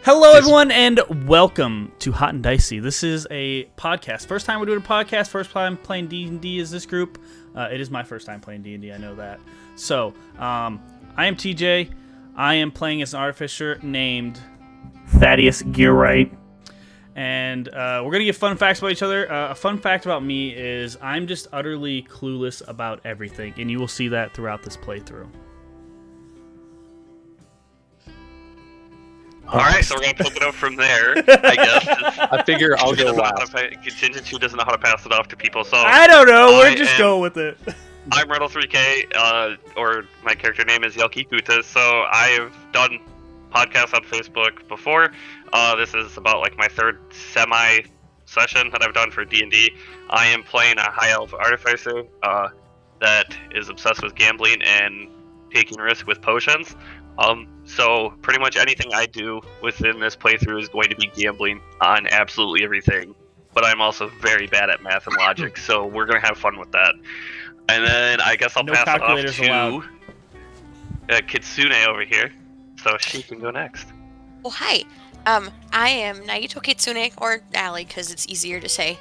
Hello, everyone, and welcome to Hot and Dicey. This is a podcast. First time we're doing a podcast. First time playing D&D as this group. It is my first time playing D&D. I know that. So, I am TJ. I am playing as an artificer named Thaddeus Gearwright. And we're going to give fun facts about each other. A fun fact about me is I'm just utterly clueless about everything. And you will see that throughout this playthrough. Alright, so we're going to pick it up from there, I guess. I figure I'll go last. Contingent who doesn't know how to pass it off to people, so... I don't know, we're just going with it. I'm Riddle3K, or my character name is Yelki Kuta, so I've done podcasts on Facebook before. This is about like my third semi-session that I've done for D&D. I am playing a high elf artificer that is obsessed with gambling and taking risks with potions. So pretty much anything I do within this playthrough is going to be gambling on absolutely everything. But I'm also very bad at math and logic, so we're going to have fun with that. And then I guess I'll pass it off to Kitsune over here, so she can go next. Oh, hi. I am Naito Kitsune, or Allie, because it's easier to say.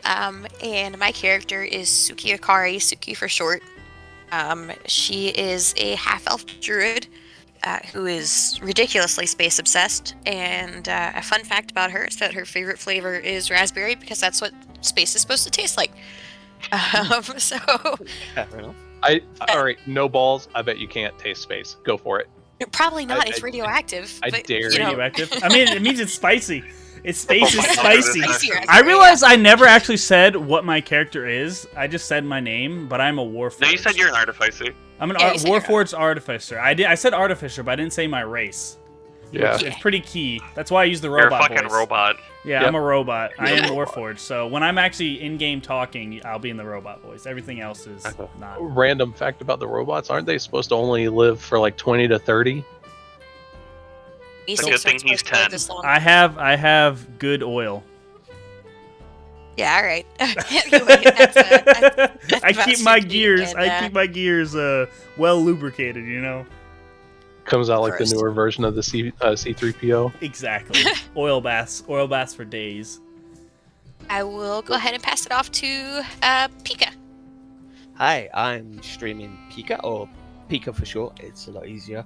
And my character is Suki Akari, Suki for short. She is a half-elf druid who is ridiculously space-obsessed. And a fun fact about her is that her favorite flavor is raspberry, because that's what space is supposed to taste like. So... Alright, no balls. I bet you can't taste space. Go for it. Probably not. It's radioactive. I but, dare you. Radioactive? I mean, it means it's spicy. It's space is spicy. Spicier, I realized I never actually said what my character is. I just said my name, but I'm a Warford. No, you said you're an artificer. I'm an Yeah, Warford's artificer. I said artificer, but I didn't say my race. Yeah. It's pretty key. That's why I use the You're a robot fucking voice. robot. Yeah, Yep. I'm a robot. I am Warford. So when I'm actually in-game talking, I'll be in the robot voice. Everything else is not. Random fact about the robots, aren't they supposed to only live for like 20 to 30? It's a good thing he's 10. I have good oil. Yeah, all right. Anyway, that's I about keep my Suki, gears. and, I keep my gears well lubricated. You know. Comes out like First. the newer version of the C3PO. Exactly. Oil baths for days. I will go ahead and pass it off to Pika. Hi, I'm streaming Pika, or Pika for short. It's a lot easier.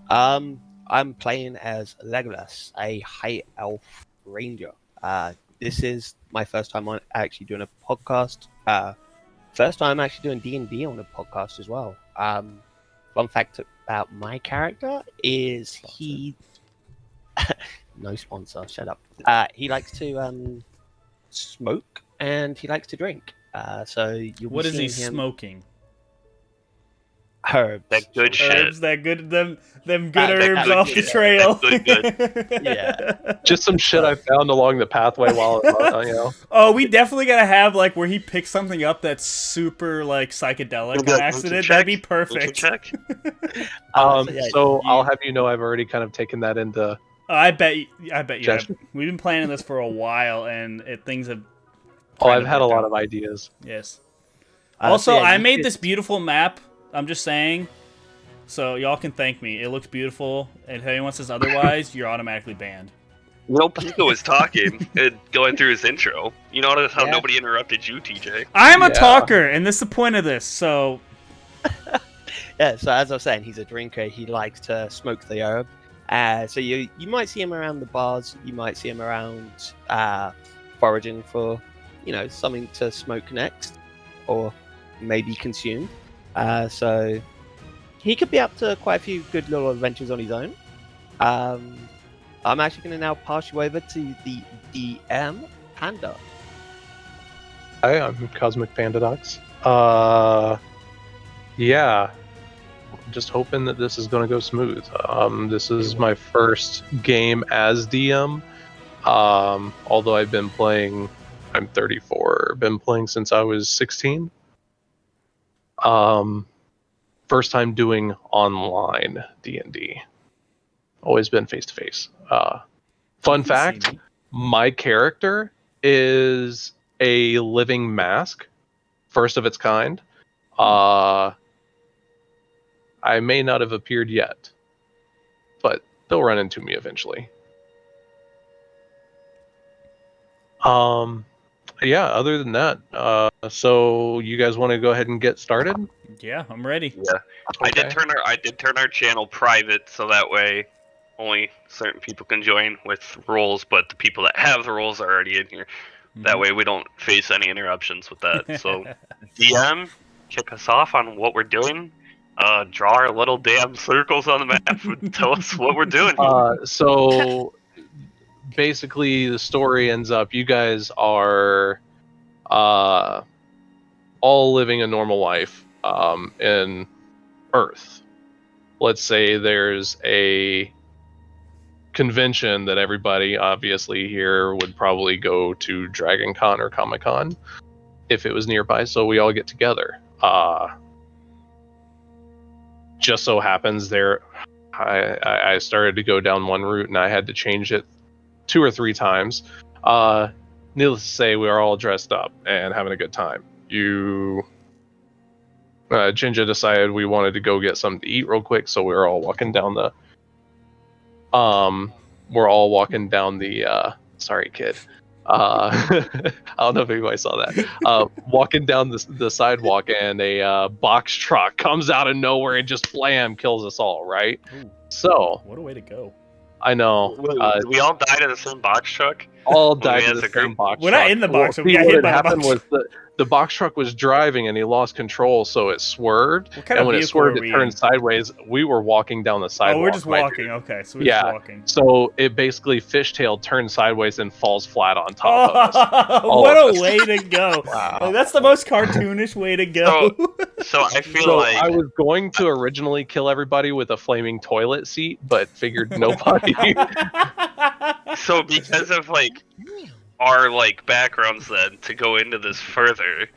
I'm playing as Legolas, a high elf ranger. This is my first time on actually doing a podcast. First time actually doing D&D on a podcast as well. Fun fact about my character is he... no sponsor, shut up. He likes to smoke and he likes to drink. So you'll be What is he seeing him... smoking? Herbs. That good shit. Herbs, that good them good That herbs good off shit. the trail. That good. Yeah. Just some shit I found along the pathway while, you know. Oh, we definitely gotta have like where he picks something up that's super like psychedelic on accident. That'd be perfect. Check. Yeah, So I'll have you know I've already kind of taken that into... I bet you have. Judgment. We've been planning this for a while, and things have. Oh, kind I've of had a worked lot out. of ideas. Yes. So Also, yeah, I you made could- this beautiful map. I'm just saying. So y'all can thank me. It looks beautiful, and if anyone says otherwise, you're automatically banned. No, Pico was talking and going through his intro. You notice how Yeah. nobody interrupted you, TJ. I'm a Yeah. talker, and this is the point of this. So Yeah, so as I was saying, he's a drinker. He likes to smoke the herb. So you might see him around the bars. You might see him around foraging for, something to smoke next, or maybe consume. So he could be up to quite a few good little adventures on his own. I'm actually going to now pass you over to the DM Panda. Hi, I'm Cosmic Pandadox. Yeah. Just hoping that this is going to go smooth. This is my first game as DM. Although I've been playing, I'm 34, been playing since I was 16. First time doing online D&D. Always been face to face. Fun fact, my character is a living mask, first of its kind. I may not have appeared yet, but they'll run into me eventually. Yeah, other than that, so you guys want to go ahead and get started? Yeah, I'm ready. Yeah, I did turn our channel private so that way only certain people can join with roles, but the people that have the roles are already in here. That way we don't face any interruptions with that. So DM, kick us off on what we're doing. Draw our little damn circles on the map and tell us what we're doing. So basically the story ends up you guys are all living a normal life in Earth. Let's say there's a convention that everybody obviously here would probably go to Dragon Con or Comic Con if it was nearby, so we all get together. Just so happens there I started to go down one route and I had to change it 2 or 3 times. Needless to say, we are all dressed up and having a good time. Ginger decided we wanted to go get something to eat real quick, so we were all walking down the sorry kid. I don't know if anybody saw that. Walking down the sidewalk, and a box truck comes out of nowhere and just blam kills us all. Right. Ooh, so what a way to go! I know. We all died in the same box truck. All died in as the a group? same box We're truck. not in the box truck. We See, got what hit had by the happened box was the box truck was driving and he lost control, so it swerved. What kind And of when it vehicle swerved, are it we turned in? sideways. We were walking down the sidewalk. Oh, we're just my walking. dude. Okay, so we're Yeah. just walking. So it basically fishtailed, turns sideways, and falls flat on top of us. What of a us. way to go! Wow. That's the most cartoonish way to go. So I feel So like I was going to originally kill everybody with a flaming toilet seat, but figured nobody. so because of like our like backgrounds then to go into this further,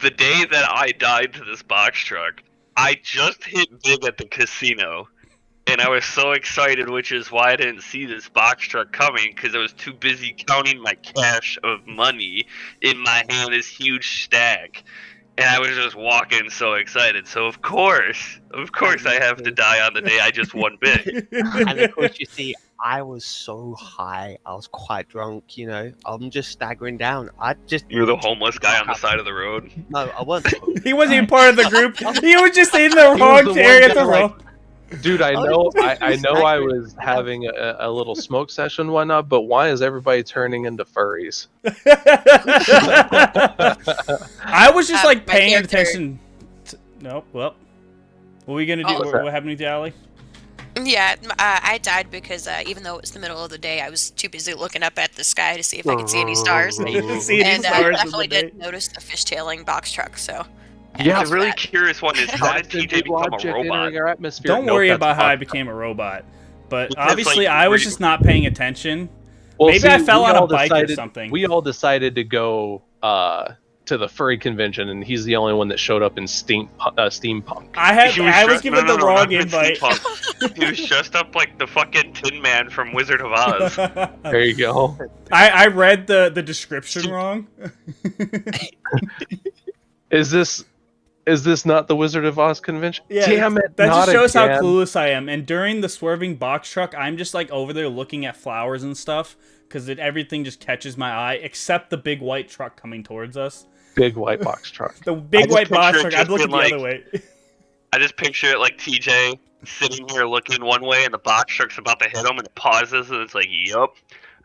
the day that I died to this box truck, I just hit big at the casino. And I was so excited, which is why I didn't see this box truck coming, because I was too busy counting my cash of money in my hand, this huge stack. And I was just walking so excited. So of course I have to die on the day I just won big. And of course, you see, I was so high. I was quite drunk, you know. I'm just staggering down. You're the homeless guy on the side of the road. No, I wasn't. He wasn't even part of the group. He was just in the He wrong was the area one at the guy, wrong. Dude, I Oh, know, you I just know, I staggered. was having a little smoke session, and whatnot. But why is everybody turning into furries? I was just like My paying character- attention. Nope. Well, what are we gonna do? Oh. What happened to Allie? Yeah, I died because even though it was the middle of the day, I was too busy looking up at the sky to see if I could see any stars. See any And I stars in the definitely day? did notice the fishtailing box truck, so... Yeah, The really curious one is how did That's the TJ become a object robot? entering our atmosphere. Don't Nope, worry that's about how I not- became a robot. But Because, obviously, like, I was we- just not paying attention. Well, Maybe I fell we on a all bike or decided- something. We all decided to go to the Furry Convention, and he's the only one that showed up in steampunk. I was given the wrong not even invite. steampunk. He was dressed up like the fucking Tin Man from Wizard of Oz. There you go. I read the description wrong. Is this not the Wizard of Oz convention? Yeah, Damn it! that not just shows how again. clueless I am. And during the swerving box truck, I'm just like over there looking at flowers and stuff because everything just catches my eye, except the big white truck coming towards us. Big white box truck. The big just white box picture truck. it I'm just looking the being other way. I just picture it like TJ sitting here looking one way, and the box truck's about to hit him, and it pauses, and it's like, "Yup,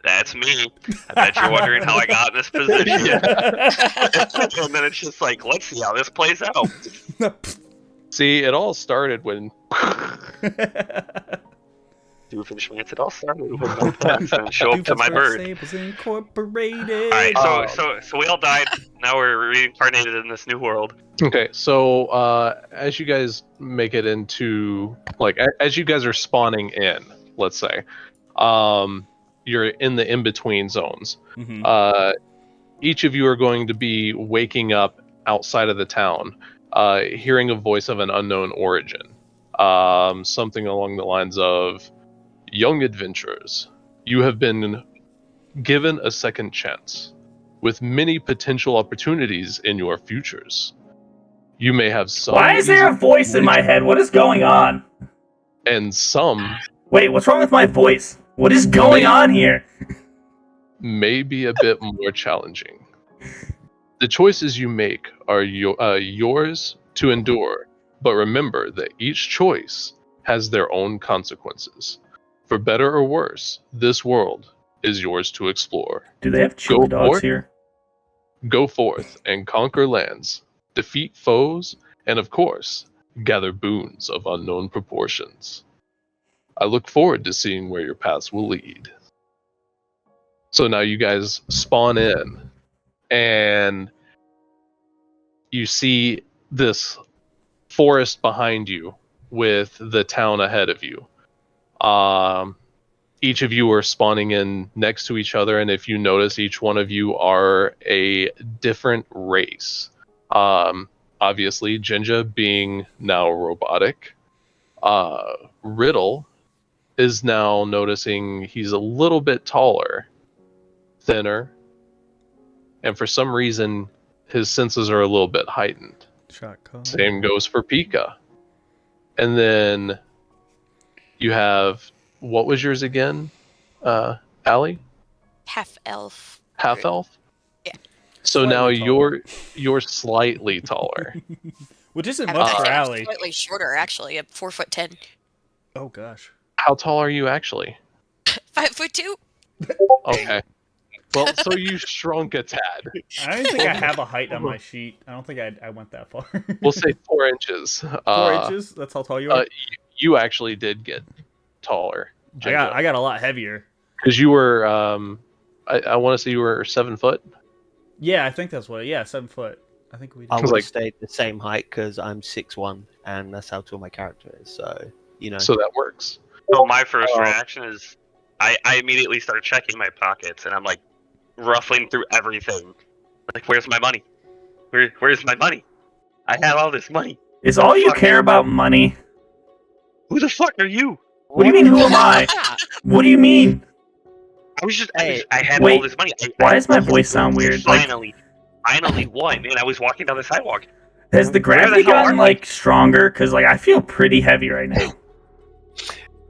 that's me." I bet you're wondering how I got in this position. And then it's just like, let's see how this plays out. See, it all started when Doofenshmirtz, it all started with my pants and show up to my bird. Incorporated. Alright, so we all died. Now we're reincarnated in this new world. Okay, so as you guys make it into as you guys are spawning in, let's say, you're in the in-between zones. Mhm. Each of you are going to be waking up outside of the town, hearing a voice of an unknown origin. Something along the lines of, "Young adventurers, you have been given a second chance, with many potential opportunities in your futures. You may have some... Why is there a voice in my head? What is going on? And some... Wait, what's wrong with my voice? What is going on here? may be a bit more challenging. The choices you make are yours to endure, but remember that each choice has their own consequences. For better or worse, this world is yours to explore. Do they have chili dogs here? Go forth and conquer lands, defeat foes, and of course, gather boons of unknown proportions. I look forward to seeing where your paths will lead. So now you guys spawn in, and you see this forest behind you with the town ahead of you. Each of you are spawning in next to each other, and if you notice, each one of you are a different race. Obviously, Jinja being now robotic. Riddle is now noticing he's a little bit taller, thinner, and for some reason, his senses are a little bit heightened. Same goes for Pika. And then you have, what was yours again, Allie? Half elf. Half elf? Yeah. So Slightly now taller. you're slightly taller. Which isn't I'm much actually for Allie. slightly shorter, actually. I'm 4'10". Oh gosh. How tall are you actually? 5'2". Okay. Well, so you shrunk a tad. I don't think I have a height on my sheet. I don't think I went that far. We'll say 4 inches. 4 inches? That's how tall you are? You actually did get taller. I got a lot heavier. Because you were, I want to say you were 7 foot. Yeah, I think that's what. Yeah, 7 foot. I think we. I Did. would like- have stayed the same height because I'm 6'1", and that's how tall my character is. So So that works. So my first reaction is, I immediately start checking my pockets, and I'm like, ruffling through everything. Like, where's my money? Where's my money? I have all this money. Is all you care about money? Who the fuck are you? What do you mean, who am I? What do you mean? I had Wait, all this money. Why does my voice sound weird? Like, Finally won, and I was walking down the sidewalk. has the Where the gravity hell are gotten, you? like, stronger? Because, like, I feel pretty heavy right now.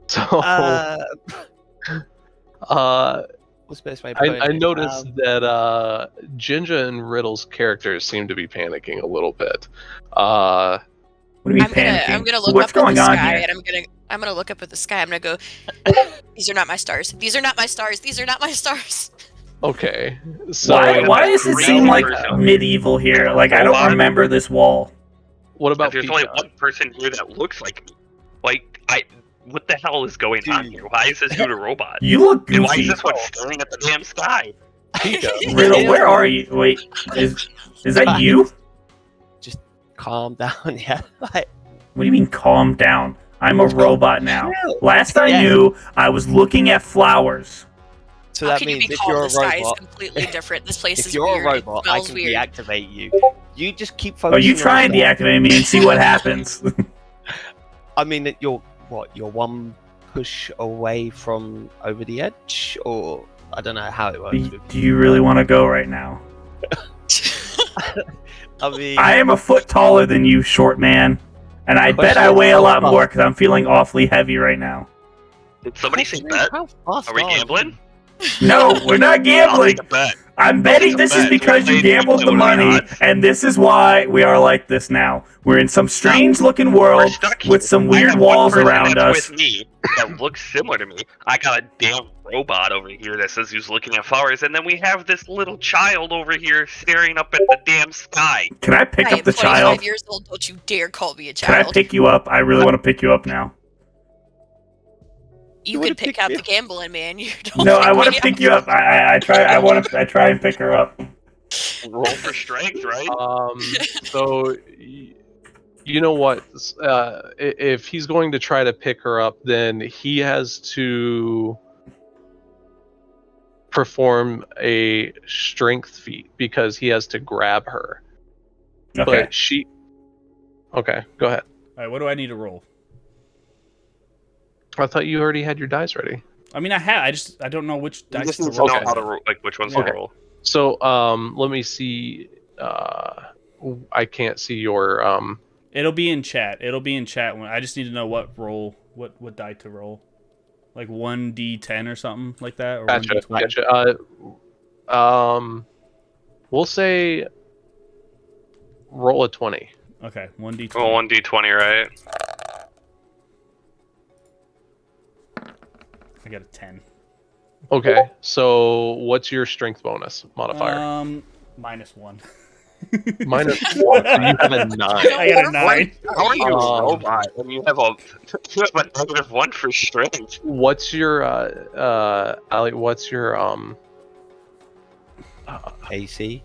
So, what's the best way of putting I it? noticed that Jinja and Riddle's characters seem to be panicking a little bit. What do you mean panicking? I'm gonna look What's up at going the on sky, here? and I'm gonna look up at the sky. I'm gonna go. These are not my stars. These are not my stars. These are not my stars. Okay. So Why does it crazy seem like person. medieval here? Like, I don't remember this wall. what about There's Pika? only one person here that looks like me. Like, what the hell is going on here? Why is this dude a robot? You look And why goofy. is this one staring at the damn sky? Pika. Riddle, where are you? Wait, is that you? Calm down, yeah. Like, What do you mean, calm down? I'm a robot now. chill. Last I Yeah. knew, I was looking at flowers. So How that can you means be if calm? you're The a sky is robot, completely different. This place if is you're weird. a robot, It I smells can weird. deactivate you. You just keep Oh, focusing. you try and on stuff. deactivate me and see what happens. I mean, that you're one push away from over the edge, or I don't know how it works. Do you really want to go right now? I mean, I am a foot taller than you, short man. And I bet I weigh a lot more because I'm feeling awfully heavy right now. Did somebody say bet? How fast Are we are you? gambling? No, we're not I'll gambling. take a bet. I'm betting this is because you gambled the money, and this is why we are like this now. We're in some strange-looking We're world stuck here. with some I weird have one walls person around that's us. with me that looks similar to me. I got a damn robot over here that says he's looking at flowers, and then we have this little child over here staring up at the damn sky. Can I pick I up am the 25 child? years old. Don't you dare call me a Can I child. pick you up? I really want to pick you up now. You wanna could pick pick out me the up? gambling man. You don't No, I pick want me to pick up. you up. I try and pick her up. Roll for strength, right? So you know what? If he's going to try to pick her up, then he has to perform a strength feat because he has to grab her. Okay. But she. Okay, go ahead. All right, what do I need to roll? I thought you already had your dice ready. I mean, I have. I don't know which You dice just to need to roll. know how to roll, like which ones Okay. to roll. So let me see. I can't see your It'll be in chat. When I just need to know what roll, what die to roll, like 1d10 or something like that, or Gotcha. 1d20. Gotcha. We'll say roll a 20. Okay, 1d20. Roll 1d20, right? I got a 10. Okay, so what's your strength bonus modifier? -1. -1. So you have a 9. I got a 9. How are you a Um, robot and you have a -1 for strength? What's your Ali? What's your AC.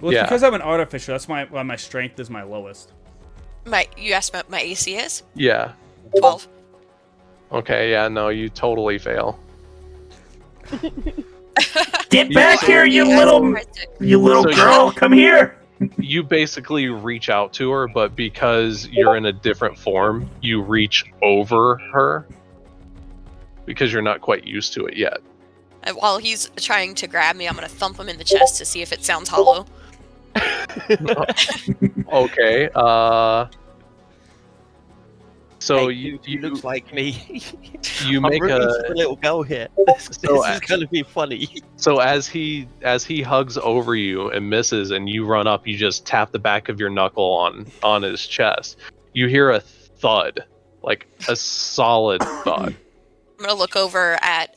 Well, it's Yeah. because I'm an artificer. That's why my strength is my lowest. You asked what my AC is? Yeah. 12. Okay. Yeah. No, you totally fail. Get back here, you little So girl! Come here! You basically reach out to her, but because you're in a different form, you reach over her because you're not quite used to it yet. And while he's trying to grab me, I'm gonna thump him in the chest to see if it sounds hollow. Okay. So Hey, you looks like me. you I'm make rooting a for the little girl here. This is gonna be funny. so as he hugs over you and misses, and you run up, you just tap the back of your knuckle on his chest. You hear a thud, like a solid thud. I'm gonna look over at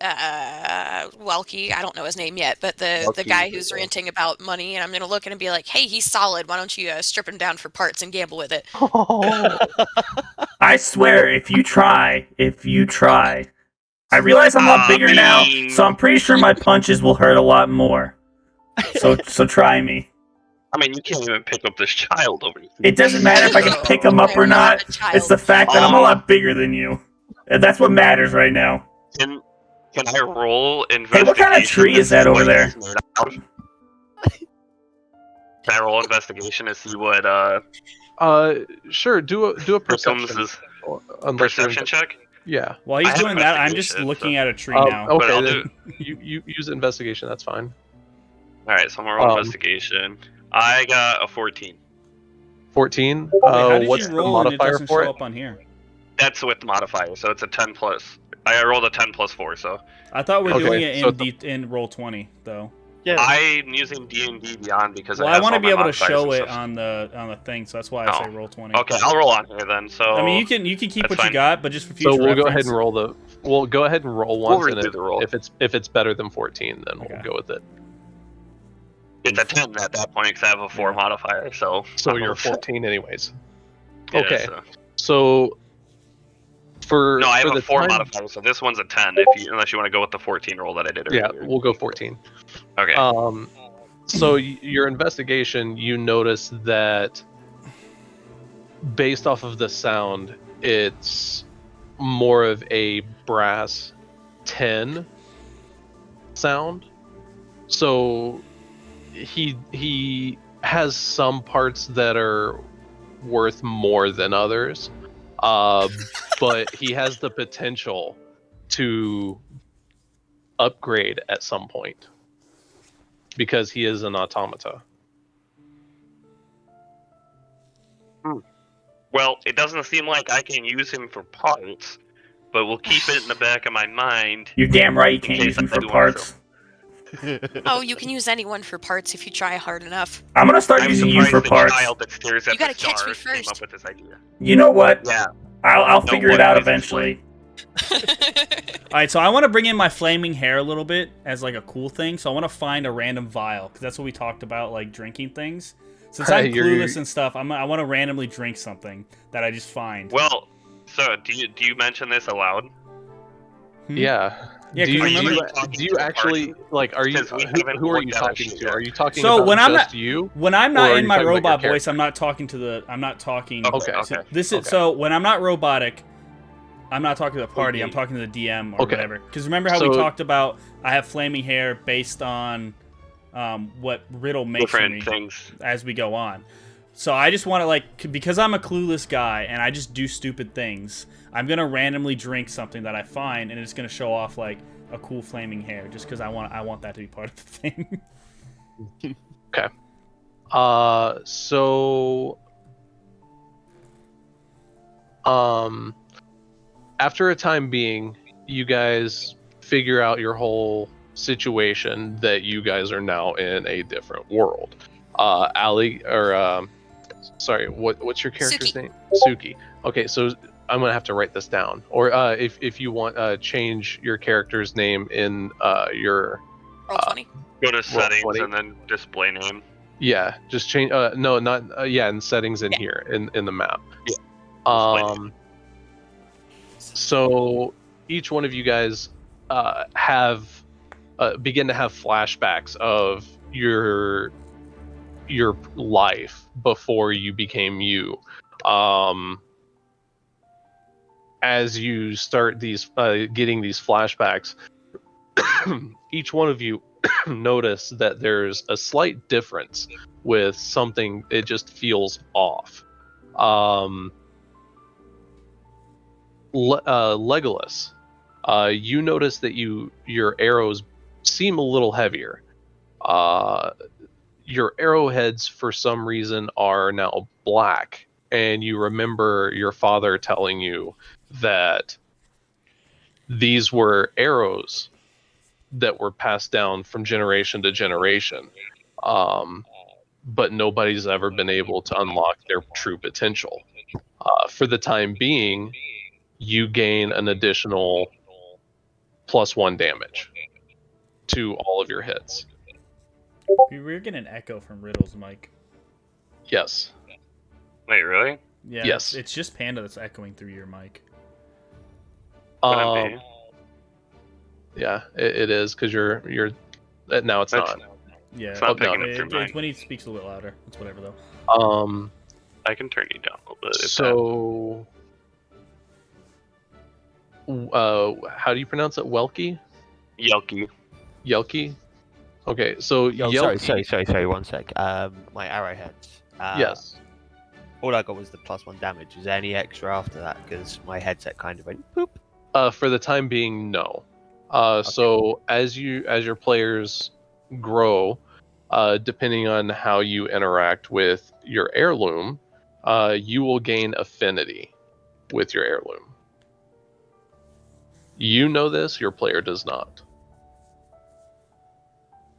Welky. I don't know his name yet, but the Welky, guy who's yeah. ranting about money, and I'm gonna look at him and be like, "Hey, he's solid. Why don't you strip him down for parts and gamble with it?" I swear, if you try, I realize I'm a lot bigger now, so I'm pretty sure my punches will hurt a lot more. So try me. I mean, you can't even pick up this child over here. It doesn't matter if I can pick him up or I'm not. a child. It's the fact that I'm a lot bigger than you. And that's what matters right now. Can I roll Hey, investigation? what kind of tree is that over there? Can I roll investigation to see what Sure. Do a perception. Becomes Unless you're- perception check? Yeah. While he's I have doing that, I'm just investigation, looking so- at a tree now. But Okay. I'll Then do. you use investigation. That's fine. All right, so I'm gonna roll Um, investigation. I got a 14. 14. Wait, how did What's you the roll and it modifier doesn't for show it? up on here? That's with the modifier, so it's a 10 plus. I rolled a 10 plus 4, so I thought we were Okay, doing it so in roll 20 though. Yeah. I'm using D&D Beyond because Well, it I has want to all be my able to modifiers show and it stuff. on the thing, so that's why I say Oh. roll 20. Okay, I'll roll on here then. So I mean, you can keep That's what fine. you got, but just for future So we'll go reference. ahead and roll the. We'll go ahead and roll We'll once, and redo the roll. if it's better than 14, then Okay. we'll go with it. it's a 10 at that point because I have a 4 Yeah. modifier. So So you're 14 anyways. Yeah, Okay. so- So for No, I have for a the 4 time- modifier, so this one's a 10. Unless you want to go with the 14 roll that I did Yeah, earlier. we'll go 14. Okay. So your investigation, you notice that based off of the sound, it's more of a brass 10 sound. So he has some parts that are worth more than others, but he has the potential to upgrade at some point because he is an automata. Well, it doesn't seem like I can use him for parts, but we'll keep it in the back of my mind. You're damn right you can't case use me I for do want to. parts. Oh, you can use anyone for parts if you try hard enough. I'm gonna start I'm using you surprised for the parts. child that stares at You gotta the catch me stars came first. up with this idea. You know what? Yeah. I'll No, figure it what out noise is eventually. All right, so I want to bring in my flaming hair a little bit as like a cool thing. So I want to find a random vial because that's what we talked about, like drinking things. Since I'm clueless and stuff, I want to randomly drink something that I just find. Well, so do you mention this aloud? Yeah, Yeah. 'cause do you, remember- do you actually like? Are you? Because we haven't Who are you looked at our talking shit to? yet. Are you talking So about when I'm just not- you? When I'm Or not are in you my talking about your robot voice, character? I'm not talking to the. I'm not talking. Okay. Okay. Okay. This is Okay. so when I'm not robotic, I'm not talking to the party. I'm Okay. talking to the DM or Okay. whatever. Because remember how we So- talked about I have flaming hair based on what Riddle makes for me Different things. as we go on. So I just want to because I'm a clueless guy and I just do stupid things. I'm gonna randomly drink something that I find and it's gonna show off like a cool flaming hair just because I want that to be part of the thing. Okay. So after a time being, you guys figure out your whole situation that you guys are now in a different world. Sorry, what's your character's Suki. name? Suki. Okay, so I'm gonna have to write this down, or if you want, change your character's name in your Roll 20. Go to settings 20. and then display name. Yeah, just change. No, not in settings in here in the map. Yeah. So each one of you guys have begin to have flashbacks of your life before you became you. As you start these getting these flashbacks, each one of you notice that there's a slight difference with something. It just feels off. Legolas, you notice that your arrows seem a little heavier. Your arrowheads, for some reason, are now black, and you remember your father telling you that these were arrows that were passed down from generation to generation, but nobody's ever been able to unlock their true potential. For the time being, you gain an additional +1 damage to all of your hits. We're getting an echo from Riddle's mic. Yes. Wait, really? Yeah. Yes. It's just Panda that's echoing through your mic. Couldn't be. Yeah, it is, because you're now it's That's- not. Yeah. It's not no, picking up through mine. It's when he speaks a little louder. It's whatever though. I can turn you down a little bit. So how do you pronounce it? Welky? Yelky. Yelky? Okay, so Oh, Yelky. sorry, 1 sec. My arrowheads. Yes. All I got was the +1 damage. Is there any extra after that? Because my headset kind of went poop. For the time being, no. So as your players grow, depending on how you interact with your heirloom, you will gain affinity with your heirloom. You know this, your player does not.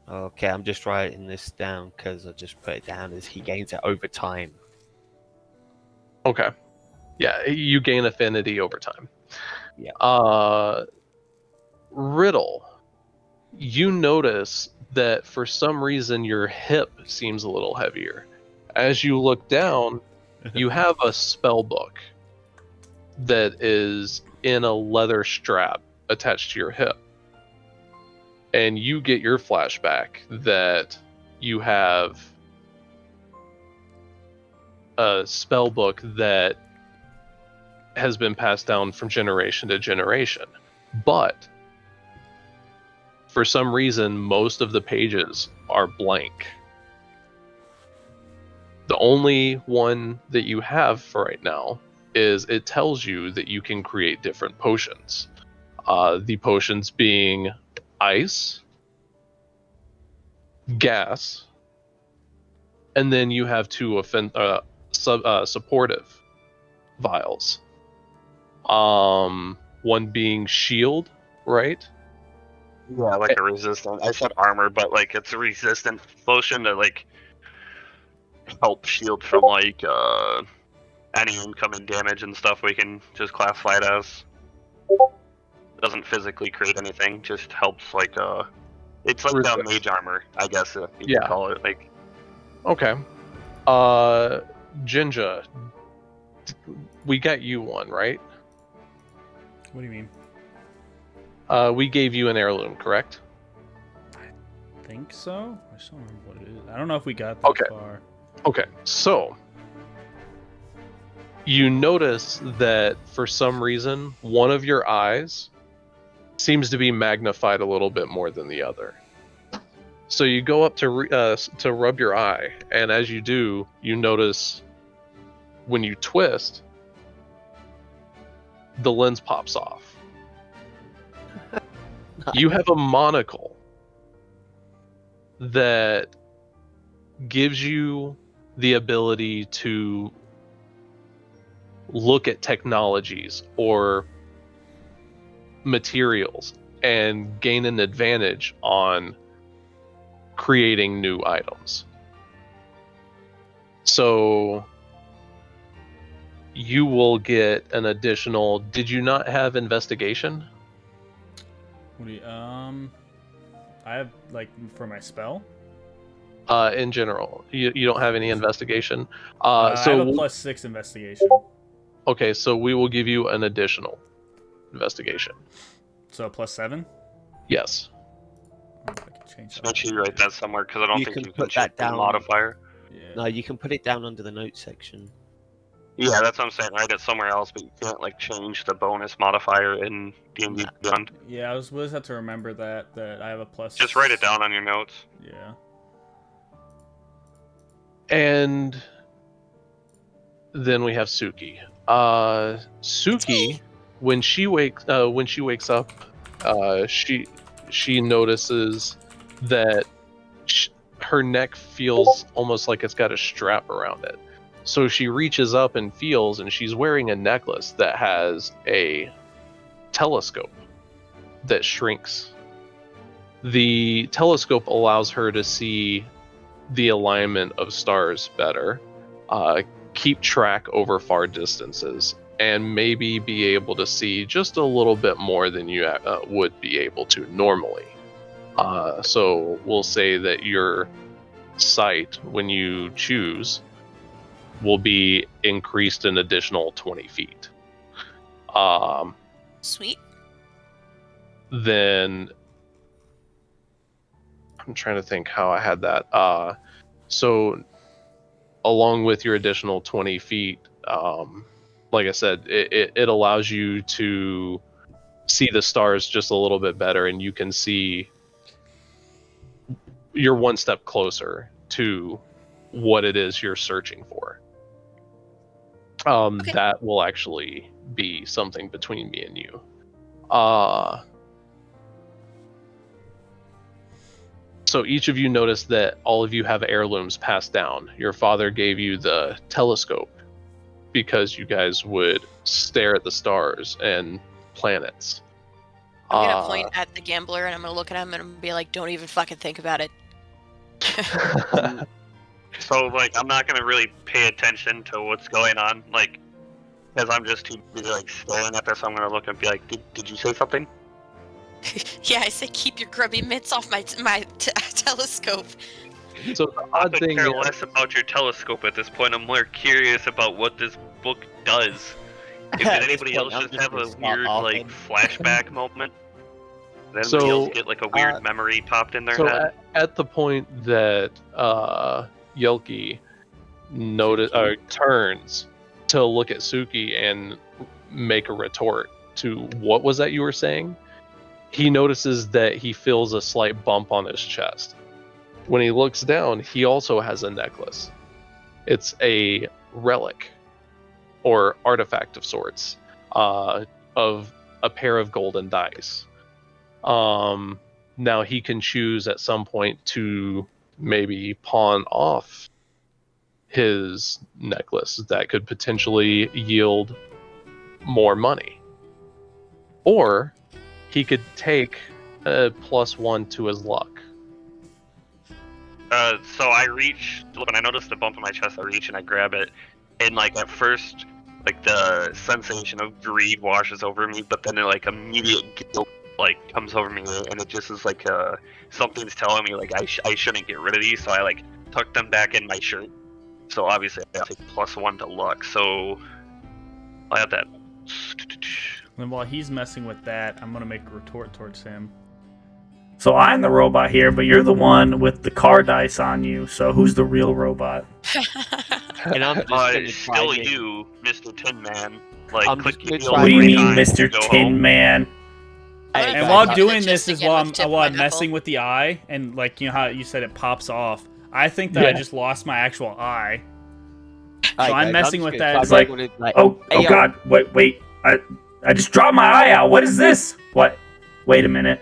Okay, I'm just writing this down because I just put it down as he gains it over time. Okay. Yeah, you gain affinity over time. Yeah. Riddle, you notice that for some reason your hip seems a little heavier. As you look down, you have a spell book that is in a leather strap attached to your hip. And you get your flashback that you have a spell book that has been passed down from generation to generation. But for some reason, most of the pages are blank. The only one that you have for right now is it tells you that you can create different potions. The potions being ice, gas, and then you have two supportive vials. One being shield, right? Yeah, like a resistant. I said armor, but like it's a resistant potion to like help shield from like any incoming damage and stuff. We can just classify it as. Doesn't physically create anything, just helps like it's like Resist. mage armor, I guess you Yeah. could call it. Like Okay. Jinja, we got you one, right? What do you mean? We gave you an heirloom, correct? I think so. I just don't remember what it is. I don't know if we got that Okay. far. Okay, so you notice that for some reason, one of your eyes seems to be magnified a little bit more than the other. So you go up to rub your eye, and as you do, you notice when you twist, the lens pops off. You have a monocle that gives you the ability to look at technologies or materials and gain an advantage on creating new items. So you will get an additional. Did you not have investigation? What do you, I have, like, for my spell? In general, you don't have any investigation. I So have a +6 investigation. okay, so we will give you an additional investigation. So a +7? Yes. I can change that. Make sure you write that somewhere because I don't You think can you can put that check the down. modifier. Yeah. No, you can put it down under the notes section. Yeah, that's what I'm saying. Write it somewhere else, but you can't like change the bonus modifier in D&D Beyond. Yeah, we'll just have to remember that I have a plus. Just write it down on your notes. Yeah. And then we have Suki. Suki, when she wakes up, she notices that her neck feels almost like it's got a strap around it. So she reaches up and feels, and she's wearing a necklace that has a telescope that shrinks. The telescope allows her to see the alignment of stars better, keep track over far distances, and maybe be able to see just a little bit more than you would be able to normally. So we'll say that your sight, when you choose, will be increased an additional 20 feet. Sweet. Then I'm trying to think how I had that. So along with your additional 20 feet, like I said, it allows you to see the stars just a little bit better, and you can see you're one step closer to what it is you're searching for. Okay. That will actually be something between me and you. So each of you notice that all of you have heirlooms passed down. Your father gave you the telescope because you guys would stare at the stars and planets. I'm gonna point at the gambler and I'm gonna look at him and I'm gonna be like, don't even fucking think about it. So, like, I'm not gonna really pay attention to what's going on, like, because I'm just too busy, like, staring at this. I'm gonna look and be like, did you say something? Yeah, I say keep your grubby mitts off my telescope. So the I odd could thing care is, less about your telescope at this point. I'm more curious about what this book does. If At this anybody point, else I'm just have gonna a start weird, laughing. like, flashback moment? Did So, anybody else get, like, a weird memory popped in their so head? at the point that Yelki turns to look at Suki and make a retort to what was that you were saying, he notices that he feels a slight bump on his chest. When he looks down, he also has a necklace. It's a relic or artifact of sorts, of a pair of golden dice. Now he can choose at some point to maybe pawn off his necklace that could potentially yield more money. Or he could take a +1 to his luck. So I reach, when I notice the bump in my chest, I reach and I grab it, and like at first, like the sensation of greed washes over me, but then like immediate guilt like comes over me, and it just is like something's telling me like I shouldn't get rid of these, so I like tuck them back in my shirt. So obviously I take +1 to luck, so I have that. And while he's messing with that, I'm gonna make a retort towards him. So I'm the robot here, but you're the one with the car dice on you. So who's the real robot? And I'm just gonna It's still try to- you, Mr. Tin Man. Like, I'm click just your gonna heels try What do you every mean, time Mr. you go Tin home. Man? Hey, And guys, while Fuck doing it, this just is again while with tip I'm my knuckle. messing with the eye, and like you know how you said it pops off. I think that I Yeah. just lost my actual eye. Hey, So I'm guys, messing just with gonna that. try It's to like, do it, Oh hey, yo, God! Wait! I just dropped my eye out. What is this? What? Wait a minute.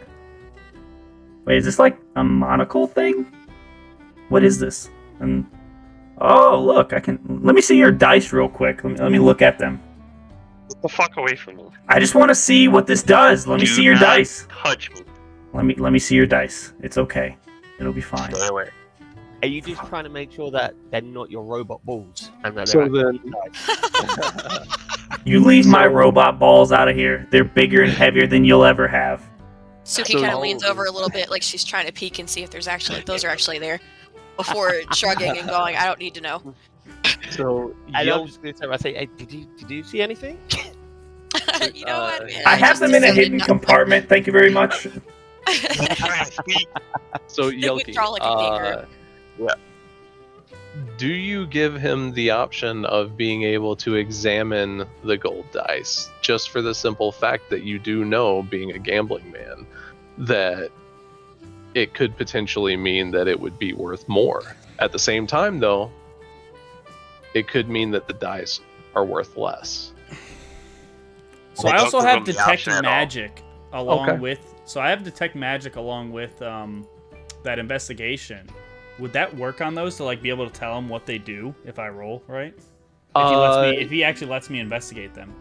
Wait, is this like a monocle thing? What is this? Oh, look! Let me see your dice real quick. Let me look at them. Get the fuck away from me. I just want to see what this does. Let me see your not dice. Touch me. Let me see your dice. It's okay. It'll be fine. Stay away. Are you just trying to make sure that they're not your robot balls? And that So they're then, You leave my robot balls out of here. They're bigger and heavier than you'll ever have. Suki So- kind of leans over a little bit, like she's trying to peek and see if there's actually those are actually there, before shrugging and going, "I don't need to know." so I Yelp, was just gonna say, I say, hey, did you see anything? You know what? Man, I have just them in a decided hidden not- compartment. Thank you very much. so They Yelki, withdraw like a finger. do you give him the option of being able to examine the gold dice, just for the simple fact that you do know, being a gambling man, that it could potentially mean that it would be worth more? At the same time, though, it could mean that the dice are worth less. So They I also don't have give them the detect option at all. magic along Okay. with. So I have detect magic along with that investigation. Would that work on those to like be able to tell him what they do if I roll right? If he actually lets me investigate them.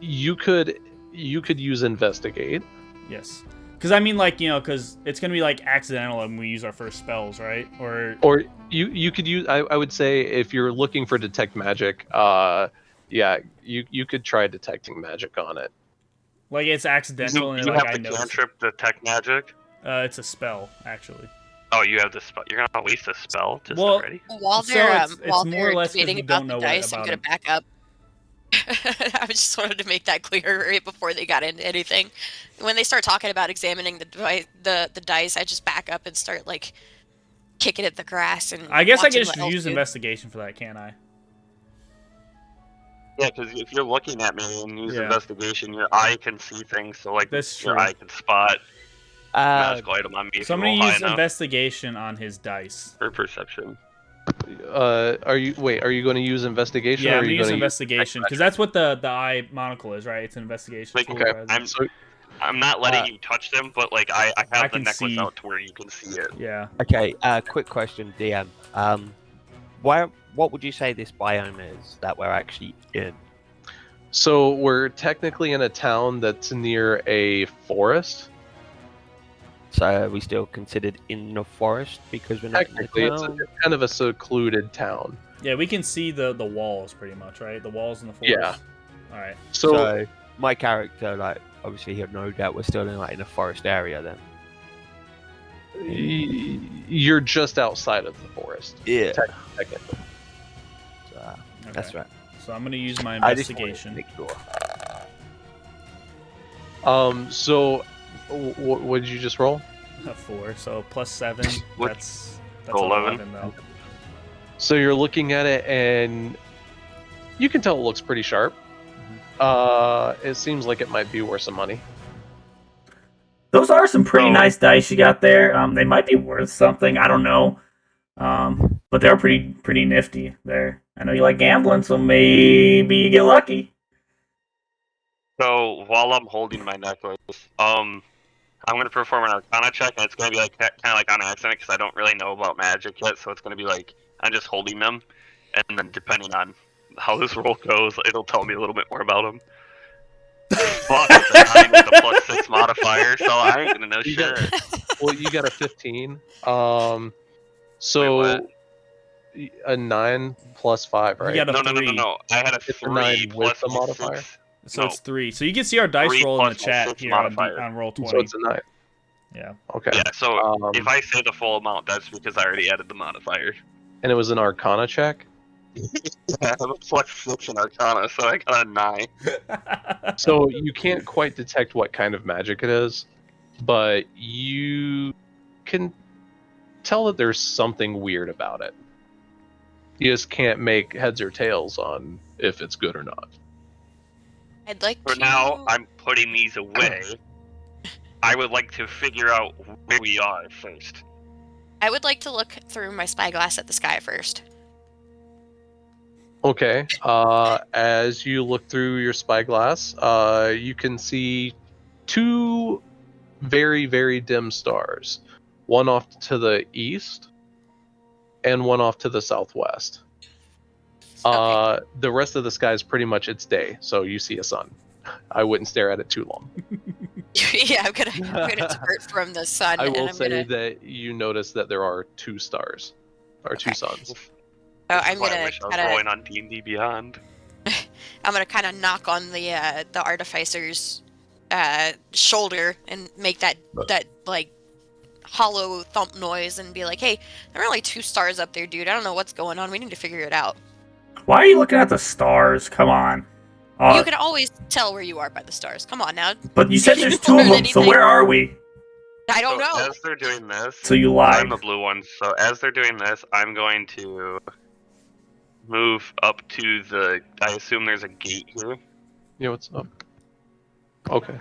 You could use investigate. Yes. Because I mean, like, because it's gonna be like accidental when we use our first spells, right? Or you could use. I would say if you're looking for detect magic, you could try detecting magic on it. like it's accidental You and like have I the know cantrip detect magic. it's a spell actually. Oh, you have the spell. You're gonna waste a spell just Well, already. While So they're it's while more they're or less 'cause debating we about don't the know dice, I'm about gonna them. back up. I just wanted to make that clear right before they got into anything. When they start talking about examining the dice, I just back up and start like kicking at the grass and. I guess I watching can just what else use do. investigation for that, can't I? Yeah, because if you're looking at me and use Yeah. investigation, your eye can see things. So like That's your true. eye can spot magical item on me if So I'm you gonna roll high use enough investigation on his dice. for perception. Are you going to use investigation? Yeah, or I'm are gonna you use going to investigation because that's what the eye monocle is, right? It's an investigation. Like, tool, Okay. rather than- I'm not letting you touch them, but like I I have the can necklace see. out to where you can see it. Yeah. Okay, quick question, DM. What would you say this biome is that we're actually in? So we're technically in a town that's near a forest. So are we still considered in the forest because we're not Technically, in the it's town? kind of a secluded town. Yeah, we can see the walls pretty much, right? The walls in the forest. Yeah. All right. So, my character, like, obviously he'll know that we're still in a forest area then. you're just outside of the forest. Yeah. Technically. So, Okay. that's right. So I'm gonna use my I just wanted to investigation. make sure. So what did you just roll? A 4, so plus 7. What- That's Roll 11 though. So you're looking at it and you can tell it looks pretty sharp. It seems like it might be worth some money. Those are some pretty Oh. nice dice you got there. They might be worth something. I don't know. But they're pretty nifty there. I know you like gambling, so maybe you get lucky. So while I'm holding my necklace, I'm gonna perform an Arcana check, and it's gonna be like kind of like on accident because I don't really know about magic yet. So it's gonna be like I'm just holding them, and then depending on how this roll goes, it'll tell me a little bit more about them. But it's a 9 with a +6 modifier, so I ain't gonna know You shit. Well, you got a 15. Wait, So what? a 9 plus 5, right? You got a No. 3. I had a It's a 3 9 with plus the modifier? 6. So No. it's 3. So you can see our dice 3 roll in the plus my chat 6 here modifier. on roll 20. So it's a 9. Yeah. Okay. Yeah, so Um, if I say the full amount, that's because I already added the modifier. And it was an Arcana check. I have a +6 in Arcana, so I got a 9. So you can't quite detect what kind of magic it is, but you can tell that there's something weird about it. You just can't make heads or tails on if it's good or not. I'd like For to. now, I'm putting these away. I would like to figure out where we are first. I would like to look through my spyglass at the sky first. Okay. As you look through your spyglass, you can see 2 very, very dim stars. One off to the east and one off to the southwest. The rest of the sky is pretty much it's day, so you see a sun. I wouldn't stare at it too long. Yeah, I'm gonna divert from the sun. I will and I'm say gonna, that you notice that there are 2 stars, or 2 suns. Oh, This is I'm why I gonna wish I was kind rolling on D&D Beyond. I'm gonna kind of knock on the artificer's shoulder and make that like hollow thump noise and be like, "Hey, there are only 2 stars up there, dude. I don't know what's going on. We need to figure it out." Why are you looking at the stars? Come on. You can always tell where you are by the stars. Come on now. But you said there's 2 More of than them, so anything. where are we? I don't So know. as they're doing this, So you I'm lied. the blue one. So as they're doing this, I'm going to move up to the. I assume there's a gate here. Yeah, what's up? Okay.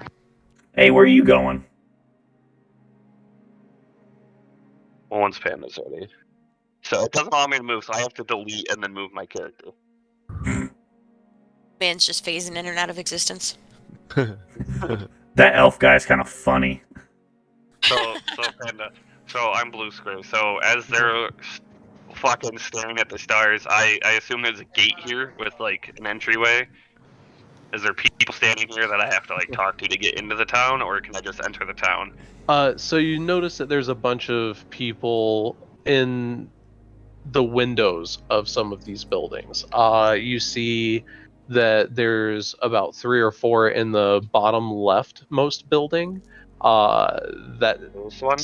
Hey, where are you going? Well, once Panda's ready. So it doesn't allow me to move, so I have to delete and then move my character. Man's just phasing in and out of existence. That elf guy's kind of funny. So Panda. So I'm blue square. So as they're fucking staring at the stars, I assume there's a gate here with like an entryway. Is there people standing here that I have to like talk to get into the town, or can I just enter the town? So you notice that there's a bunch of people in the windows of some of these buildings. You see that there's about 3 or 4 in the bottom leftmost building. That This one?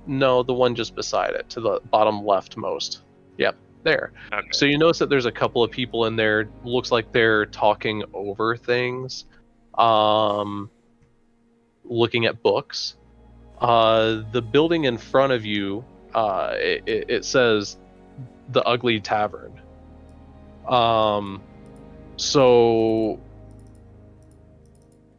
No, the one just beside it, to the bottom leftmost. Yep, there. Okay. So you notice that there's a couple of people in there. Looks like they're talking over things, looking at books. The building in front of you, it says the Ugly Tavern. So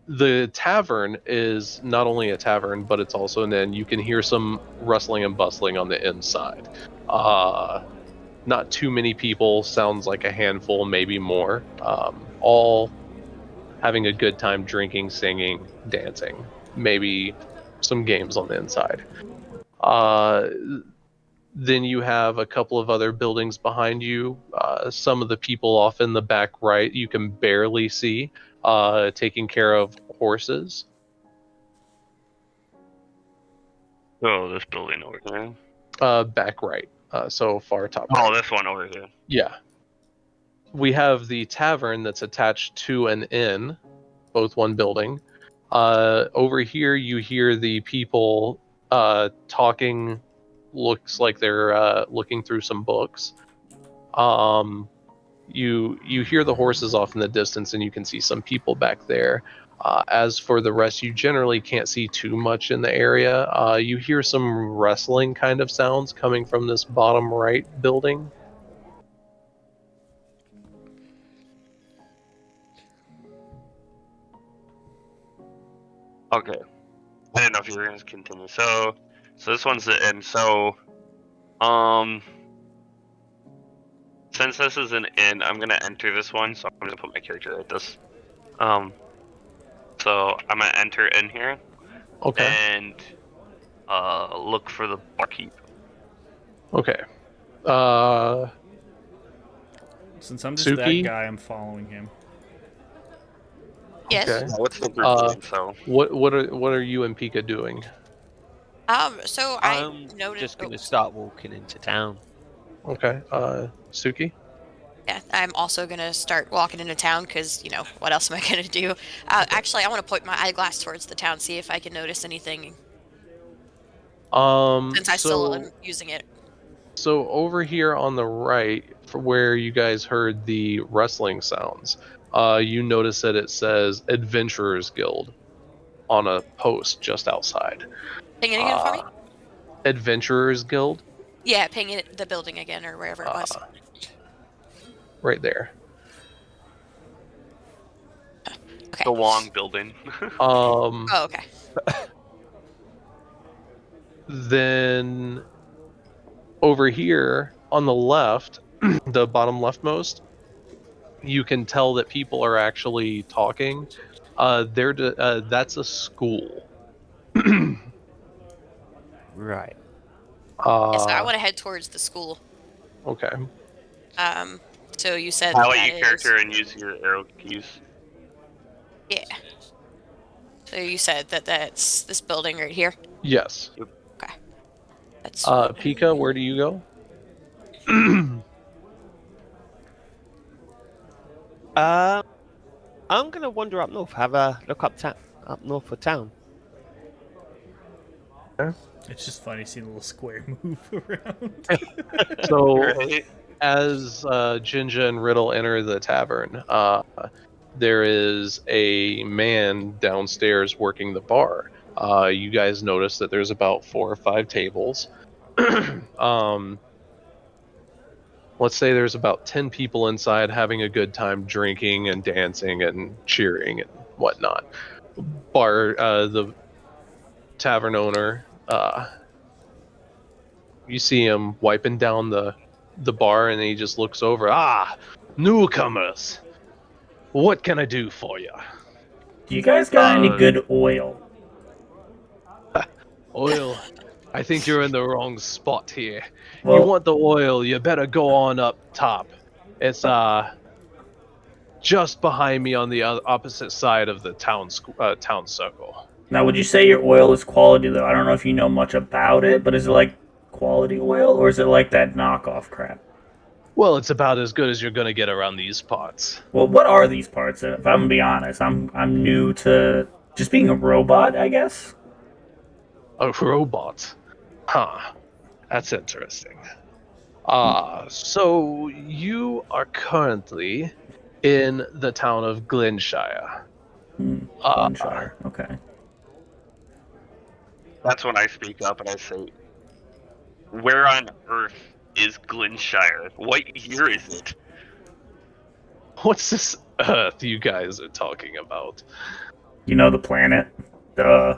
the tavern is not only a tavern, but it's also an inn. You can hear some rustling and bustling on the inside. Not too many people, sounds like a handful, maybe more. All having a good time drinking, singing, dancing, maybe some games on the inside. Then you have a couple of other buildings behind you. Some of the people off in the back right, you can barely see, taking care of horses. Oh, this building over here. Back right, so far top Oh, right. this one over here. Yeah. We have the tavern that's attached to an inn, both one building. Over here, you hear the people talking. Looks like they're looking through some books. You hear the horses off in the distance, and you can see some people back there. As for the rest, you generally can't see too much in the area. You hear some wrestling kind of sounds coming from this bottom right building. Okay. I didn't know if you were going to continue. So this one's the inn. So, since this is an inn, I'm going to enter this one. So I'm going to put my character like this. So I'm going to enter in here. Okay. And look for the barkeep. Okay. Since I'm just Suki? that guy, I'm following him. Yes. Okay. What's the group name? So What are you and Pika doing? So I I'm noticed. just gonna start walking into town. Okay. Suki? Yeah, I'm also gonna start walking into town because what else am I gonna do? Actually, I want to point my eyeglass towards the town, see if I can notice anything. Since I still am using it. So over here on the right, for where you guys heard the wrestling sounds, you notice that it says Adventurers Guild on a post just outside. Ping it again for me? Adventurers Guild? Yeah, ping it the building again or wherever it was. Right there. Okay. the long building. Oh, okay. Then over here on the left, the bottom leftmost, you can tell that people are actually talking. That's a school. Right. Yeah, so I want to head towards the school. Okay. So you said highlight that your character and use your arrow keys. Yeah. So you said that that's this building right here. Yes. Okay. That's Pika, where do you go? I'm gonna wander up north, have a look up north of town. It's just funny seeing a little square move around. So, Right? as Jinja and Riddle enter the tavern, there is a man downstairs working the bar. You guys notice that there's about 4 or 5 tables. Let's say there's about 10 people inside having a good time drinking and dancing and cheering and whatnot. The tavern owner, you see him wiping down the bar, and he just looks over. Newcomers, what can I do for you? Do you guys got any good oil? Oil? I think you're in the wrong spot here. Well, You want the oil, you better go on up top. It's just behind me on the opposite side of the town circle. now, would you say your oil is quality, though? I don't know if you know much about it, but is it like quality oil, or is it like that knockoff crap? Well, it's about as good as you're gonna get around these parts. Well, what are these parts? If I'm gonna be honest, I'm new to just being a robot, I guess. A robot? Huh. That's interesting. So you are currently in the town of Glenshire. Glenshire. Okay. That's when I speak up and I say, where on earth is Glenshire? What year is it? What's this Earth you guys are talking about? You know the planet? Duh.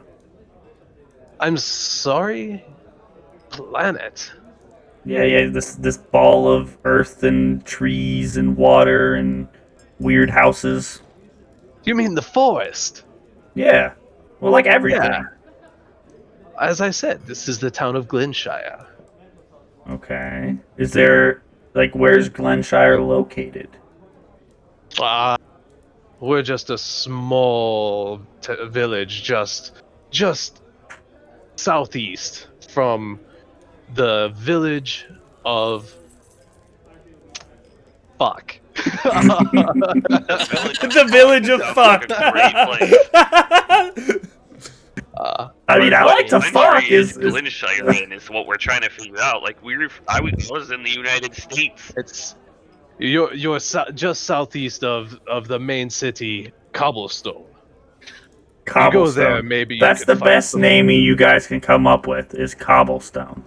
I'm sorry? Planet? Yeah. This ball of earth and trees and water and weird houses. You mean the forest? Yeah. Well, like everything. Yeah. As I said, this is the town of Glenshire. Okay. Is there where's Glenshire located? We're just a small village just southeast from the village of fuck. The village of fuck. I mean, I like to fuck. Is Glenshire is what we're trying to figure out. Like I was in the United States. It's you're just southeast of the main city, Cobblestone. You go there, maybe. That's the best naming you guys can come up with. Is Cobblestone.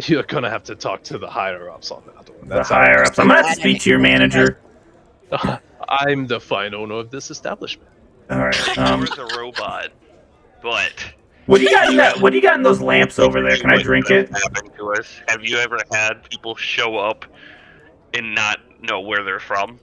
You're gonna have to talk to the higher ups on that one. The higher ups. I'm gonna have to speak to your manager. I'm the fine owner of this establishment. All right. I was a robot, but What do you got in that? What do you got in those lamps over there? Can I drink it? happened to us. Have you ever had people show up and not know where they're from?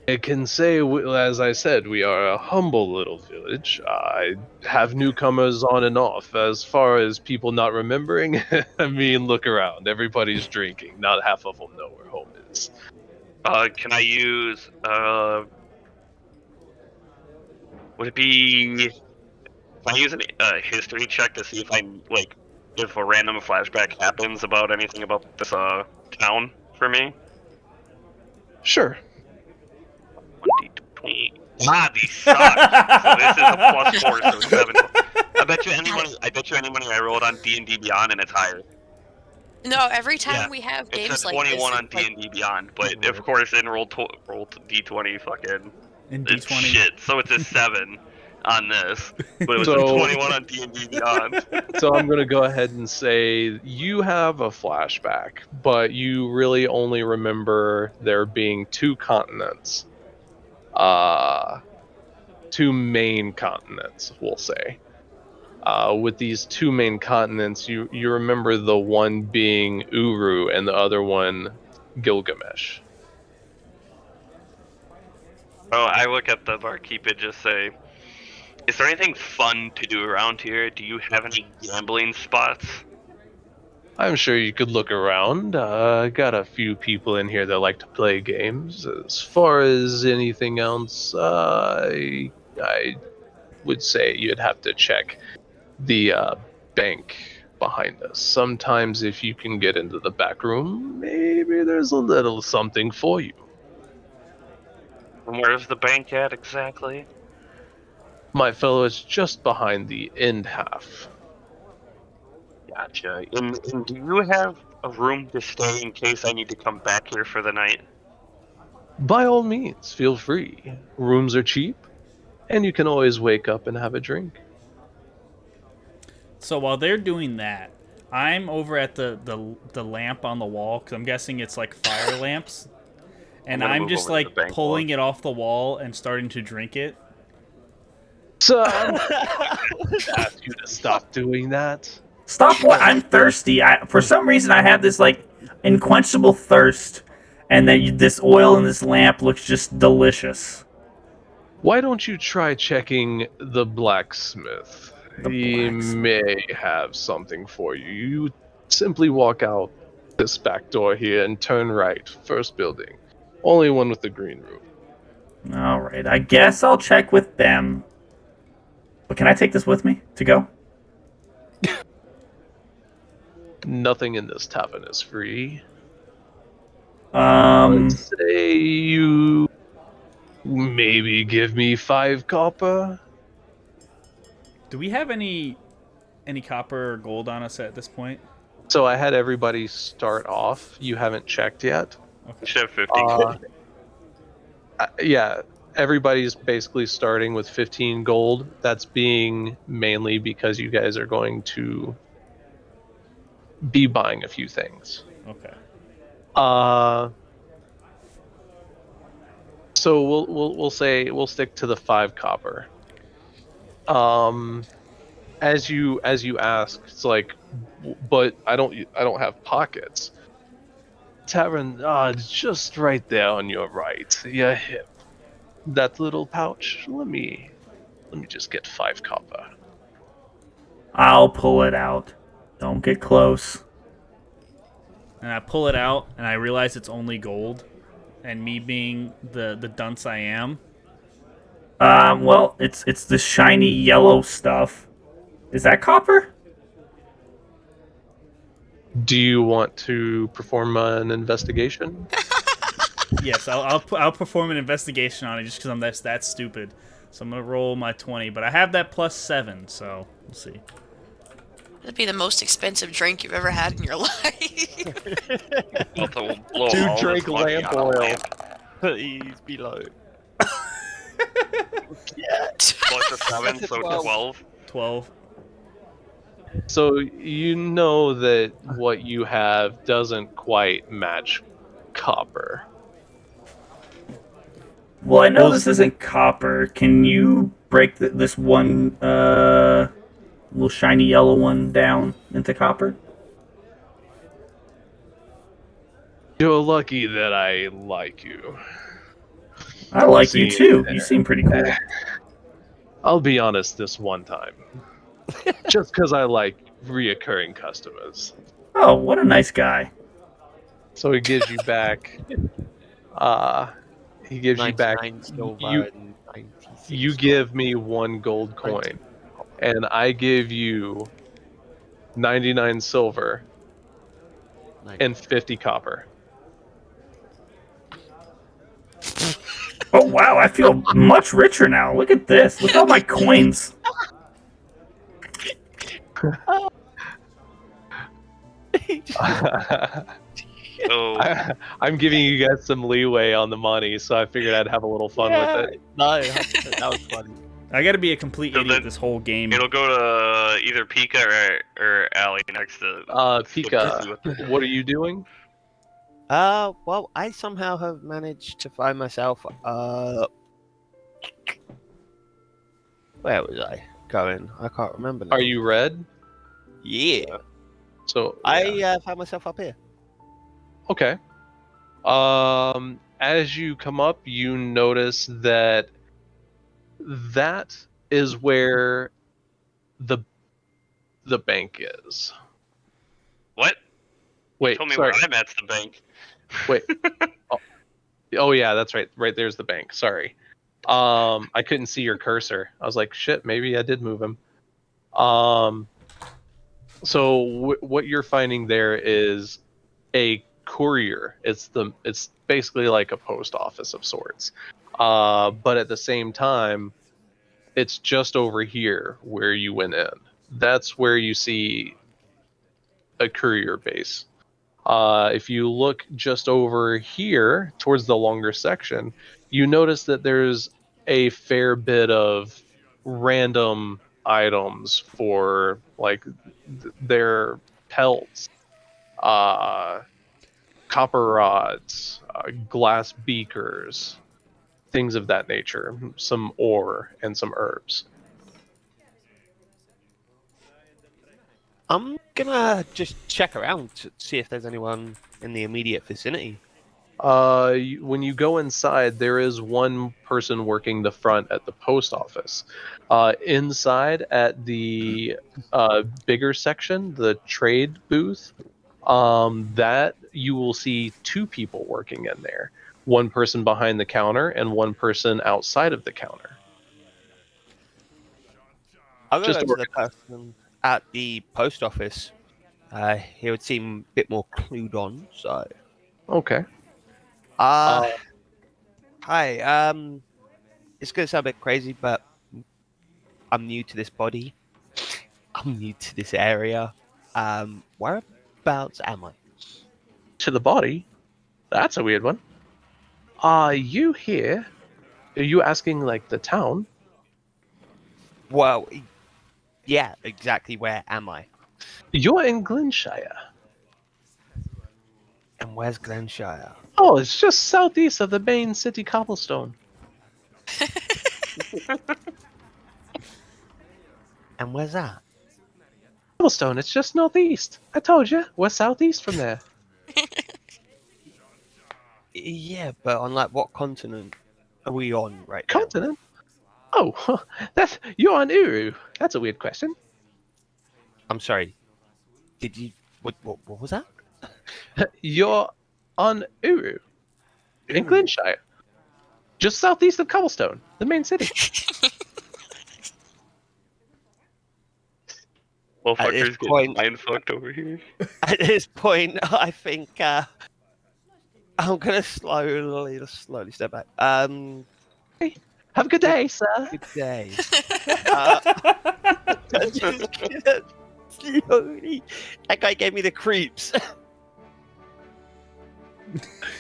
I can say, as I said, we are a humble little village. I have newcomers on and off. As far as people not remembering, I mean, look around. Everybody's drinking. Not half of them know where home is. Can I use, would it be, can I use a history check to see if if a random flashback happens about anything about this, town for me? Sure. 20. These suck. So this is a +4, so 7. I bet you any money I rolled on D&D Beyond and it's higher. No, every time Yeah. we have It's games a like 21 this, on D&D Beyond, but of course in roll D20 fucking In it's D20. shit. So it's a 7 on this, but it was a So- 21 on D&D Beyond. So I'm going to go ahead and say you have a flashback, but you really only remember there being 2 continents. 2 main continents, we'll say. With these 2 main continents, you remember the one being Uru and the other one Gilgamesh. Oh, I look at the barkeep and just say, is there anything fun to do around here? Do you have any gambling spots? I'm sure you could look around. Got a few people in here that like to play games. As far as anything else, I would say you'd have to check the bank behind us. Sometimes if you can get into the back room, maybe there's a little something for you. And where's the bank at exactly? My fellow, it's just behind the end half. Gotcha. And do you have a room to stay in case I need to come back here for the night? By all means, feel free. Rooms are cheap, and you can always wake up and have a drink. So while they're doing that, I'm over at the lamp on the wall because I'm guessing it's like fire lamps, and I'm gonna I'm move just over to like the bank pulling it off the wall and starting to drink it. So I'm ask you to stop doing that. Stop! What? I'm thirsty. For some reason, I have this like unquenchable thirst, and then this oil in this lamp looks just delicious. Why don't you try checking the blacksmith? He may have something for you. You simply walk out this back door here and turn right. First building. Only one with the green roof. All right, I guess I'll check with them. But can I take this with me to go? Nothing in this tavern is free. Um, Let's say you maybe give me 5 copper. Do we have any copper or gold on us at this point? So I had everybody start off. You haven't checked yet. You should have 50. Yeah, everybody's basically starting with 15 gold. That's being mainly because you guys are going to be buying a few things. Okay. So we'll say we'll stick to the 5 copper. As you ask, it's like, but I don't have pockets. Tavern, it's just right there on your right. Your hip. That little pouch. Let me just get 5 copper. I'll pull it out. Don't get close. And I pull it out, and I realize it's only gold. And me being the dunce I am, Well, it's the shiny yellow stuff. Is that copper? Do you want to perform an investigation? yes, I'll perform an investigation on it just because I'm that stupid. So I'm gonna roll my 20, but I have that +7, so we'll see. That'd be the most expensive drink you've ever had in your life. About to blow Two all drink this money lamp out of oil. lamp. Please be low. Plus a 7, so 12. 12. So you know that what you have doesn't quite match copper. Well, I know this isn't copper. Can you break this one little shiny yellow one down into copper? You're lucky that I like you. I like you See, too. You seem pretty cool. I'll be honest this one time. Just because I like reoccurring customers. Oh, what a nice guy. So he gives you back. He gives you back. 99 silver You and 96 you give me 1 gold coin, and I give you 99 silver and 50 copper. Oh wow, I feel much richer now. Look at this. Look at all my coins. So, I'm giving you guys some leeway on the money, so I figured I'd have a little fun with it. No, that was funny. I gotta be a complete So idiot then this whole game. it'll go to either Pika or Allie next to. Pika, what are you doing? Well, I somehow have managed to find myself, where was I going? I can't remember now. Are you red? Yeah. So I found myself up here. okay. As you come up, you notice that is where the bank is. What? Wait, Tell me sorry. where I'm at's the bank. Wait. Oh yeah, that's right. Right there's the bank. Sorry. I couldn't see your cursor. I was like, shit, maybe I did move him. So what you're finding there is a courier. It's basically like a post office of sorts. But at the same time, it's just over here where you went in. That's where you see a courier base. If you look just over here towards the longer section, you notice that there's a fair bit of random items for like their pelts, copper rods, glass beakers, things of that nature, some ore and some herbs. I'm gonna just check around to see if there's anyone in the immediate vicinity. When you go inside, there is one person working the front at the post office. Inside at the bigger section, the trade booth, that you will see two people working in there. One person behind the counter and one person outside of the counter. I'll go Just to the person at the post office. He would seem a bit more clued on, so... Okay. Hi, it's gonna sound a bit crazy, but I'm new to this body. I'm new to this area. Whereabouts am I? To the body? That's a weird one. Are you here? Are you asking, like, the town? Well, yeah, exactly where am I? You're in Glenshire. And where's Glenshire? Oh, it's just southeast of the main city, Cobblestone. And where's that? Cobblestone, it's just northeast. I told you, we're southeast from there. Yeah, but on like what continent are we on right now? Continent? Oh, you're on Uru. That's a weird question. I'm sorry. Did you? What was that? You're on Uru, in Glenshire, just southeast of Cobblestone, the main city. Well, At this fuckers getting point- mind fucked over here. At this point, I think I'm gonna slowly step back. Have a good day, sir. Good day. Slowly. That guy gave me the creeps.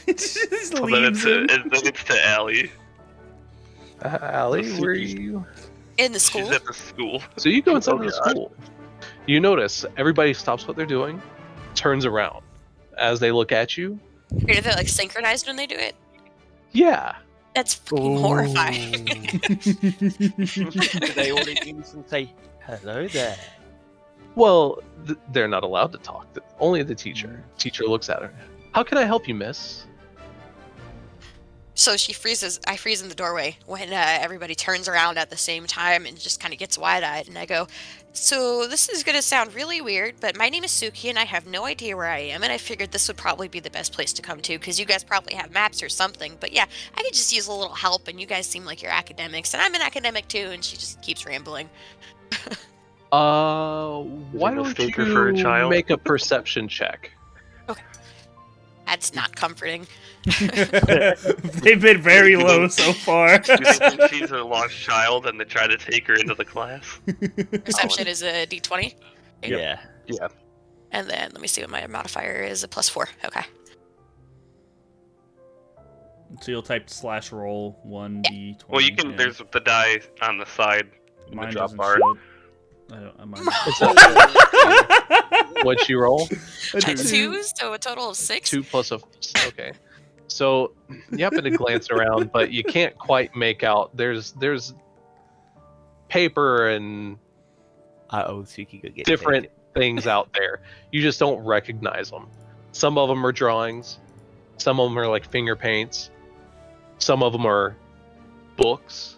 It just Then leaves him. it's to Allie. Allie, where are you? In the school. She's at the school. So you go inside Oh, the God. school. You notice everybody stops what they're doing, turns around. As they look at you, Are they like synchronized when they do it? yeah. That's fucking horrifying. Do they all use and say hello there? Well, they're not allowed to talk. Only the teacher. Teacher looks at her. How can I help you, miss? So she freezes. I freeze in the doorway when everybody turns around at the same time and just kind of gets wide-eyed. And I go, "So this is gonna sound really weird, but my name is Suki, and I have no idea where I am. And I figured this would probably be the best place to come to because you guys probably have maps or something. But yeah, I could just use a little help. And you guys seem like you're academics, and I'm an academic too." And she just keeps rambling. Why don't mistake her for a you child? make a perception check? That's not comforting. They've been very low so far. Do they think she's a lost child and they try to take her into the class? Perception is a D20, Yeah. Yeah. and then let me see what my modifier is. A +4. Okay. So you'll type /roll 1d20. Well, you can. yeah. There's the die on the side in Mine the drop doesn't bar. show. Mine... What'd you roll? A 2, so a total of 6. 2 plus a... Okay. So you happen to glance around, but you can't quite make out. There's paper and Suki could get different things out there. You just don't recognize them. Some of them are drawings. Some of them are like finger paints. Some of them are books.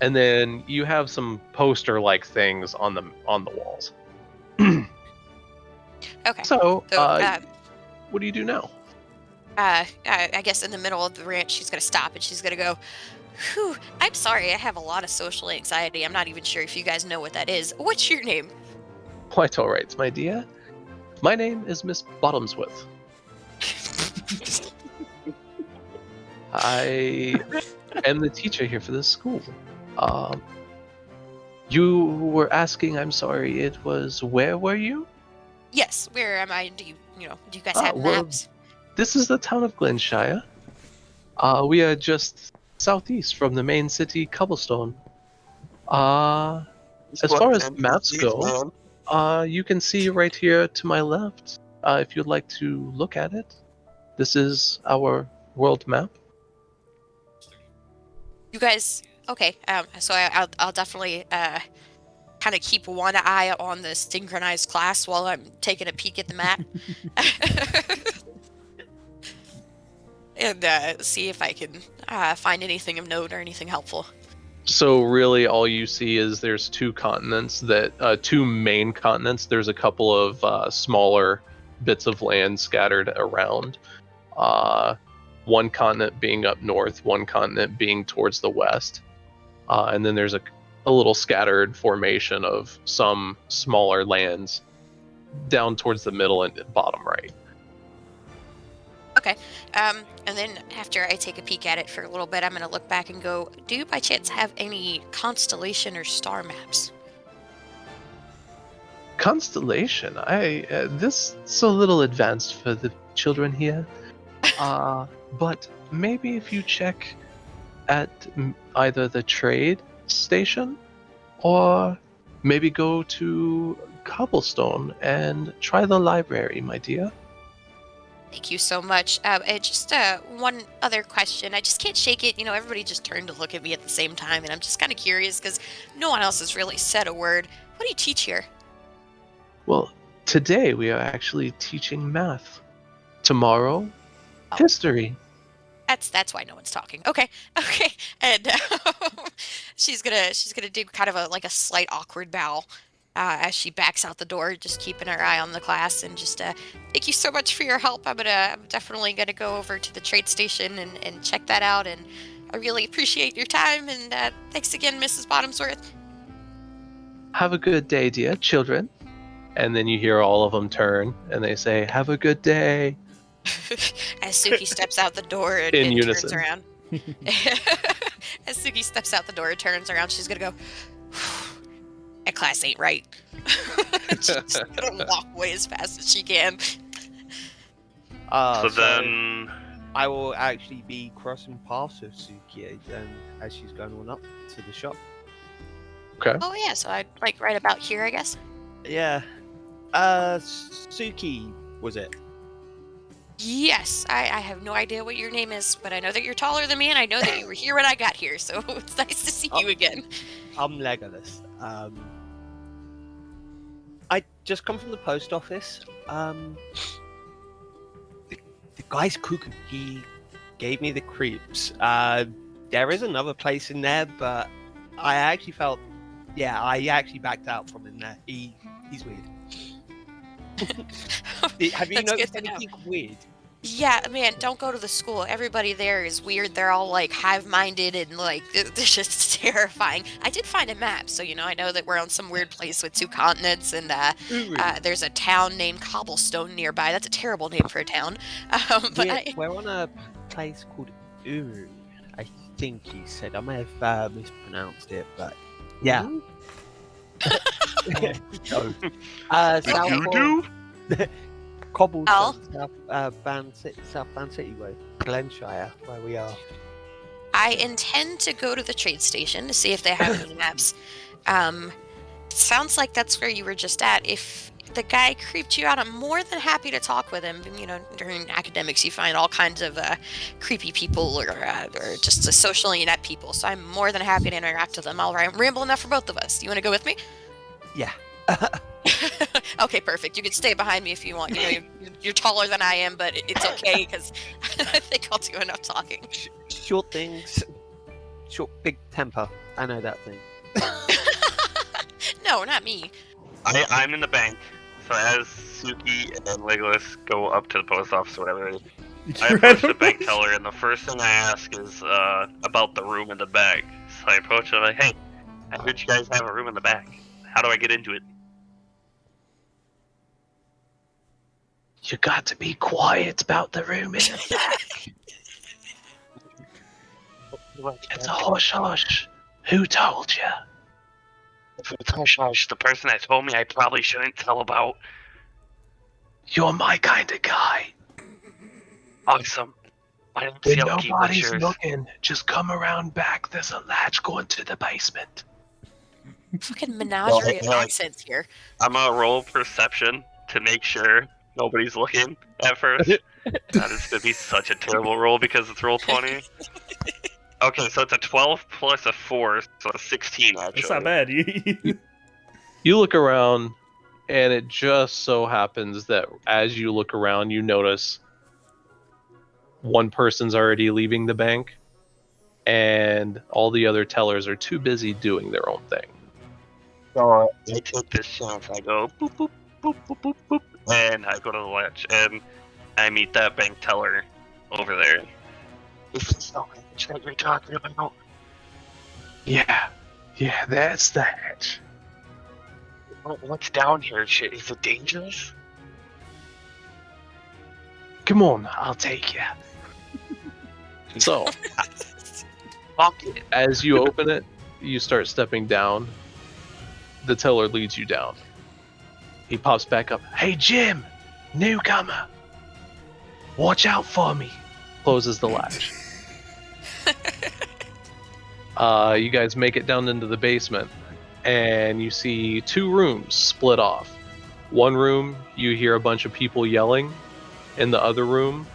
And then you have some poster-like things on the walls. Okay. So, what do you do now? I guess in the middle of the rant, she's gonna stop and she's gonna go, "Whew, I'm sorry, I have a lot of social anxiety. I'm not even sure if you guys know what that is. What's your name?" Quite all right, my dear. My name is Miss Bottomsworth. I am the teacher here for this school. You were asking, I'm sorry, it was, where were you? Yes, where am I? Do you guys have well, maps? This is the town of Glenshire. We are just southeast from the main city, Cobblestone. As far as maps go, you can see right here to my left, if you'd like to look at it. This is our world map. You guys, okay, so I'll definitely kind of keep one eye on the synchronized class while I'm taking a peek at the map. And see if I can find anything of note or anything helpful. So really all you see is there's two continents two main continents. There's a couple of smaller bits of land scattered around. One continent being up north, one continent being towards the west. And then there's a little scattered formation of some smaller lands down towards the middle and bottom right. Okay, and then after I take a peek at it for a little bit, I'm going to look back and go, do you by chance have any constellation or star maps? Constellation? This is a little advanced for the children here. But maybe if you check at either the trade station or maybe go to Cobblestone and try the library, my dear. Thank you so much. Just one other question. I just can't shake it. Everybody just turned to look at me at the same time, and I'm just kind of curious because no one else has really said a word. What do you teach here? Well, today we are actually teaching math. Tomorrow, history. That's why no one's talking. Okay, and she's gonna do kind of a slight awkward bow as she backs out the door, just keeping her eye on the class, and just thank you so much for your help. I'm definitely gonna go over to the trade station and check that out, and I really appreciate your time, and thanks again, Mrs. Bottomsworth. Have a good day, dear children. And then you hear all of them turn and they say, have a good day. As Suki steps out the door and turns around. As Suki steps out the door and turns around, she's gonna go, that class ain't right. She's gonna walk away as fast as she can. So then I will actually be crossing paths with Suki as she's going on up to the shop. Okay. Oh yeah, so I'd right about here, I guess. Yeah. Suki, was it? Yes, I have no idea what your name is, but I know that you're taller than me, and I know that you were here when I got here, so it's nice to see you again. I'm Legolas. I just come from the post office. The guy's cuckoo. He gave me the creeps. There is another place in there, but I actually felt... Yeah, I actually backed out from in there. He's weird. Have you noticed anything weird? Yeah, man, don't go to the school. Everybody there is weird. They're all hive-minded and they're just terrifying. I did find a map, so I know that we're on some weird place with two continents, and there's a town named Cobblestone nearby. That's a terrible name for a town. We're on a place called Uru, I think he said. I may have mispronounced it, but yeah. Cobblestone, South Band City Way, Glenshire, where we are. I intend to go to the trade station to see if they have any maps. Sounds like that's where you were just at. If the guy creeped you out, I'm more than happy to talk with him. During academics, you find all kinds of creepy people or just socially inept people. So I'm more than happy to interact with them. I'll ramble enough for both of us. Do you want to go with me? Yeah. Okay, perfect. You can stay behind me if you want. You're taller than I am, but it's okay because I think I'll do enough talking. Short things, big temper. I know that thing. No, not me. I'm in the bank, So as Suki and Legolas go up to the post office or whatever, I approach the bank teller, and the first thing I ask is about the room in the back. So I approach her like, "Hey, I heard you guys have a room in the back. How do I get into it?" You got to be quiet about the room in the back. It's a hush hush. Who told you? The person that told me I probably shouldn't tell about. You're my kind of guy. Awesome. My name's When Yoki, what's nobody's yours? looking, just come around back. There's a latch going to the basement. Fucking menagerie of Well, nonsense here. I'm gonna roll perception to make sure nobody's looking at first. That is gonna be such a terrible roll because it's roll 20. Okay, so it's a 12 plus a 4, so it's a 16 actually. It's not bad. You look around, and it just so happens that as you look around, you notice one person's already leaving the bank, and all the other tellers are too busy doing their own thing. So I take this chance. I go boop boop boop boop boop boop, and I go to the latch, and I meet that bank teller over there. This is the hatch that you're talking about. Yeah, that's the hatch. What's down here? Shit, is it dangerous? Come on, I'll take you. So, Fuck it. as you open it, you start stepping down. The teller leads you down. He pops back up. Hey, Jim, newcomer. Watch out for me. Closes the latch. You guys make it down into the basement, and you see two rooms split off. One room, you hear a bunch of people yelling. In the other room,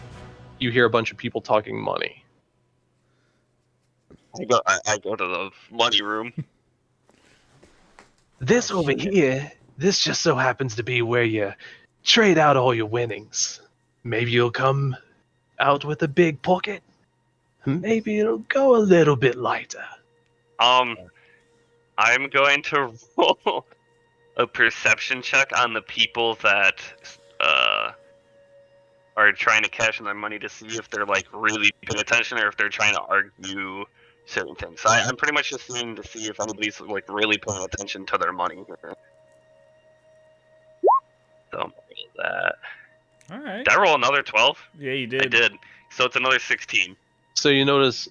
you hear a bunch of people talking money. I go to the money room. This over here, this just so happens to be where you trade out all your winnings. Maybe you'll come out with a big pocket. Maybe it'll go a little bit lighter. I'm going to roll a perception check on the people that are trying to cash in their money to see if they're like really paying attention or if they're trying to argue certain things. So I'm pretty much just seeing to see if anybody's like really paying attention to their money. So I'm roll that. All right. Did I roll another 12? Yeah, you did. I did. So it's another 16. So you notice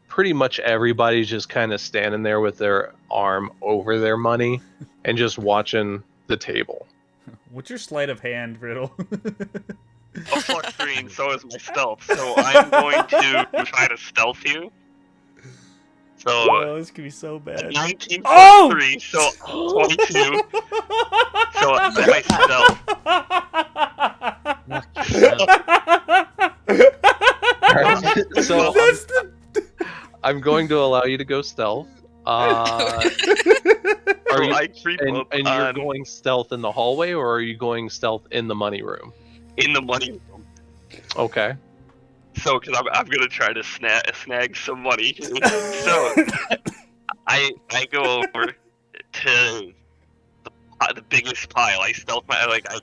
pretty much everybody's just kind of standing there with their arm over their money and just watching the table. What's your sleight of hand, Riddle? A plus 3, and so is my stealth. So I'm going to try to stealth you. So Oh, this could be so bad. 19 plus Oh! 3, so 22. So my stealth. So That's the... I'm going to allow you to go stealth. Are you, I creep up and you're on going stealth in the hallway, or are you going stealth in the money room? in the money room. Okay. So, because I'm gonna try to snag some money. So, I go over to the biggest pile. I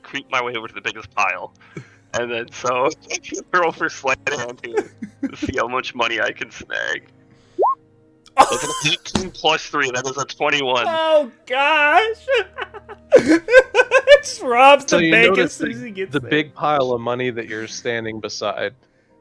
creep my way over to the biggest pile, and then so roll for sleight of hand here to see how much money I can snag. It's an 18 plus 3. That is a 21. Oh gosh! Just robs So the you bank as notice soon as he gets the there. big pile of money that you're standing beside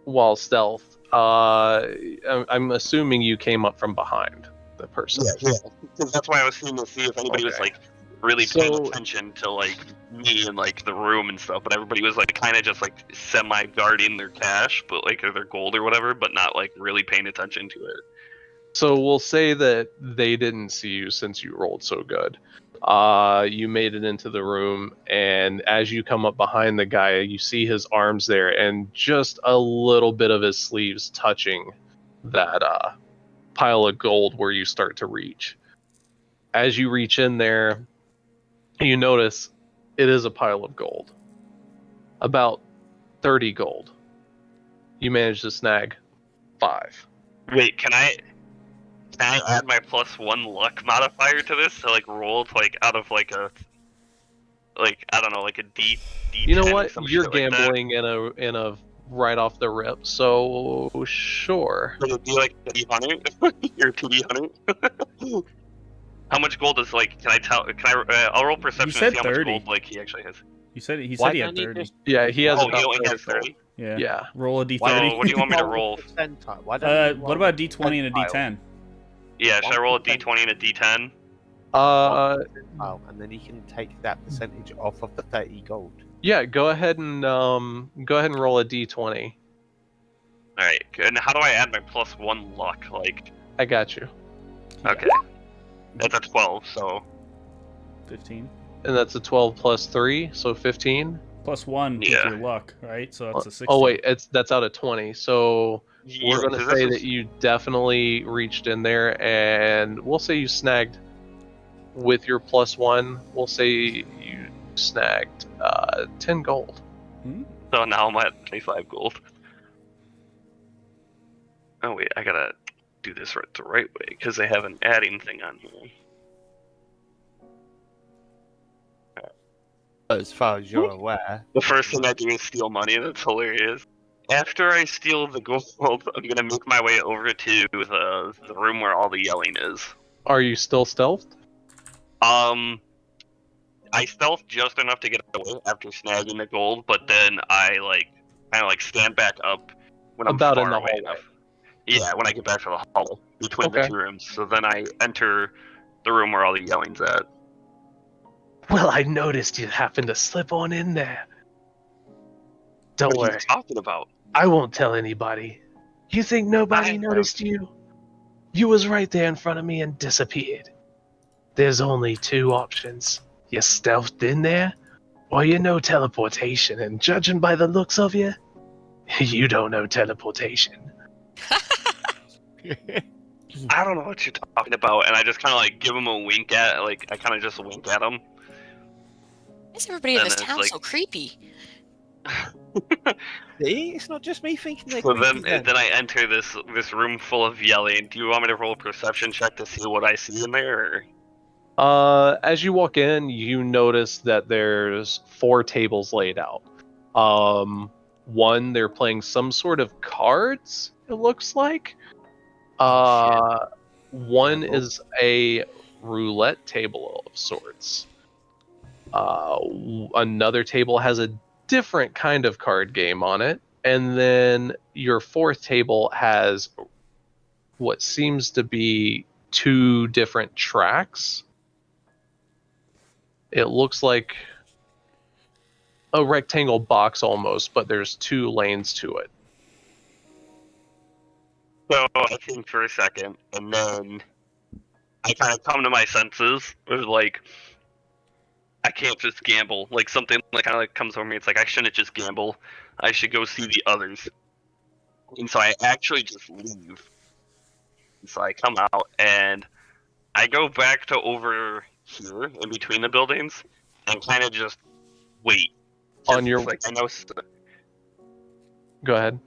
while stealth. I'm assuming you came up from behind the person. Yeah. Because that's why I was seeing to see if anybody was Okay. like really paying So- attention to like me and like the room and stuff. But everybody was like kind of just like semi guarding their cash, but like or their gold or whatever, but not like really paying attention to it. So we'll say that they didn't see you since you rolled so good. You made it into the room, and as you come up behind the guy, you see his arms there, and just a little bit of his sleeves touching that pile of gold where you start to reach. As you reach in there, you notice it is a pile of gold. About 30 gold. You manage to snag 5. Wait, can I add my +1 luck modifier to this to like roll like out of like a like I don't know, like a D. You know D10 or what? some You're shit like that. gambling in a right off the rip, so sure. Would it be like a D100 or a 2D100? How much gold is like? Can I tell? I'll roll perception said to see how much 30. gold like he actually has. He said he Why had don't you 30. just- Yeah, he has Oh, about he only 30 has 30. gold. Yeah. Yeah. Roll a So D30. what do you want me to roll? Percentile. Why don't you What roll about D20 and a D10? Yeah, should I roll a 1%? D20 and a D10? percentile, and then you can take that percentage off of the 30 gold. Yeah, go ahead and roll a d20. All right, and how do I add my +1 luck? Like, I got you. okay, that's a 12. So 15. And that's a 12 plus 3, so 15. Plus 1 Yeah. with your luck, right? So that's a 16. Oh wait, that's out of 20. So we're yeah, going to 'cause this say is- that you definitely reached in there, and we'll say you snagged with your +1. We'll say you snagged 10 gold. So now I'm at 25 gold. Oh wait, I gotta do this the right way because they have an adding thing on here. As far as you're aware, The first thing I do is steal money, and that's hilarious. After I steal the gold, I'm gonna make my way over to the room where all the yelling is. Are you still stealthed? I stealth just enough to get away after snagging the gold, but then I kind of stand back up when I'm About far in the away hallway. enough. Yeah, when I get back to the hall between Okay. the two rooms. So then I enter the room where all the yelling's at. Well, I noticed you happened to slip on in there. Don't What are worry, you talking about? I won't tell anybody. You think nobody I- noticed you? You was right there in front of me and disappeared. There's only two options. You stealthed in there, or you know teleportation, and judging by the looks of you, you don't know teleportation. I don't know what you're talking about, and I just kind of give him a wink I kind of just wink at him. Why is everybody in And this it's town like- so creepy? see, it's not just me thinking they're So creepy then I enter this room full of yelling. Do you want me to roll a perception check to see what I see in there? Or? As you walk in, you notice that there's 4 tables laid out. One, they're playing some sort of cards, it looks like. One is a roulette table of sorts. Another table has a different kind of card game on it. And then your 4th table has what seems to be 2 different tracks. It looks like a rectangle box almost, but there's 2 lanes to it. So I think for a second, and then I kind of come to my senses. With I can't just gamble. Something kind of comes over me. It's I shouldn't just gamble. I should go see the others. And so I actually just leave. And so I come out and I go back to over here in between the buildings and kind of just wait. On your- I know. Go ahead.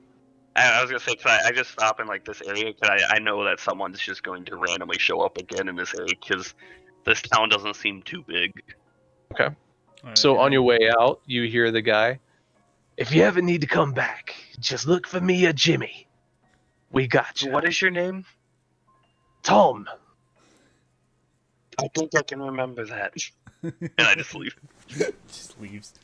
I was gonna say, I just stop in this area because I know that someone's just going to randomly show up again in this area because this town doesn't seem too big. Alright, So yeah. on your way out, you hear the guy. If you ever need to come back, just look for me or Jimmy. We got you. What is your name? Tom? I think I can remember that. And I just leave. Just leaves.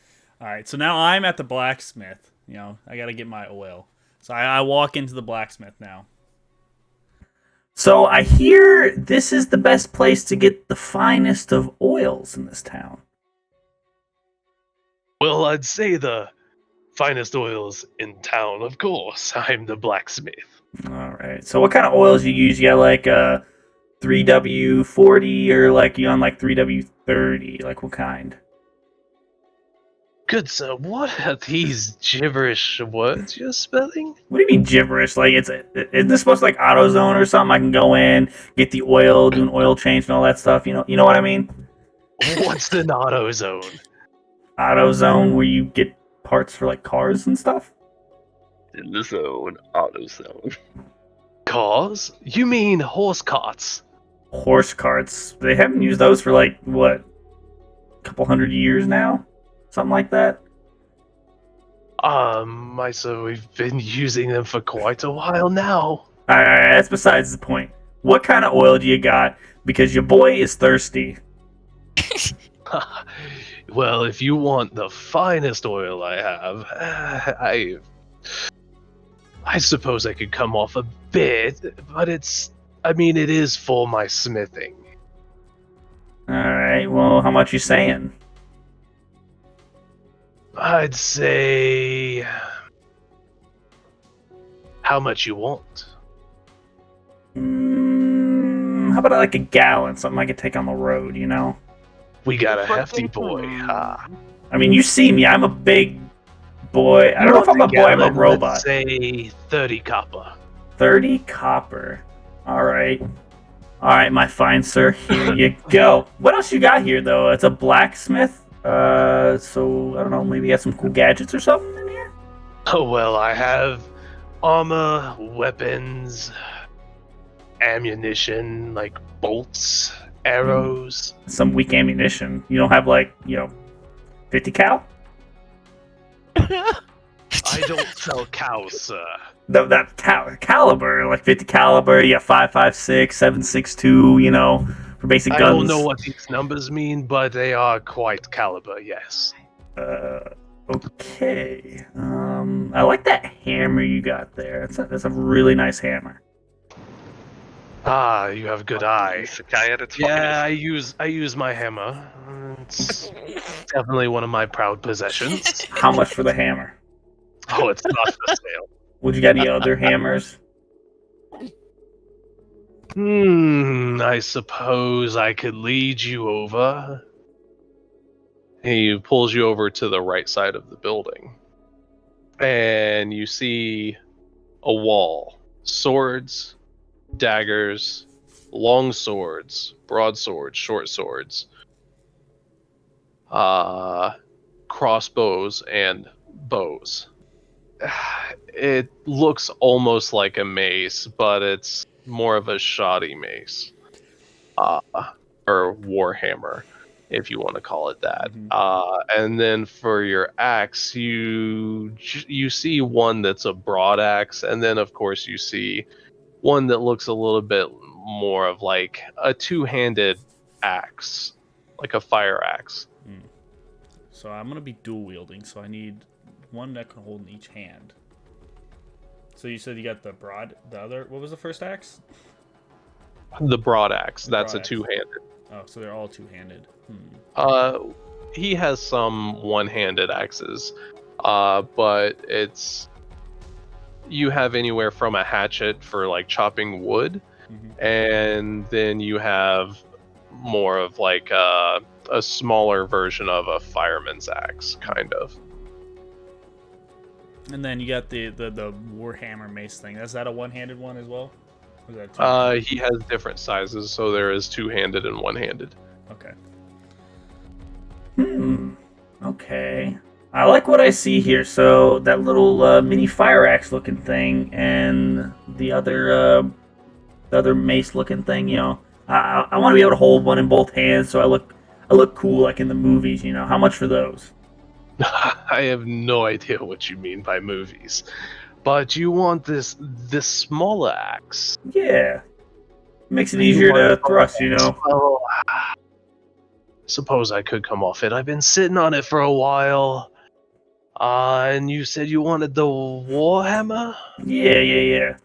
All right, so now I'm at the blacksmith. I got to get my oil. So I walk into the blacksmith now. So I hear this is the best place to get the finest of oils in this town. Well, I'd say the finest oils in town, of course. I'm the blacksmith. All right. So what kind of oils you use? You got like a 3W40 or you on 3W30? What kind? Good sir, what are these gibberish words you're spelling? What do you mean gibberish? Isn't this supposed to AutoZone or something? I can go in, get the oil, do an oil change and all that stuff. You know what I mean? What's an AutoZone? AutoZone, where you get parts for cars and stuff. In the zone, auto zone. Cars? You mean horse carts? Horse carts. They haven't used those for what? couple hundred years now, something like that. So we've been using them for quite a while now. All right, that's besides the point. What kind of oil do you got? Because your boy is thirsty. Well, if you want the finest oil I have, I suppose I could come off a bit, but it is for my smithing. All right, well, how much you saying? I'd say... How much you want? How about like a gallon, something I could take on the road, you know? We got a hefty boy, huh? I mean, you see me, I'm a big boy. I don't know if I'm a boy, I'm a robot. Let's say 30 copper. 30 copper. All right, my fine sir, here you go. What else you got here, though? It's a blacksmith. So, I don't know, maybe you got some cool gadgets or something in here? Oh, well, I have armor, weapons, ammunition, like bolts, arrows. Some weak ammunition. You don't have, 50 cal? I don't sell cows, sir. That caliber, like 50 caliber, you got 5.56, 7.62, you know, for basic guns. I don't know what these numbers mean, but they are quite caliber, yes. Okay. I like that hammer you got there. That's a really nice hammer. Ah, you have a good eye. Yeah, I use my hammer. It's definitely one of my proud possessions. How much for the hammer? Oh, it's not for sale. Would you got any other hammers? I suppose I could lead you over. He pulls you over to the right side of the building. And you see a wall. Swords, daggers, long swords, broadswords, short swords, crossbows, and bows. It looks almost like a mace, but it's more of a shoddy mace, or warhammer, if you want to call it that. And then for your axe, you see one that's a broad axe, and then of course you see one that looks a little bit more of like a two-handed axe, like a fire axe. So I'm gonna be dual wielding, so I need one that can hold in each hand. So you said you got the other, what was the first axe? The broad axe. That's broad a axe. two-handed. Oh, so they're all two-handed. He has some one-handed axes, but you have anywhere from a hatchet for like chopping wood, and then you have more of like a smaller version of a fireman's axe, kind of. And then you got the Warhammer mace thing. Is that a one-handed one as well? Or is that two-handed? He has different sizes, so there is two-handed and one-handed. Okay. Okay. I like what I see here. So that little mini fire axe looking thing and the other mace looking thing, you know. I want to be able to hold one in both hands so I look cool like in the movies, you know. How much for those? I have no idea what you mean by movies, but you want this smaller axe. Yeah. Makes it easier to thrust, you know. Well, suppose I could come off it. I've been sitting on it for a while. And you said you wanted the Warhammer? Yeah.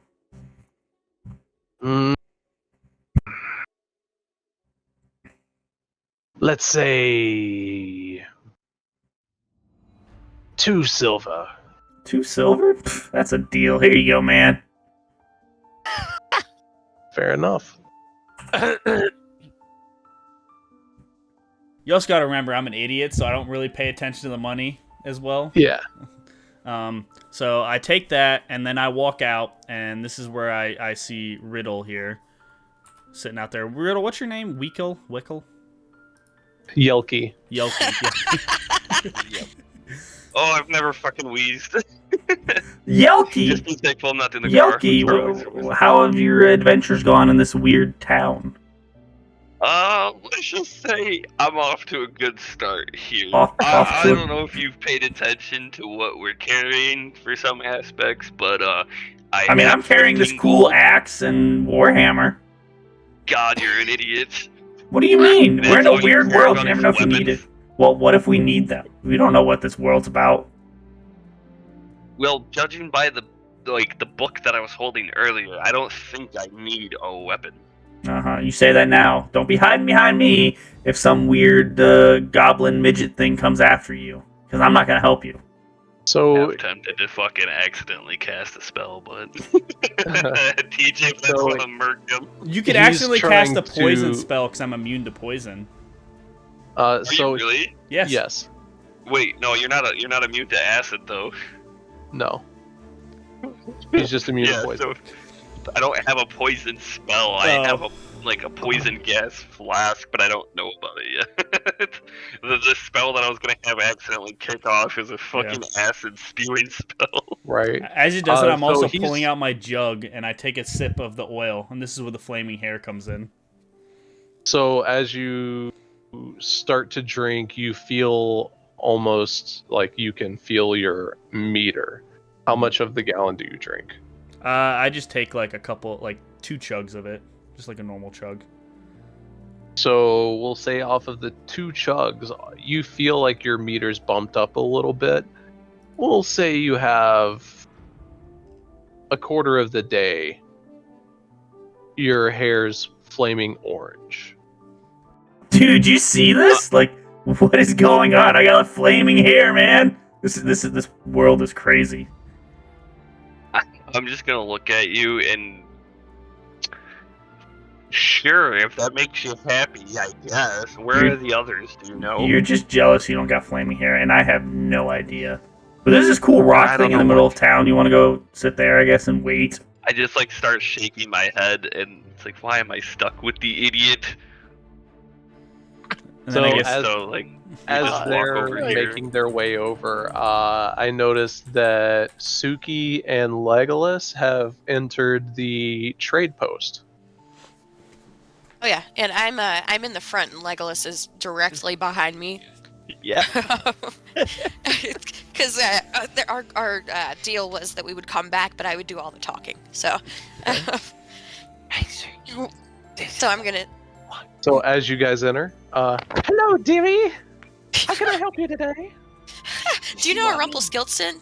Let's say 2 silver. 2 silver? Pff, that's a deal. Here you go, man. Fair enough. You also got to remember I'm an idiot, so I don't really pay attention to the money as well. Yeah. So I take that, and then I walk out, and this is where I see Riddle here, sitting out there. Riddle, what's your name? Wickle? Yelky. Yelky. Oh, I've never fucking wheezed. Yelky! Just be thankful I'm not in the Yelky, car. how have your adventures gone in this weird town? Let's just say I'm off to a good start here. Off I to- don't know if you've paid attention to what we're carrying for some aspects, but I mean, I'm carrying this 15 cool gold. axe and warhammer. God, you're an idiot. What do you mean? We're in That's a all you weird care world. about You never is know if you need it. weapons? Well, what if we need them? We don't know what this world's about. Well, judging by the book that I was holding earlier, I don't think I need a weapon. You say that now. Don't be hiding behind me if some weird goblin midget thing comes after you. Because I'm not going to help you. So I'm tempted to fucking accidentally cast a spell, but TJ, that's So, what I'm him. You could He's accidentally cast a trying poison to- spell because I'm immune to poison. Are so you really? Yes. yes, Wait, no, you're not. You're not immune to acid though. no. He's just immune Yeah, to poison. so I don't have a poison spell. Oh. I have a poison gas flask, but I don't know about it yet. the spell that I was gonna have accidentally kick off is a fucking acid spewing spell. Right. As he does it, I'm so also he's- pulling out my jug and I take a sip of the oil, and this is where the flaming hair comes in. So as you start to drink, you feel almost like you can feel your meter. How much of the gallon do you drink? I just take like 2 chugs of it, just like a normal chug. So we'll say off of the 2 chugs, you feel like your meter's bumped up a little bit. We'll say you have a quarter of the day, your hair's flaming orange. Dude, you see this? Like, what is going on? I got a flaming hair, man. This world is crazy. I'm just gonna look at you and sure, if that makes you happy, I guess. Where are the others? Do you know? You're just jealous you don't got flaming hair, and I have no idea. But there's this cool I rock don't thing in the know middle what- of town. You want to go sit there, I guess, and wait? I just start shaking my head, and it's like, why am I stuck with the idiot? And So then I guess As just walk they're over here. making their way over, I noticed that Suki and Legolas have entered the trade post. Oh yeah, and I'm in the front, and Legolas is directly behind me. Yeah. Because our deal was that we would come back, but I would do all the talking. So, so I'm gonna. So as you guys enter, hello, dearie. How can I help you today? Do you know a Rumpelstiltskin?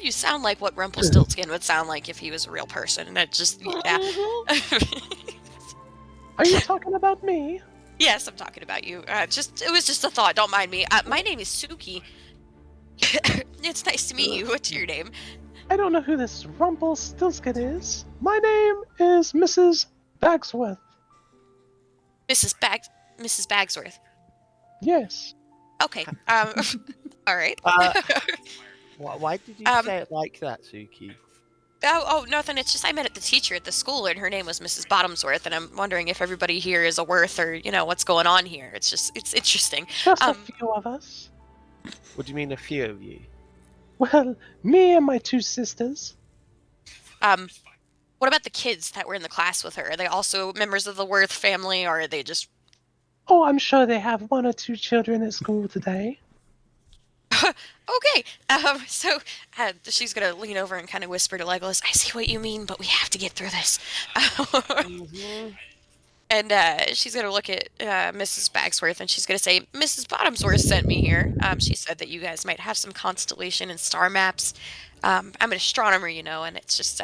You sound like what Rumpelstiltskin would sound like if he was a real person, and it just yeah. Are you talking about me? Yes, I'm talking about you. It was just a thought. Don't mind me. My name is Suki. It's nice to meet you. What's your name? I don't know who this Rumpelstiltskin is. My name is Mrs. Bagsworth. Mrs. Bagsworth. Yes. Okay. All right. Why did you say it like that, Suki? Oh, nothing. It's just I met the teacher at the school, and her name was Mrs. Bottomsworth, and I'm wondering if everybody here is a Worth or what's going on here. It's interesting. Just a few of us. What do you mean a few of you? Well, me and my 2 sisters. What about the kids that were in the class with her? Are they also members of the Worth family, or are they just? Oh, I'm sure they have 1 or 2 children at school today. Okay. So she's gonna lean over and kind of whisper to Legolas, "I see what you mean, but we have to get through this." And she's gonna look at Mrs. Bagsworth, and she's gonna say, "Mrs. Bottomsworth sent me here. She said that you guys might have some constellation and star maps. I'm an astronomer, and it's just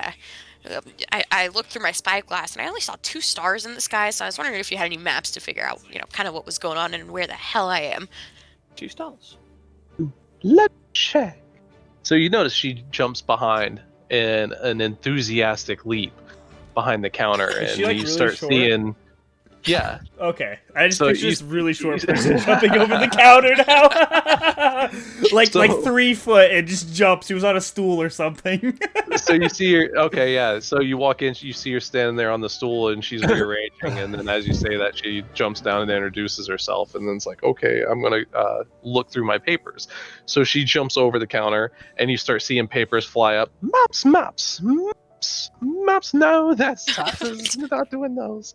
I looked through my spyglass, and I only saw 2 stars in the sky. So I was wondering if you had any maps to figure out, kind of what was going on and where the hell I am." 2 stars. Let's check. So you notice she jumps behind in an enthusiastic leap behind the counter, Is and she, like, you really start short? seeing. Yeah. Okay, I just So picture you- this really short person jumping over the counter now, like 3 foot and just jumps. She was on a stool or something. So you see her. Okay, yeah. So you walk in, you see her standing there on the stool, and she's rearranging. And then as you say that, she jumps down and introduces herself, and then it's like, okay, I'm gonna look through my papers. So she jumps over the counter, and you start seeing papers fly up. Maps, maps, maps, maps? No, that's taxes. We're not doing those.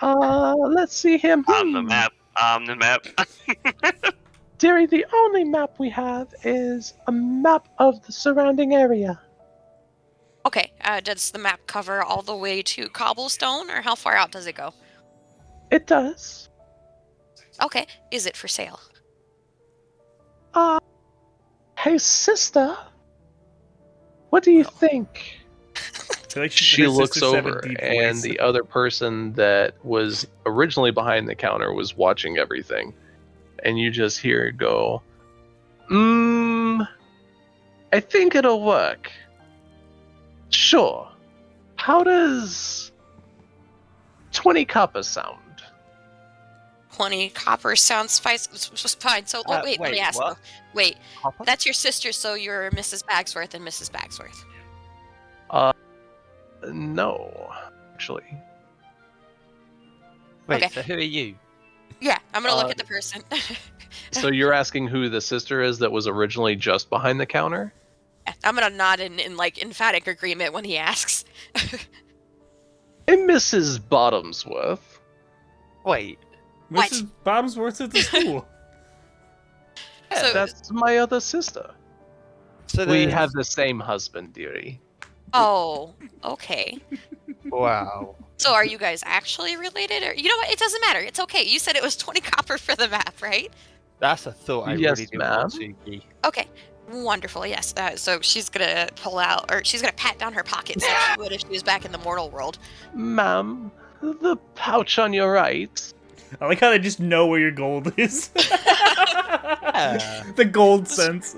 Let's see him. On the map. On the map. Dearie, the only map we have is a map of the surrounding area. Okay, does the map cover all the way to Cobblestone, or how far out does it go? It does. Okay, is it for sale? Hey, sister. What do you think? I feel like She her looks sister's having over, deep and voice. the other person that was originally behind the counter was watching everything. And you just hear it go, I think it'll work. Sure. How does 20 copper sound? 20 copper sounds fine. So, wait, let me ask what? though. Wait, Copper? that's your sister, so you're Mrs. Bagsworth and Mrs. Bagsworth. No, actually. Wait, Okay. so who are you? Yeah, I'm gonna look at the person. So you're asking who the sister is that was originally just behind the counter? I'm gonna nod in like emphatic agreement when he asks. Hey, Mrs. Bottomsworth. Wait, What? Mrs. Bottomsworth's at the school. So- That's my other sister. so We there's- have the same husband, dearie. Oh, okay. Wow. So are you guys actually related, or you know what? It doesn't matter. It's okay. You said it was 20 copper for the map, right? That's a thought I Yes, really didn't want, ma'am. Suki. Okay, wonderful. Yes. So she's gonna pull out, or she's gonna pat down her pockets like she would if she was back in the mortal world. Ma'am, the pouch on your right. I like how they just know where your gold is. The gold sense.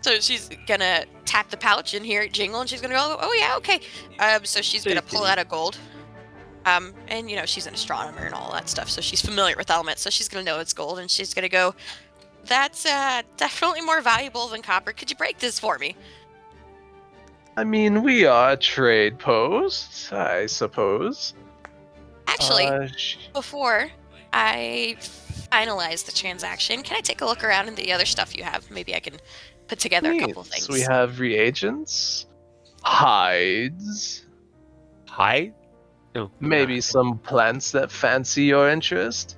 So she's gonna tap the pouch and hear it jingle, and she's gonna go, "Oh yeah, okay." So she's gonna pull out a gold. And you know she's an astronomer and all that stuff, so she's familiar with elements. So she's gonna know it's gold, and she's gonna go, "That's definitely more valuable than copper. Could you break this for me?" I mean, we are a trade post, I suppose. Actually, before I finalize the transaction, can I take a look around at the other stuff you have? Maybe I can put together a couple things. We have reagents, hides, Hide? No. maybe some plants that fancy your interest.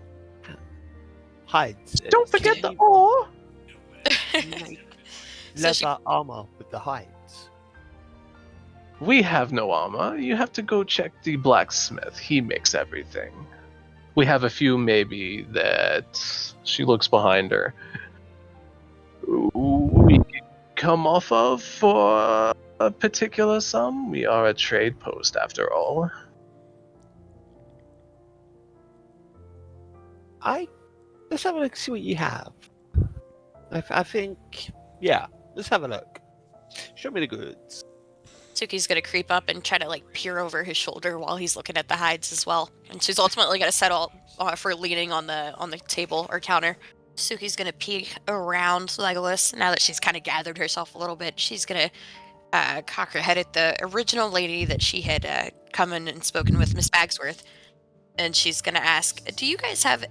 Hides. Don't forget the ore. So she- leather armor with the hides. We have no armor. You have to go check the blacksmith. He makes everything. We have a few maybe that she looks behind her. We can come off of for a particular sum. We are a trade post after all. Let's have a look, see what you have. I think, yeah, let's have a look. Show me the goods. Suki's gonna creep up and try to like peer over his shoulder while he's looking at the hides as well, and she's ultimately gonna settle for leaning on the table or counter. Suki's gonna peek around Legolas now that she's kind of gathered herself a little bit. She's gonna cock her head at the original lady that she had come in and spoken with, Miss Bagsworth, and she's gonna ask, "Do you guys have?"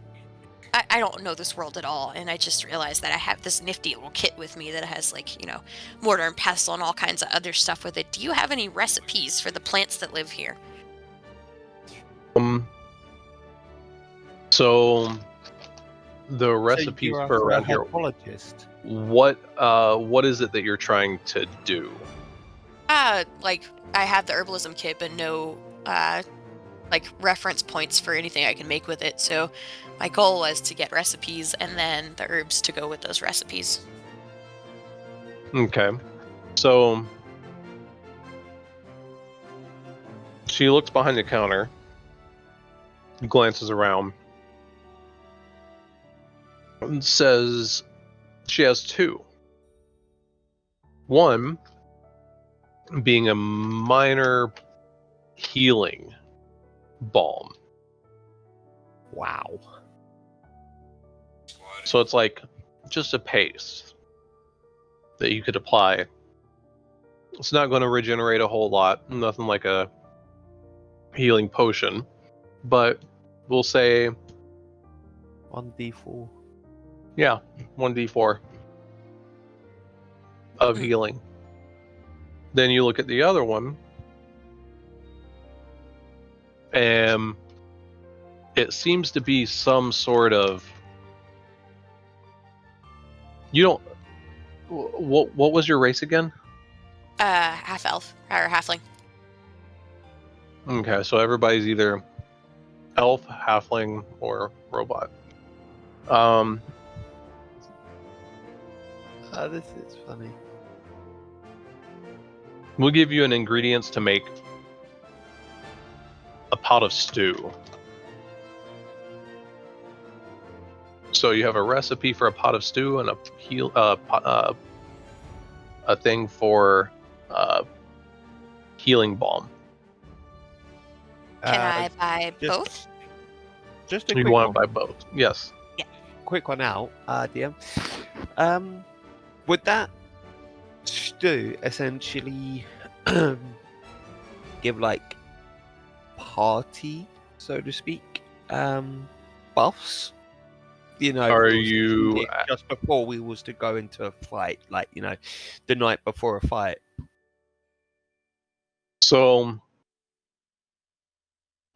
I don't know this world at all, and I just realized that I have this nifty little kit with me that has, like, you know, mortar and pestle and all kinds of other stuff with it. Do you have any recipes for the plants that live here? So the So recipes you are for around a here. herbologist. What is it that you're trying to do? Like, I have the herbalism kit, but no, like, reference points for anything I can make with it, so my goal was to get recipes and then the herbs to go with those recipes. Okay. So she looks behind the counter, glances around, and says she has two. One being a minor healing balm. Wow. So it's like just a paste that you could apply. It's not going to regenerate a whole lot, nothing like a healing potion, but we'll say, 1d4. yeah, 1d4 of healing. Then you look at the other one, And it seems to be some sort of... You don't... What was your race again? Half elf or halfling. Okay, so everybody's either elf, halfling, or robot. This is funny. We'll give you an ingredients to make a pot of stew. So you have a recipe for a pot of stew and a thing for healing balm. Can I buy just- both? Just a You quick want one. to buy both? Yes. Quick one out, DM. Would that stew essentially give like party, so to speak, buffs? You know, Are for instance, you- if just before we was to go into a fight, like the night before a fight? So,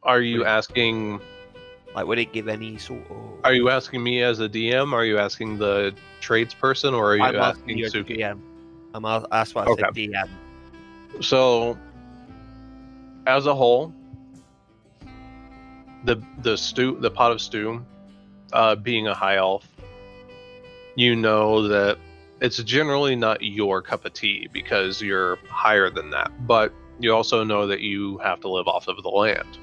are you Wait. asking? Like, would it give any sort of? Are you asking me as a DM? Are you asking the tradesperson, or are you I'm asking you as a Suki? DM. That's why I said Okay. DM. So, as a whole, the pot of stew, being a high elf, you know that it's generally not your cup of tea because you're higher than that. But you also know that you have to live off of the land.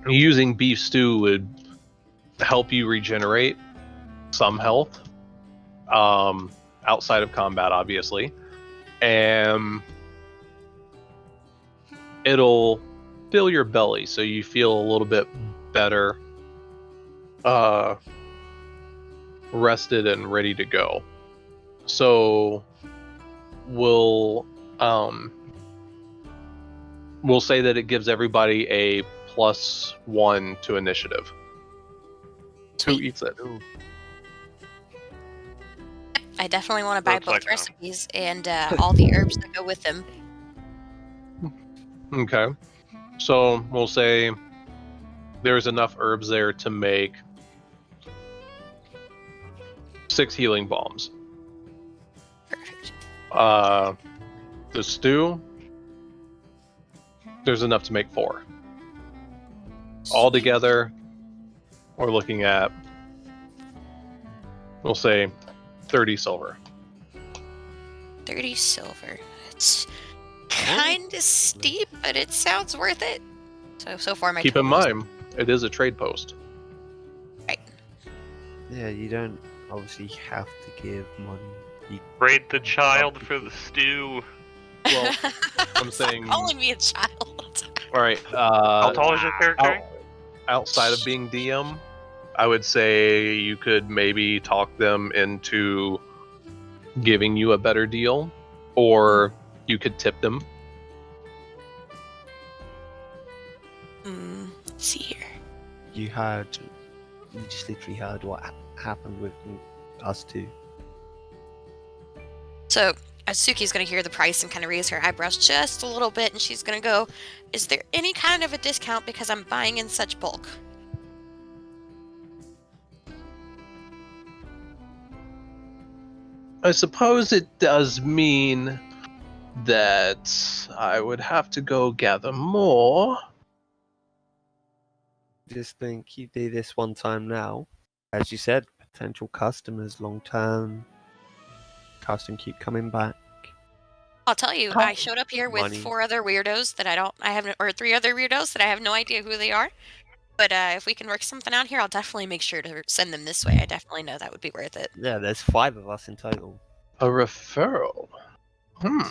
Using beef stew would help you regenerate some health, outside of combat, obviously, and it'll fill your belly so you feel a little bit better, rested and ready to go. So we'll say that it gives everybody a +1 to initiative. Who eats it? I definitely want to buy Looks like both them. recipes and all the herbs that go with them. Okay. So we'll say there's enough herbs there to make 6 healing balms. Perfect. The stew, there's enough to make 4. All together, we're looking at, we'll say, 30 silver. 30 silver. It's kind of steep, but it sounds worth it. So far, my Keep in total is- mind, it is a trade post. Yeah, you don't obviously have to give money. Raid the child for the stew. Well, I'm Stop saying- calling me a child. All right. How tall is your character? Outside of being DM, I would say you could maybe talk them into giving you a better deal, or you could tip them. Let's see here. You just literally heard what happened with us two. So, Suki's going to hear the price and kind of raise her eyebrows just a little bit, and she's going to go, is there any kind of a discount because I'm buying in such bulk? I suppose it does mean that I would have to go gather more. Just think you do this one time now. As you said, potential customers long term. Custom keep coming back. I'll tell you, I showed up here with Money. 4 other weirdos that or 3 other weirdos that I have no idea who they are. But if we can work something out here, I'll definitely make sure to send them this way. I definitely know that would be worth it. Yeah, there's 5 of us in total. A referral.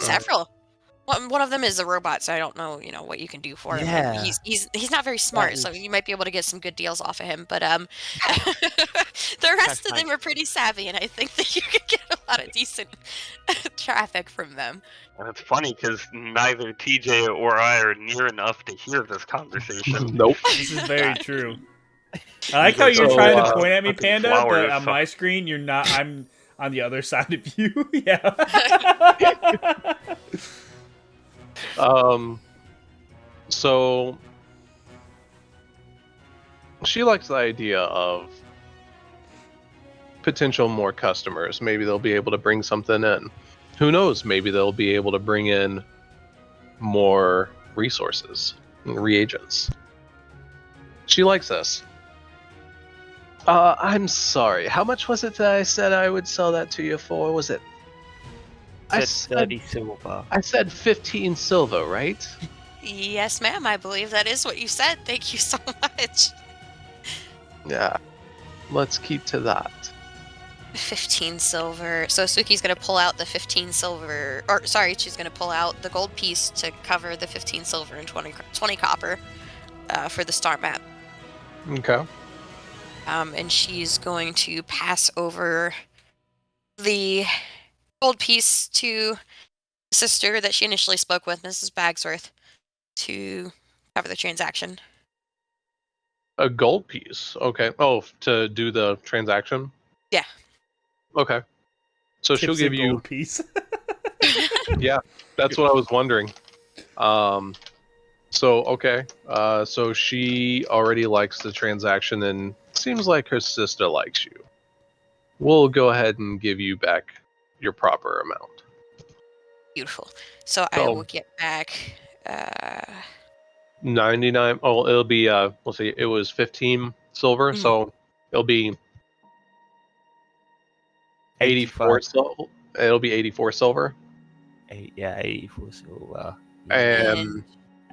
Several. One of them is a robot, so I don't know, what you can do for him. And Yeah. he's not very smart, so is- you might be able to get some good deals off of him. But the rest of them are pretty savvy, and I think that you could get a lot of decent traffic from them. And it's funny because neither TJ or I are near enough to hear this conversation. Nope. This is very true. I like how you're So, trying to point at me, fucking Panda, flowers. but on my screen, you're not. I'm on the other side of you. Yeah. So she likes the idea of potential more customers. Maybe they'll be able to bring something in. Who knows? Maybe they'll be able to bring in more resources and reagents. She likes this. I'm sorry. How much was it that I said I would sell that to you for? Was it? I Said 30 silver. I said 15 silver, right? Yes, ma'am. I believe that is what you said. Thank you so much. Yeah. Let's keep to that. 15 silver. So Suki's gonna pull out the 15 silver, or sorry, she's gonna pull out the gold piece to cover the 15 silver and 20 copper for the star map. Okay. And she's going to pass over the gold piece to the sister that she initially spoke with, Mrs. Bagsworth, to cover the transaction. A gold piece. Okay. Oh, to do the transaction? Yeah. Okay. So she'll Tips a give you. gold piece. Yeah, that's what I was wondering. So okay. So she already likes the transaction, and seems like her sister likes you. We'll go ahead and give you back your proper amount. Beautiful. So I will get back 99. Oh, it'll be. We'll see. It was 15 silver, so it'll be 84 silver. It'll be 84 silver. 84 silver. And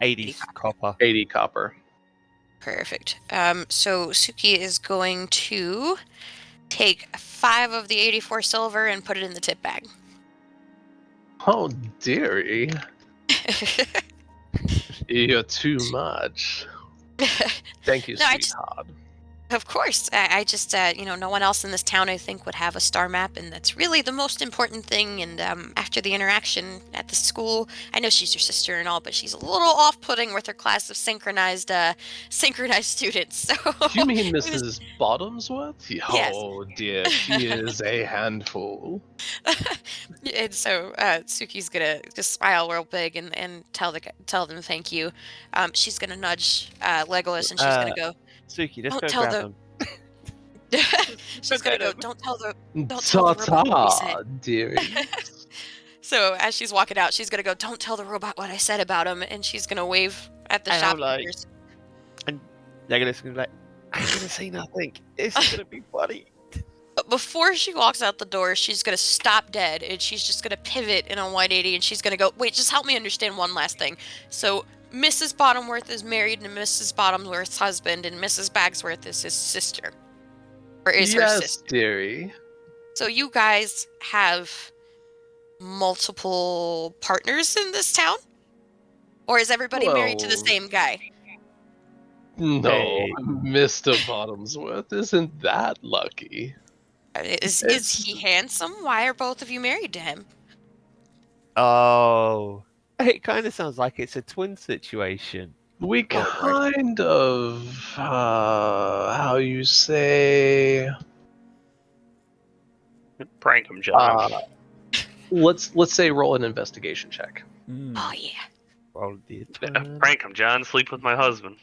80 copper. 80 copper. Perfect. So Suki is going to take 5 of the 84 silver and put it in the tip bag. Oh, dearie. You're too much. Thank you, No, sweetheart. Of course. I just, no one else in this town, I think, would have a star map, and that's really the most important thing. And after the interaction at the school, I know she's your sister and all, but she's a little off-putting with her class of synchronized students. So You mean Mrs. Bottomsworth? Yes. Oh, dear. She is a handful. And so Suki's gonna just smile real big and tell them thank you. She's gonna nudge Legolas, and she's gonna go. Suki, let's Don't go tell grab the- them. She's gonna go. Don't tell the robot what we Ta-ta, said." dearie. So as she's walking out, she's gonna go. Don't tell the robot what I said about him, and she's gonna wave at the And I'm shopkeepers. And Legolas gonna be like, I ain't gonna say nothing. It's gonna be funny. But before she walks out the door, she's gonna stop dead, and she's just gonna pivot in a 180, and she's gonna go. Wait, just help me understand one last thing. So Mrs. Bottomworth is married to Mrs. Bottomworth's husband, and Mrs. Bagsworth is his sister, or is her Yes, sister. dearie. So you guys have multiple partners in this town? Or is everybody married to the Well, same guy? No, Hey. Mr. Bottomsworth isn't that lucky. Is he handsome? Why are both of you married to him? Oh. It kind of sounds like it's a twin situation. We Warford. kind of, how you say, Prank him, John. let's say roll an investigation check. Oh yeah. Roll the Prank him, John. Sleep with my husband.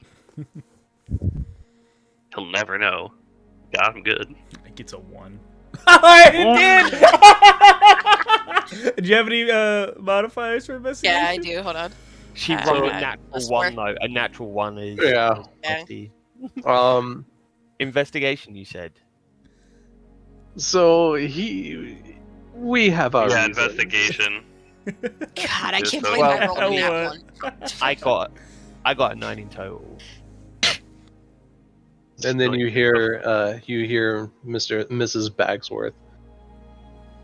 He'll never know. Got him good. It gets a 1. I did! Do you have any modifiers for investigation? Yeah, I do. Hold on. She Uh, rolled a uh, natural plus 1 4. though. A natural 1 is Yeah. 50. Um, Investigation, you said. so we have our Yeah, reasons. investigation. God, I Just can't so- believe I Well, rolled a nat uh, one. I got a 9 in total. And then you hear Mrs. Bagsworth.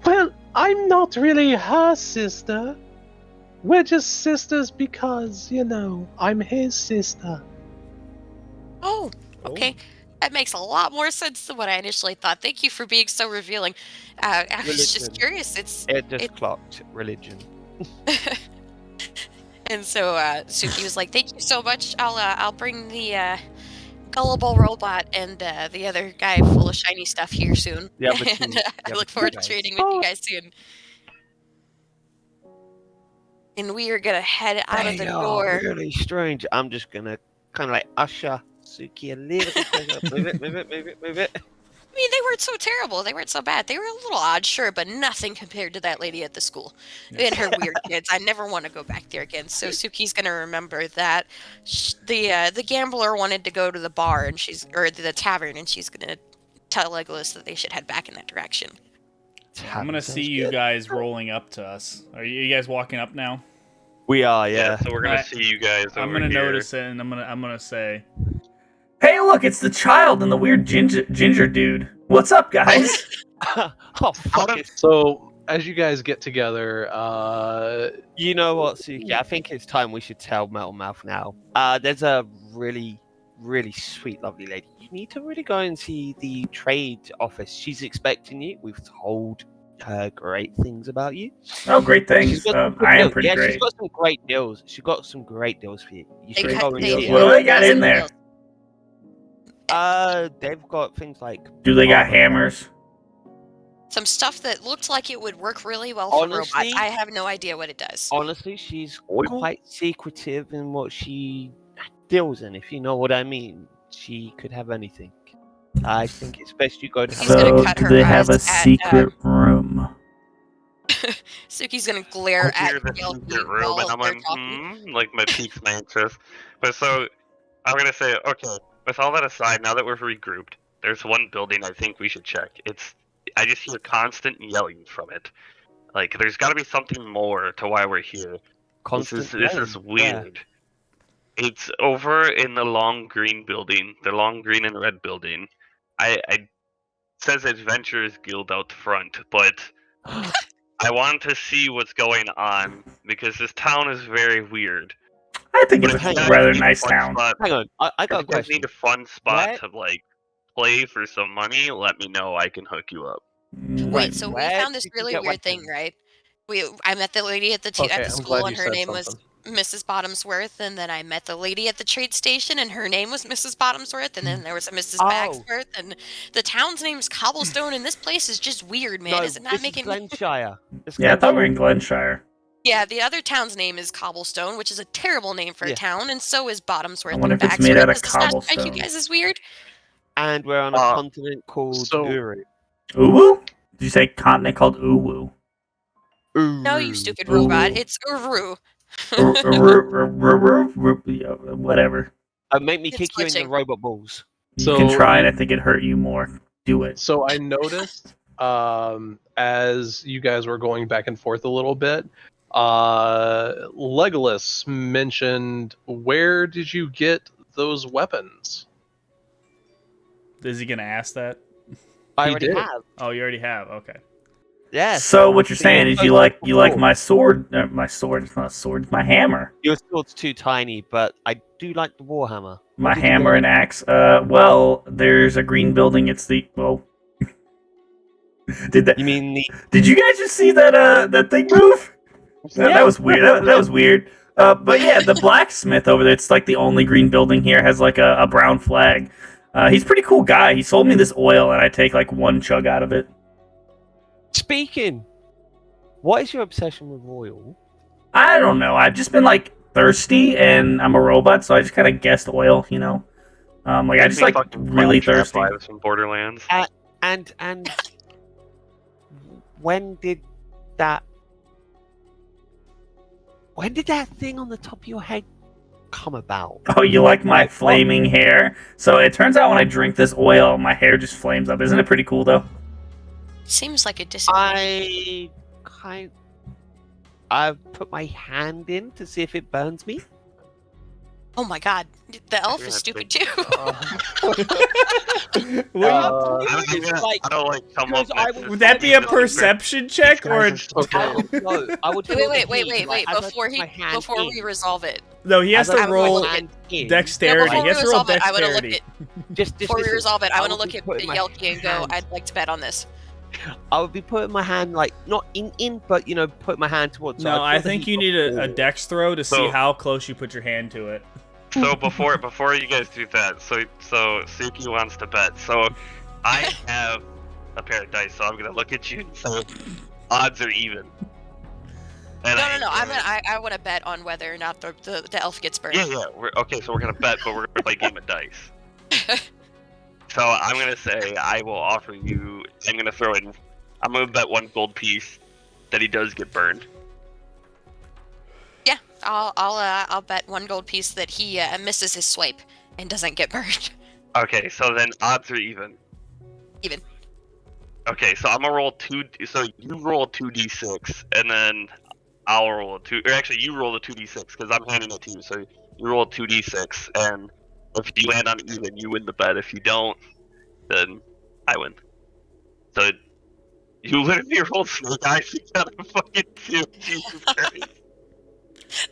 Well, I'm not really her sister. We're just sisters because, I'm his sister. Oh, okay. That makes a lot more sense than what I initially thought. Thank you for being so revealing. I was just Religion. curious. It just clocked religion. And so Suki was like, "Thank you so much. I'll bring the gullible robot and the other guy full of shiny stuff here soon. The other two- And the I other look two forward to guys. trading with you guys soon." and we are gonna head out of the They are door. really strange. I'm just gonna kind of like usher Suki a little bit closer. Move it, move it, move it, move it. I mean, they weren't so terrible. They weren't so bad. They were a little odd, sure, but nothing compared to that lady at the school and her weird kids. I never want to go back there again. So Suki's gonna remember that the gambler wanted to go to the bar and or the tavern, and she's gonna tell Legolas that they should head back in that direction. I'm gonna see you guys rolling up to us. Are you guys walking up now? We are, Yeah, yeah. so we're gonna see you guys over I'm gonna here. notice it, and I'm gonna say, Hey, look, it's the child and the weird ginger dude. What's up, guys? Oh, fuck it. So as you guys get together, You know what, Suki? I think it's time we should tell Metal Mouth now. There's a really, really sweet, lovely lady. You need to really go and see the trade office. She's expecting you. We've told her great things about you. Oh, great things. She's got some good I am deals. pretty yeah, great. she's got some great deals. She's got some great deals for you. You They should cut- go and they see do. What do her. they got in there? They've got things like Do they got armor. hammers? Some stuff that looked like it would work really well for robots. Honestly- I have no idea what it does. Honestly, she's quite secretive in what she deals in, if you know what I mean. She could have anything. I think it's best you go to He's her. gonna So, cut do her they have a eyes at, secret room? Suki's gonna glare I at hear the Yelki secret room, while and I'm they're like, talking. like my piques my interest. But so, I'm gonna say, okay, with all that aside, now that we're regrouped, there's one building I think we should check. I just hear constant yelling from it. Like, there's gotta be something more to why we're here. Constant This is yelling. Yeah. weird. It's over in the long green building, the long green and red building. It says Adventurers Guild out front, but I want to see what's going on because this town is very weird. I think But it's if you a guys rather need nice fun town. spot- Hang on, I if got a you guys question. need a fun spot Where- to like play for some money, let me know. I can hook you up. Wait, so we Where found this did you really get weird thing, right? I met the lady at the okay, at the I'm school, glad and you her said name was something. Mrs. Bottomsworth, and then I met the lady at the trade station, and her name was Mrs. Bottomsworth, and then there was a Mrs. Oh. Bagsworth, and the town's name's Cobblestone, and this place is just weird, man. No, Is it not this making? is Glenshire. It's Yeah, I thought we were in Glenshire. Glenshire. Yeah, the other town's name is Cobblestone, which is a terrible name for Yeah. a town, and so is Bottomsworth I wonder and if it's made Bagsworth. out of Does this not strike you cobblestone. guys as weird? And we're on a continent called so- Uru. Uwu? Did you say continent called Uwu? No, you stupid robot. It's Uru. Whatever. Make me It's kick you in the glitching. robot balls. You So- can try, and I think it hurt you more. Do it. So I noticed as you guys were going back and forth a little bit, Legolas mentioned, where did you get those weapons? "Is he gonna ask that?" I He already did. have. Oh, you already have. Okay. Yes. So what you're saying is you like before. my sword? My sword. It's not a sword. It's my hammer. Your sword's too tiny, but I do like the warhammer. My What did you hammer get? and axe. Well, there's a green building. It's the well. You mean the? Did you guys just see that that thing move? That was weird. That was weird. But yeah, the blacksmith over there. It's like the only green building here has like a brown flag. He's a pretty cool guy. He sold me this oil, and I take like one chug out of it. Speaking, what is your obsession with oil? I don't know. I've just been like thirsty, and I'm a robot, so I just kind of guessed oil. You know, like I just like really thirsty. Lives from Borderlands. And when did that thing on the top of your head come about? Oh, you like my flaming hair? So it turns out when I drink this oil, my hair just flames up. Isn't it pretty cool though? Seems like a disappointment. I've put my hand in to see if it burns me. Oh my god, the elf Yeah, is it's stupid like- too. I don't like come up. because I next would- to Would that be a this- perception check or? Okay. I would feel the wait, heat, as I before put my hand before we in. resolve it. No, he has As I to put my roll hand in, dexterity. before He has we to roll resolve it, I want to look dexterity. at just before we listen, resolve it. I want to would look be at putting my Yelki and go. hand- I'd like to bet on this. I would be putting my hand like not in, but you know, put my hand towards. No, I think you need a deck. dex throw to see So- how close you put your hand to it. So before you guys do that, so Suki wants to bet. So I have a pair of dice, so I'm gonna look at you and say odds are even. And No. I want to bet on whether or not the elf gets burned. Yeah. Okay, so we're gonna bet, but we're gonna play a game of dice. So I'm gonna say I will offer you. I'm gonna bet 1 gold piece that he does get burned. Yeah, I'll bet 1 gold piece that he misses his swipe and doesn't get burned. Okay, so then odds are even. Even. Okay, so I'm gonna roll 2. So you roll 2d6, and then I'll roll a 2. Or actually, you roll a 2d6 because I'm handing it to you. So you roll 2d6, and if you land on even, you win the bet. If you don't, then I win. So you literally rolled snake eyes. You got a fucking 2. Jesus Christ.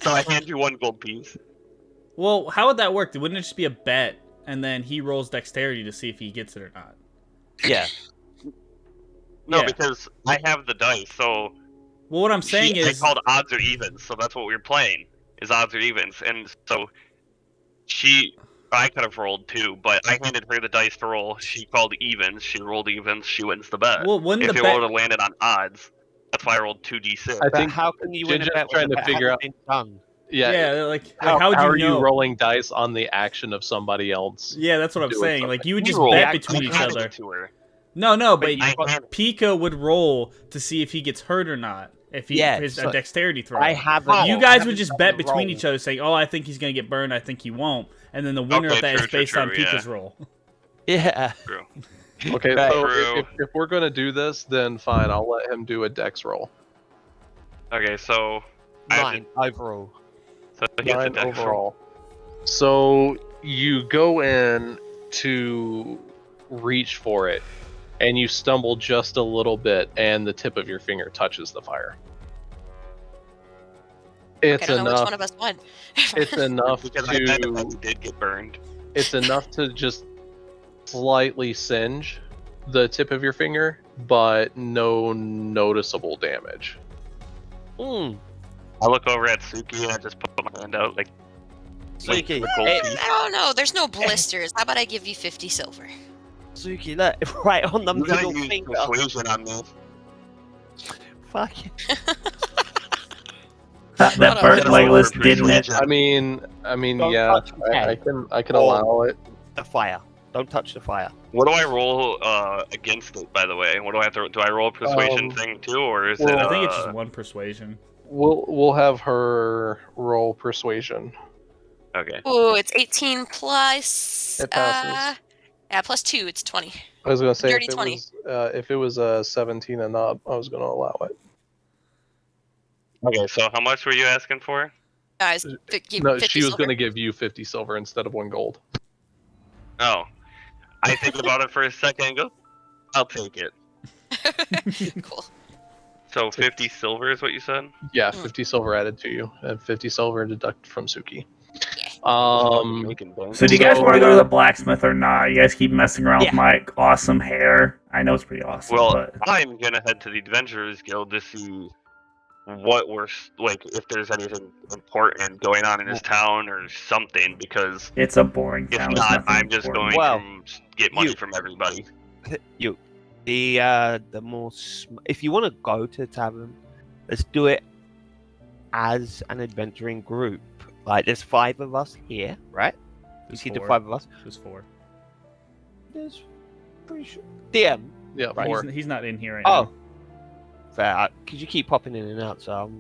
So I hand you 1 gold piece. Well, how would that work? Wouldn't it just be a bet, and then he rolls dexterity to see if he gets it or not? Yeah. No, Yeah. because I have the dice. So Well, what I'm saying I is, called odds or evens. So that's what we're playing is odds or evens. And so I could have rolled 2, but I handed her the dice to roll. She called evens. She rolled evens. She wins the bet. well, wouldn't If the it bet? would have landed on odds, that's why I rolled 2d6. I But think how can you win a Ginger's bet when trying the to bet figure hasn't out. been done? Yeah, like How, how would you are know? you rolling dice on the action of somebody else? Yeah, that's what I'm doing saying. something? Like you would You just roll. bet Yeah, between I each handed other. it to her. No, but I handed- Pika would roll to see if he gets hurt or not. If he Yeah, his so a dexterity throw. I haven't. You I guys haven't would just done bet the between roll. each other, saying, "Oh, I think he's gonna get burned. I think he won't," and then the winner Okay, of that is true, based on true, Pika's yeah. roll. Yeah. True. Okay, Right. so True. if we're gonna do this, then fine. I'll let him do a dex roll. Okay, so I have 9 overall. so he has a 9 dex roll. overall. So you go in to reach for it, and you stumble just a little bit, and the tip of your finger touches the fire. It's I don't know which enough. one of us won. It's enough Because I bet that he to. did get burned. It's enough to just slightly singe the tip of your finger, but no noticeable damage. Hmm. I look over at Suki and I just put my hand out like Suki, the gold hey, piece. I don't know. There's no blisters. How about I give you 50 silver? Suki, look, right on the You gotta middle use finger. persuasion on this. Fuck it. That Hold on, burnt Get a Legolas, lower didn't it? persuasion. I mean, Don't yeah, touch his head. I can Oh. allow it. The fire. Don't touch the fire. What do I roll against it? By the way, what do I have to? Do I roll a persuasion thing too, or is well, it? I think it's just one persuasion. We'll have her roll persuasion. Okay. Ooh, it's 18 plus. It passes. Yeah, plus 2. It's 20. I was gonna say Dirty if it 20. was if it was 17 and up, I was gonna allow it. Okay. So how much were you asking for? Guys, give No, 50 she was silver. gonna give you 50 silver instead of 1 gold. Oh, I think about it for a second and go, I'll take it. Cool. So 50 silver is what you said? Yeah, Mm. 50 silver added to you, and 50 silver deducted from Suki. So do you guys want to go to the blacksmith or not? You guys keep messing around with Yeah. my awesome hair. I know it's pretty awesome, Well, but I'm gonna head to the Adventurers Guild to see what we're like, if there's anything important going on in this town or something. Because it's a boring if town. There's not, nothing I'm just important. going Well, to get money you- from everybody. You. The more if you want to go to the tavern, let's do it as an adventuring group. Like there's 5 of us here, right? You There's see the 4. 5 of us. There's 4. There's pretty sure. DM. Yeah, Right. 4. He's not in here right Oh. now. Fair. Because you keep popping in and out, so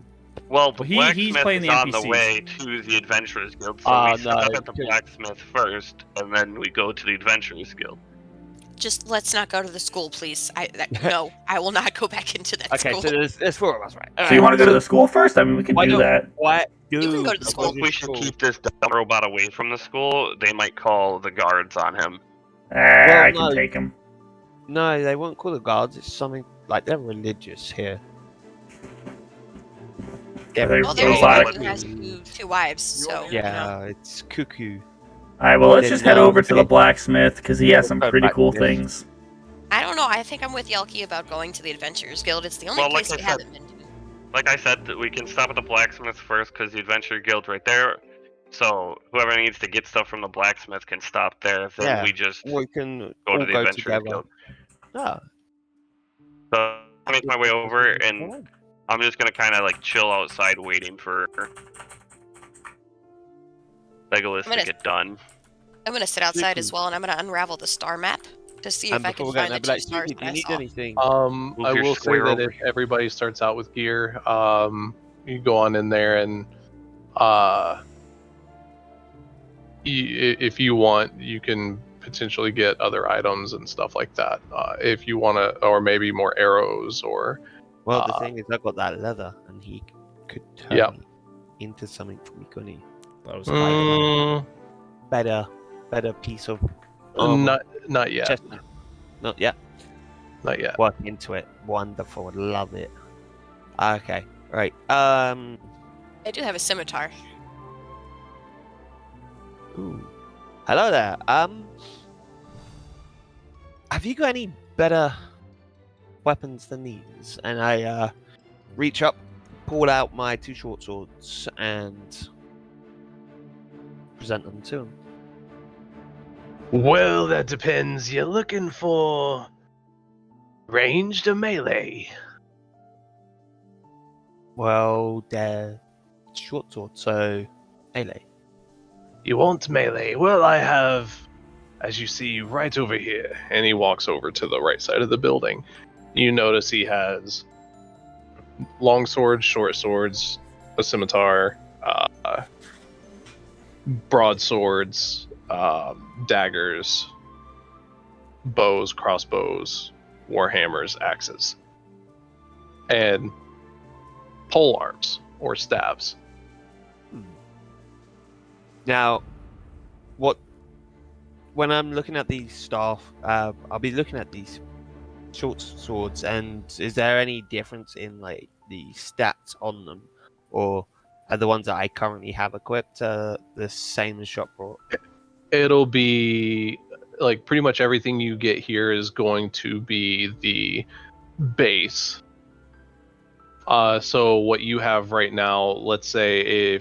Well, the Well, he's blacksmith playing is the on the NPCs. way to the Adventurers Guild, so Oh, we set no, up at the good. blacksmith first, and then we go to the Adventurers Guild. Just let's not go to the school, please. No, I will not go back into that okay. school. So there's 4 of us, right? So you want to go to the school first? I mean, we can Why do don't- that. What? You can go to the I school. think we should keep this dumb robot away from the school. They might call the guards on him. I can no. take him. No, they won't call the guards. It's something like they're religious here. They- Well, they there's rely- one who has two wives, so you know. Yeah, it's cuckoo. All right, well, let's Then, just head over to the okay. blacksmith because he has some Go pretty back cool to this. things. I don't know. I think I'm with Yelki about going to the Adventurers Guild. It's the only Well, like place I we said- haven't been to. Like I said, that we can stop at the blacksmith first because the Adventure Guild's right there. So whoever needs to get stuff from the blacksmith can stop there. Then Yeah. we just We can go all to the go Adventurers together. Guild. Yeah. So I make my way over, and I'm just gonna kind of like chill outside, waiting for Legolas to get done. I'm gonna sit outside Suki. as well, and I'm gonna unravel the star map to see And if I can before we find go, the I'd be 2 like, stars Suki, do that you I need saw. anything? I your will say square that over if everybody starts out with gear, you go on in there and if you want, you can potentially get other items and stuff like that. If you want to, or maybe more arrows or. Well, the thing is, I got that leather, and he could turn Yep. me into something for me, couldn't he? That was quite Better piece of armor. Not yet. Chestnut. Not yet. Not yet. Working into it. Wonderful. Love it. Okay. Right. I do have a scimitar. Ooh. Hello there. Have you got any better weapons than these? And I reach up, pull out my 2 short swords, and present them to him. Well, that depends. You're looking for ranged or melee? Well, they're short swords, so melee. You want melee? Well, I have, as you see, right over here. And he walks over to the right side of the building. You notice he has long swords, short swords, a scimitar, broadswords, daggers, bows, crossbows, warhammers, axes, and pole arms or staves. Now, when I'm looking at these staff, I'll be looking at these short swords, and is there any difference in like the stats on them, or are the ones that I currently have equipped the same as shop brought? It'll be like pretty much everything you get here is going to be the base. So what you have right now, let's say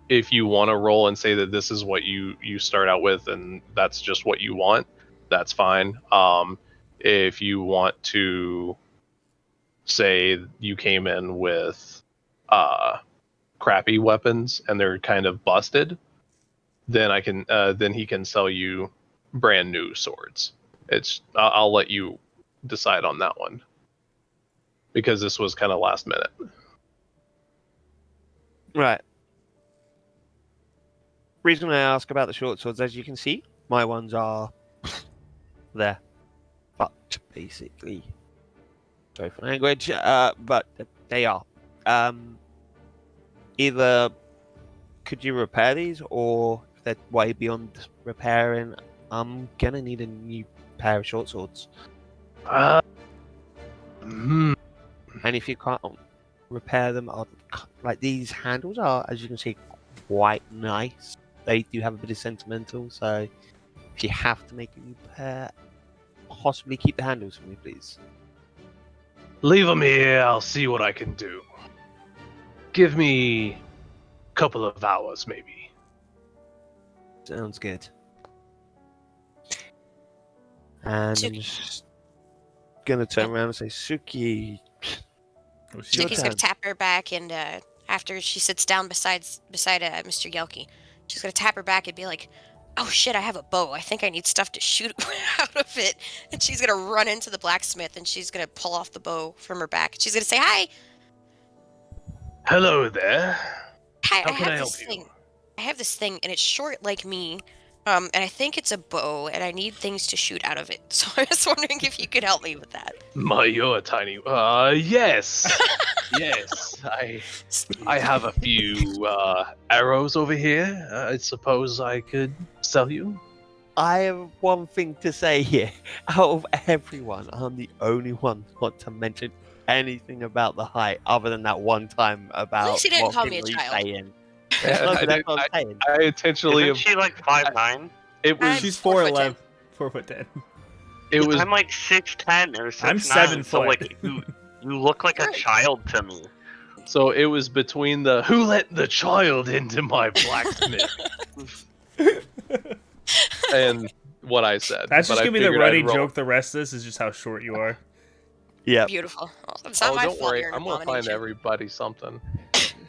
if you want to roll and say that this is what you start out with and that's just what you want, that's fine. If you want to say you came in with crappy weapons and they're kind of busted, then then he can sell you brand new swords. I'll let you decide on that one because this was kind of last minute. Right. Reason I ask about the short swords, as you can see, my ones are they're fucked basically. Sorry for language, but they are. Either could you repair these, or if they're way beyond repairing, I'm gonna need a new pair of short swords. And if you can't repair them, like these handles are, as you can see, quite nice. They do have a bit of sentimental, so if you have to make a new pair, possibly keep the handles for me, please. Leave them here. I'll see what I can do. Give me a couple of hours, maybe. Sounds good. And Suki. I'm just gonna turn around and say, Suki. What's Your Suki's turn. gonna tap her back, and after she sits down beside Mr. Yelky, she's gonna tap her back and be like, "Oh shit, I have a bow. I think I need stuff to shoot out of it." And she's gonna run into the blacksmith, and she's gonna pull off the bow from her back. She's gonna say, "Hi, Hello there. hi. How can I have help this you?" thing. I have this thing, and it's short like me, and I think it's a bow, and I need things to shoot out of it. So I was wondering if you could help me with that." You're a tiny. Yes. Yes. I have a few arrows over here. I suppose I could sell you. I have one thing to say here. Out of everyone, I'm the only one not to mention anything about the height, other than that one time about least he didn't what call me a Finley's child. saying. Yeah, No, I, that's what I'm saying. I intentionally. Isn't she like 5'9"? It was. I'm She's 4'10". 4'10". It was. I'm like 6'10" or 6'9". I'm 7 So foot. like you look like a child to me. So it was between the who let the child into my blacksmith and what I said. That's But just I gonna be the figured I'd running roll. joke. The rest of this is just how short you are. Yeah. Beautiful. Well, it's not Oh, my don't fault worry. you're an I'm gonna find abomination. everybody something.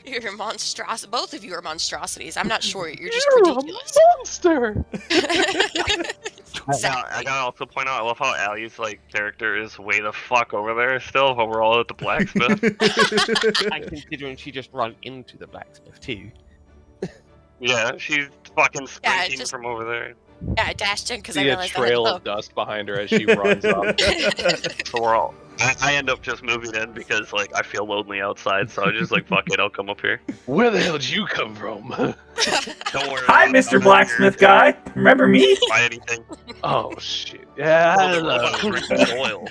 You're a monstrosity. Both of you are monstrosities. I'm not sure. You're just You're ridiculous. a monster. Now, I gotta also point out, I love how Allie's like character is way the fuck over there still, while we're all at the blacksmith. And considering she just ran into the blacksmith too. Yeah, she's fucking sprinting just- from over there. Yeah, I dashed in because I See a realized I had to trail go. of dust behind her as she runs up. So we're all. I end up just moving in because like I feel lonely outside, so I just like fuck it, I'll come up here. Where the hell did you come from? Don't worry. Hi, I'm Mr. not Blacksmith here guy. Remember me? to Buy anything. Oh shit! Yeah, Oh, the robot drinking oil.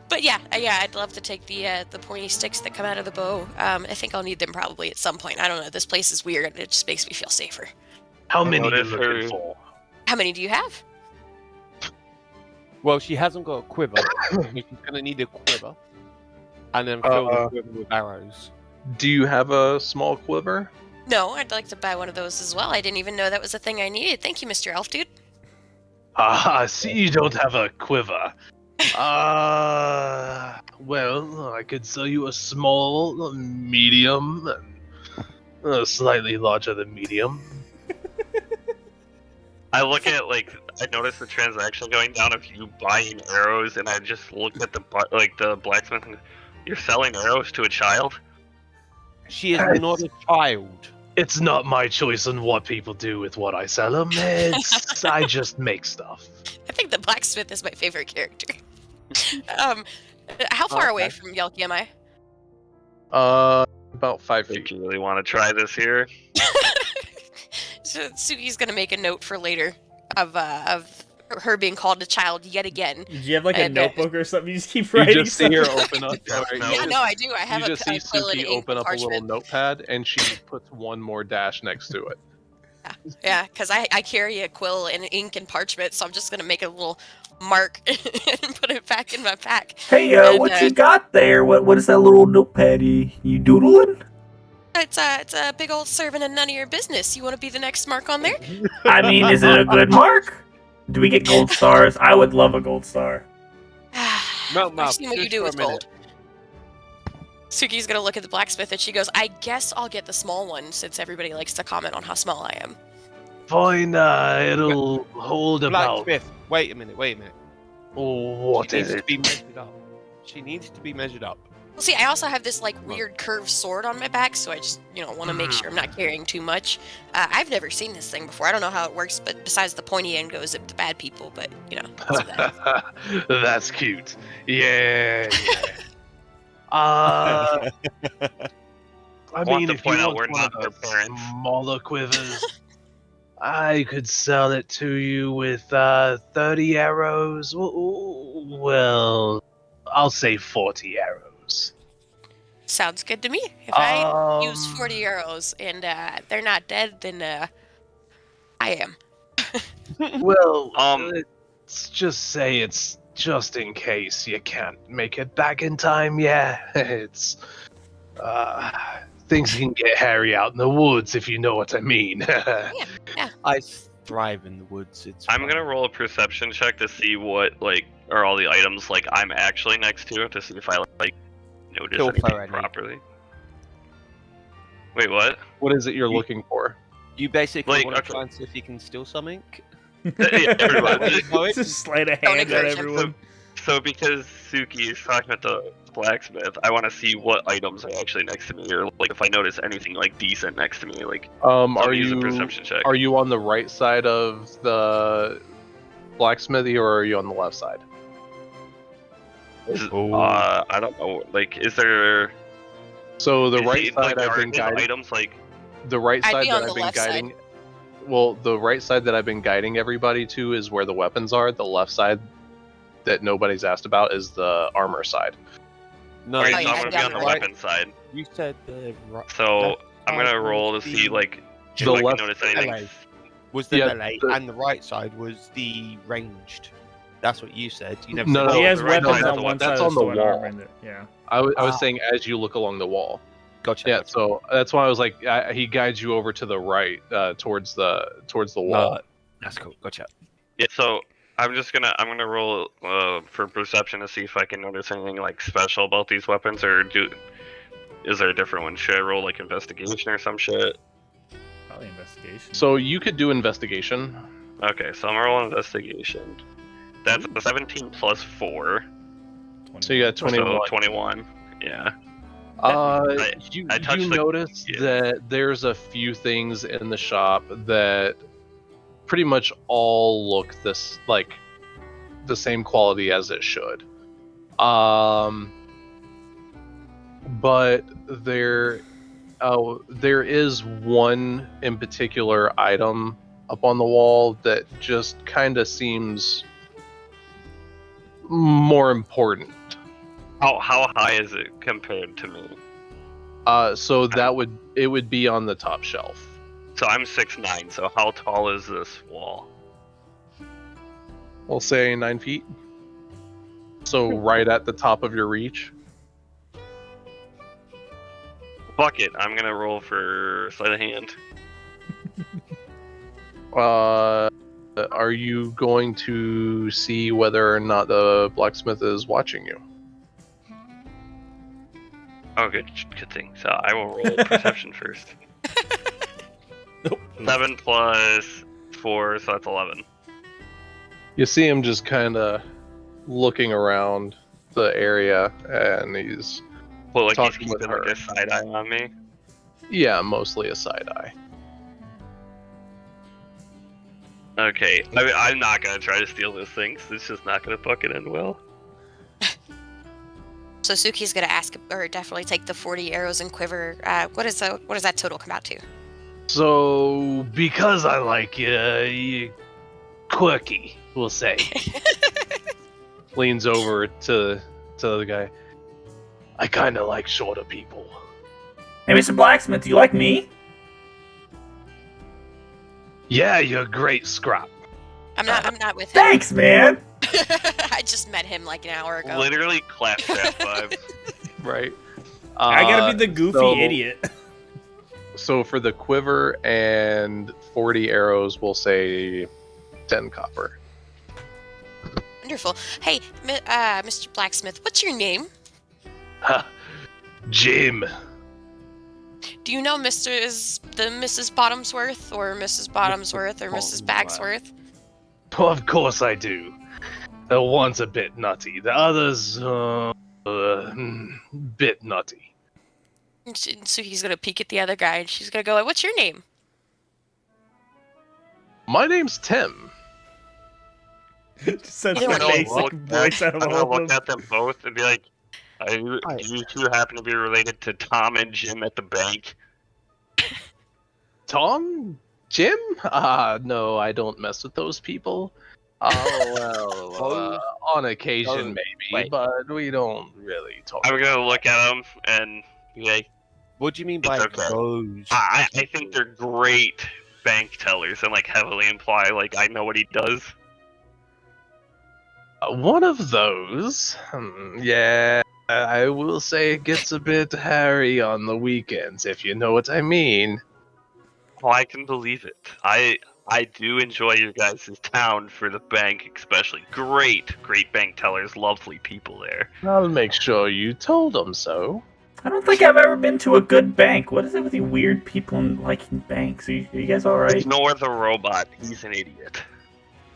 But yeah, I'd love to take the pointy sticks that come out of the bow. I think I'll need them probably at some point. I don't know. This place is weird, and it just makes me feel safer. How I many are you noticed looking her- for? How many do you have? Well, she hasn't got a quiver. She's gonna need a quiver, and then fill the quiver with arrows. Do you have a small quiver? No, I'd like to buy one of those as well. I didn't even know that was a thing I needed. Thank you, Mr. Elf Dude. Ah, I see you don't have a quiver. Well, I could sell you a small, medium, and slightly larger than medium. I look at I noticed the transaction going down of you buying arrows, and I just looked at the blacksmith. And, you're selling arrows to a child? She is not a child. It's not my choice on what people do with what I sell them. I just make stuff. I think the blacksmith is my favorite character. How far away from Yelki am I? About 5 I think feet. you really want to try this here. So Suki's gonna make a note for later of her being called a child yet again. Do you have like a And, notebook or something? You just keep You writing just see her stuff? open up. Alright, No. you Yeah, just- no, I do. I have you just see quill and Suki ink open up a little parchment. notepad, and she puts one more dash next to it. Yeah, because I carry a quill and ink and parchment, so I'm just gonna make a little mark and put it back in my pack. Hey, And, what you got there? What is that little notepad? You doodling? It's a big old servant and none of your business. You want to be the next mark on there? I mean, is it a good mark? Do we get gold stars? I would love a gold star. No, I've seen what you just do for a with minute. gold. Suki's gonna look at the blacksmith and she goes, I guess I'll get the small one since everybody likes to comment on how small I am. Fine, it'll hold about. Blacksmith, wait a minute. What She is needs to it? be measured up. She needs to be measured up. Well, see, I also have this like weird curved sword on my back, so I just want to make sure I'm not carrying too much. I've never seen this thing before. I don't know how it works, but besides the pointy end goes up to bad people. But that's what that is. That's cute. Yeah. I Want mean, to if point you out want we're one not of their the parents. smaller quivers, I could sell it to you with 30 arrows. Well, I'll say 40 arrows. Sounds good to me. If I use 40 arrows and they're not dead, then I am. Well, Um, let's just say it's just in case you can't make it back in time. Yeah, it's things can get hairy out in the woods, if you know what I mean. I thrive in the woods. It's I'm fine. gonna roll a perception check to see what are all the items I'm actually next to see if I notice Kill anything Furry. properly. Wait, what? What is it you're looking for? You basically want to okay. try and see if you can steal something. Yeah, everybody. Just sleight of Don't hand at encourage him. everyone. So because Suki is talking about the blacksmith, I want to see what items are actually next to me, or if I notice anything decent next to me. So Are use a you perception check? are you on the right side of the blacksmithy, or are you on the left side? I don't know. Is there? So the is right it, side I've are been his guiding. items The right I'd side be that on I've the been left side. guiding. Well, the right side that I've been guiding everybody to is where the weapons are. The left side that nobody's asked about is the armor side. No, Alright, Oh, so yeah, I'm gonna be on the right. weapon side. You said the right. So I'm gonna side roll to was see the- if The I can left- notice anything. melee. Was the Yeah, melee, the- and the right side was the ranged. That's what you said. You never No, said no, He has the right weapons side on is one the side that's of on the the one wall. arm. Yeah. I was saying as you look along the wall. Gotcha. Yeah, so that's why I was like, he guides you over to the right, towards the wall. No, that's cool. Gotcha. Yeah. So I'm gonna roll for perception to see if I can notice anything like special about these weapons, or is there a different one? Should I roll like investigation or some shit? Probably investigation. So you could do investigation. Okay, so I'm rolling investigation. That's a 17 plus 4. So you got 21. So 21. Yeah. You touched the- notice that there's a few things in the shop that pretty much all look like the same quality as it should. But there is one in particular item up on the wall that just kind of seems more important. How high is it compared to me? So it would be on the top shelf. So I'm 6'9", so how tall is this wall? We'll say 9 feet. So right at the top of your reach. Fuck it, I'm gonna roll for sleight of hand. Are you going to see whether or not the blacksmith is watching you? Oh, good thing. So I will roll perception first. Nope. 7 plus 4, so that's 11. You see him just kind of looking around the area, and he's Well, like talking he's with keeping her. like a side eye on me. Yeah, mostly a side eye. Okay, I'm not gonna try to steal this thing, 'cause it's just not gonna fucking end well. So Suki's gonna ask, or definitely take the 40 arrows and quiver. What does that total come out to? So, because I like you quirky, we'll say. Leans over to the guy. I kind of like shorter people. Hey, Mr. Blacksmith, do you like me? Yeah, you're a great scrap. I'm not with him. Thanks, man. I just met him like an hour ago. Literally claptrap vibe. Right. I gotta be the goofy so- idiot. So for the quiver and 40 arrows, we'll say 10 copper. Wonderful. Hey, Mr. Blacksmith, what's your name? Jim. Do you know Mrs. Bottomsworth, or Mrs. Bottomsworth, or Mrs. Bagsworth? Well, of course I do. The one's a bit nutty. The other's bit nutty. And Suki's gonna peek at the other guy, and she's gonna go, "What's your name?" My name's Tim. Such Either a one. basic voice out of I'm all gonna of look them. at them both and be like, do you two happen to be related to Tom and Jim at the bank? Tom? Jim? No, I don't mess with those people. On occasion maybe, wait. but we don't really talk. I'm gonna look at them and be like, What do you mean by It's okay. those? I think they're great bank tellers, and like heavily imply like I know what he does. One of those, yeah, I will say it gets a bit hairy on the weekends, if you know what I mean. Well, I can believe it. I do enjoy your guys' town for the bank, especially. Great bank tellers, lovely people there. I'll make sure you told them so. I don't think I've ever been to a good bank. What is it with you weird people and liking banks? Are you guys all right? Ignore the robot. He's an idiot.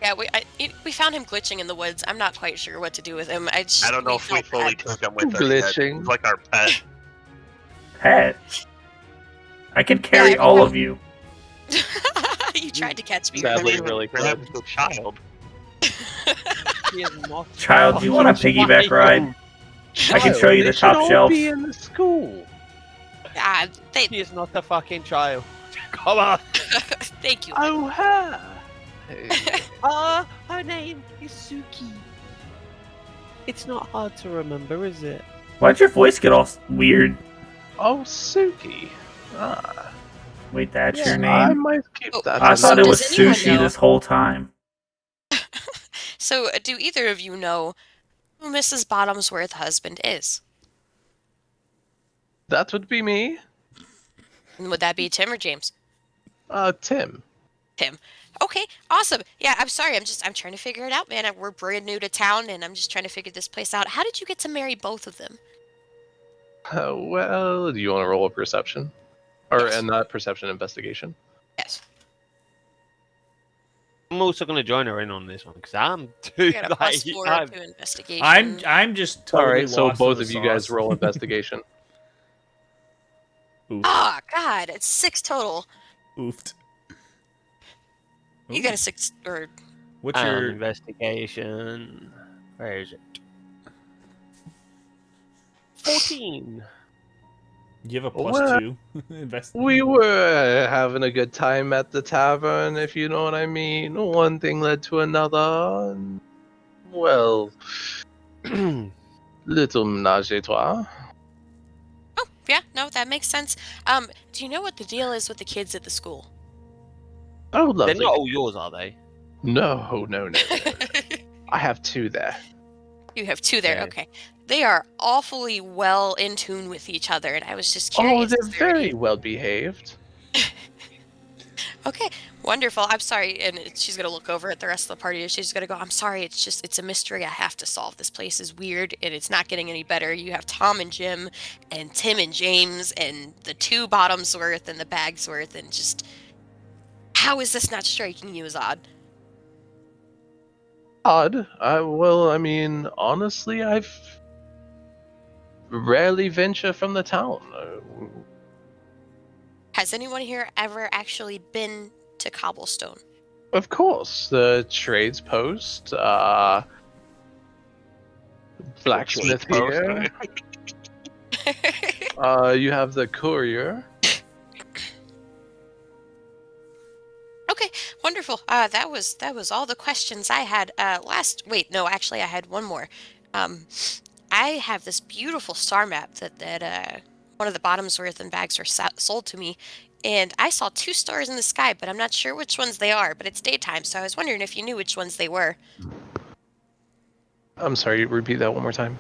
Yeah, we found him glitching in the woods. I'm not quite sure what to do with him. I I don't know if we felt fully bad. took him with us yet. Glitching. He's like our pet. Pet. I could carry Yeah, all of you. You tried to catch me. Sadly, remember? really Grab could. the child. He is not Child, do you want a piggyback ride? I can show you the They should top all shelf. be in the school. He is not a fucking child. Come on. Thank you. Oh, ha! Her name is Suki. It's not hard to remember, is it? Why'd your voice get all weird? Oh, Suki. Wait, that's Yeah, your I name? might keep Oh, that. I So thought it does was anyone sushi know- this whole time. So, do either of you know who Mrs. Bottomsworth's husband is? That would be me. And would that be Tim or James? Tim. Okay, awesome. Yeah, I'm sorry. I'm trying to figure it out, man. We're brand new to town, and I'm just trying to figure this place out. How did you get to marry both of them? Well, do you want to roll a perception? Or Yes. and not perception, investigation? Yes. I'm also going to join her in on this one because I'm too. You got a Like, +4 I'm- to investigation. I'm just totally All right, so lost in both the of you guys sauce. roll investigation. Oof. Oh, God. It's 6 total. Oofed. You got a 6, or... What's your investigation? Where is it? 14. You have a Well, +2. Invest. We were having a good time at the tavern, if you know what I mean. One thing led to another. And, well, little menage a trois. Oh, yeah, no, that makes sense. Do you know what the deal is with the kids at the school? Oh, They're lovely. not all yours, are they? No. I have 2 there. You have 2 there, Okay. okay. They are awfully well in tune with each other, and I was just Oh, curious. they're is there any- very well behaved. Okay, wonderful. I'm sorry, and she's gonna look over at the rest of the party, and she's gonna go, I'm sorry, it's a mystery I have to solve. This place is weird, and it's not getting any better. You have Tom and Jim, and Tim and James, and the 2 Bottomsworth, and the Bagsworth, and just... How is this not striking you as odd? Odd. Well, I mean, honestly, I've rarely venture from the town. Has anyone here ever actually been to Cobblestone? Of course, the trades post, blacksmith here. You have the courier. Okay, wonderful. That was all the questions I had. Wait, no, actually, I had one more. I have this beautiful star map that one of the Bottomsworth and Bags were sold to me, and I saw 2 stars in the sky, but I'm not sure which ones they are. But it's daytime, so I was wondering if you knew which ones they were. I'm sorry, repeat that one more time.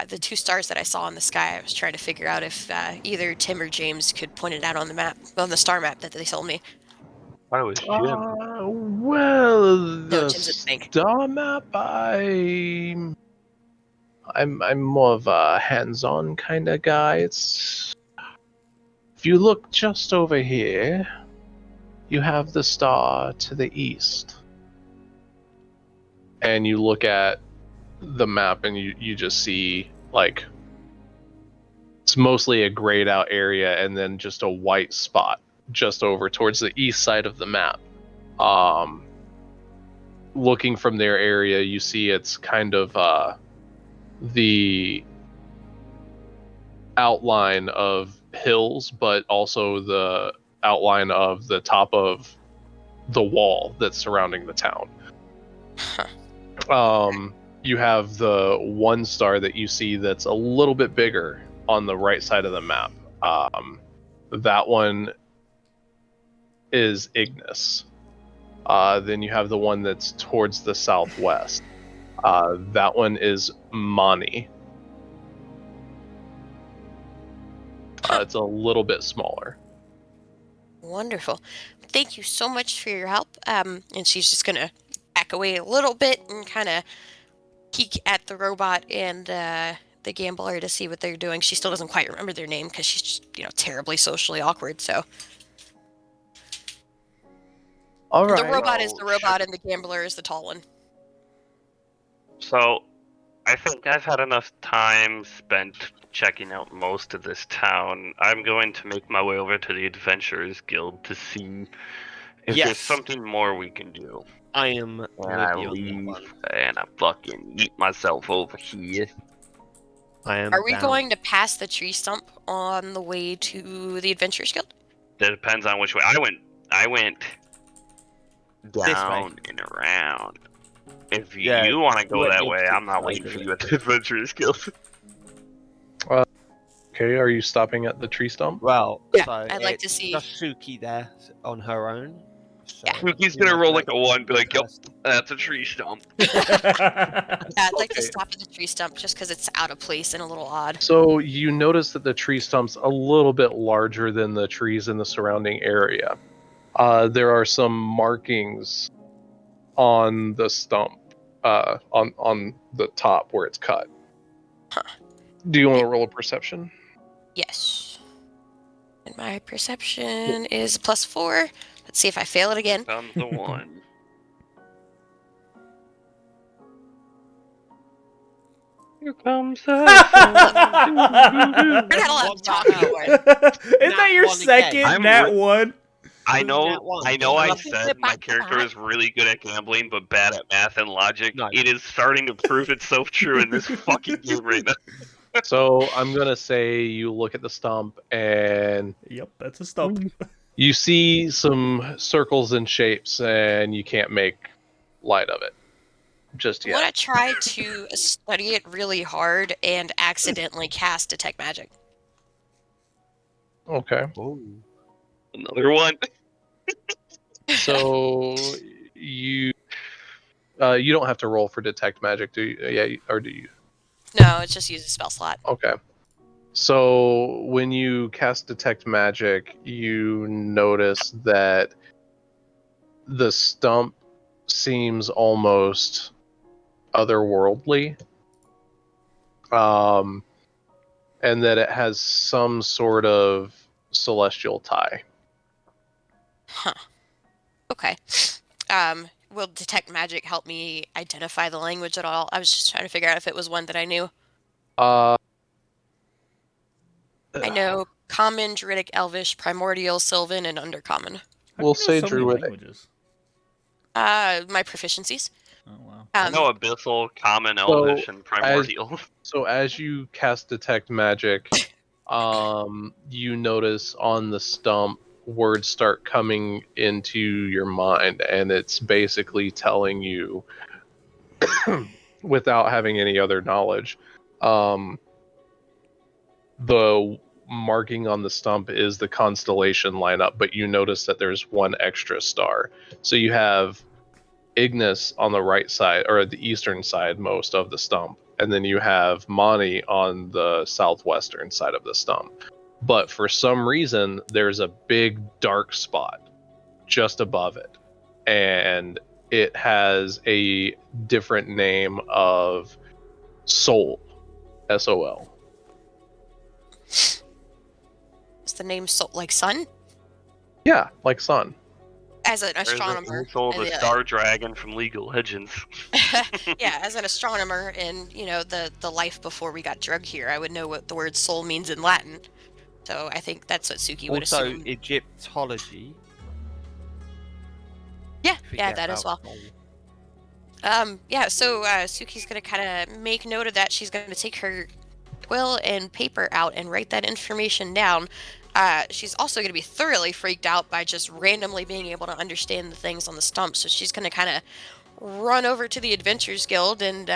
The 2 stars that I saw in the sky, I was trying to figure out if either Tim or James could point it out on the map, on the star map that they sold me. I was Jim. Well, the Jim's a snake. star map, I'm more of a hands-on kind of guy. It's if you look just over here, you have the star to the east, and you look at the map, and you just see like it's mostly a grayed out area, and then just a white spot just over towards the east side of the map. Looking from their area, you see it's kind of the outline of hills, but also the outline of the top of the wall that's surrounding the town. You have the 1 star that you see that's a little bit bigger on the right side of the map. That one is Ignis. Then you have the one that's towards the southwest. That one is Mani. It's a little bit smaller. Wonderful. Thank you so much for your help. And she's just gonna back away a little bit and kind of peek at the robot and the gambler to see what they're doing. She still doesn't quite remember their name because she's just, terribly socially awkward. So All right. the robot is the robot, and the gambler is the tall one. So, I think I've had enough time spent checking out most of this town. I'm going to make my way over to the Adventurers Guild to see if Yes. there's something more we can do. I am. And with I you on that leave, one. and I fucking eat myself over here. I am. Are we down. going to pass the tree stump on the way to the Adventurers Guild? That depends on which way. I went This way. down and around. If Yeah, you want to go let that me way, take I'm not the waiting right for way. you at the Adventurers Guild. Okay, are you stopping at the tree stump? Well, Yeah, so I'd like to it's see- just Suki there on her own. So Yeah. Suki's you gonna might roll make like a 1, be like, "Yep, first. that's a tree stump." Yeah, I'd like to Okay. stop at the tree stump just because it's out of place and a little odd. So you notice that the tree stump's a little bit larger than the trees in the surrounding area. There are some markings on the stump, on the top where it's cut. Huh. Do you want to roll a perception? Yes. And my perception is +4. Let's see if I fail it again. Comes the one. Here comes the sun. We're not allowed to talk anymore. Isn't that your one again. second I'm nat re- one? I know. That one. I know. I Nothing said my back to character back. is really good at gambling, but bad at math and logic. Nice. It is starting to prove itself true in this fucking game right now. So I'm gonna say you look at the stump and Yep, that's a stump. you see some circles and shapes, and you can't make light of it just I yet. want to try to study it really hard and accidentally cast Detect Magic. Okay. Oh. Another one. So you don't have to roll for detect magic, do you? Yeah, or do you? No, it's just use a spell slot. Okay. So when you cast detect magic, you notice that the stump seems almost otherworldly, and that it has some sort of celestial tie. Huh. Okay. Will Detect Magic help me identify the language at all? I was just trying to figure out if it was one that I knew. Uh, I know Common, Druidic, Elvish, Primordial, Sylvan, and Undercommon. How We'll can you know say so many Druidic. languages? My proficiencies. Oh wow. I know Abyssal, Common, Elvish, and Primordial. So as you cast detect magic, you notice on the stump words start coming into your mind, and it's basically telling you, without having any other knowledge, the marking on the stump is the constellation lineup, but you notice that there's one extra star. So you have Ignis on the right side, or the eastern side most of the stump, and then you have Mani on the southwestern side of the stump. But for some reason, there's a big dark spot just above it, and it has a different name of Sol, S-O-L. Is the name like sun? Yeah, like sun. As an There's astronomer. the and, Star Dragon from League of Legends. yeah, as an astronomer and, the life before we got drugged here, I would know what the word soul means in Latin. So I think that's what Suki would Also, assume. Egyptology. Yeah, Forget that as well. about soul. So Suki's going to kind of make note of that. She's going to take her quill and paper out and write that information down. She's also going to be thoroughly freaked out by just randomly being able to understand the things on the stump. So she's going to kind of run over to the Adventurers Guild and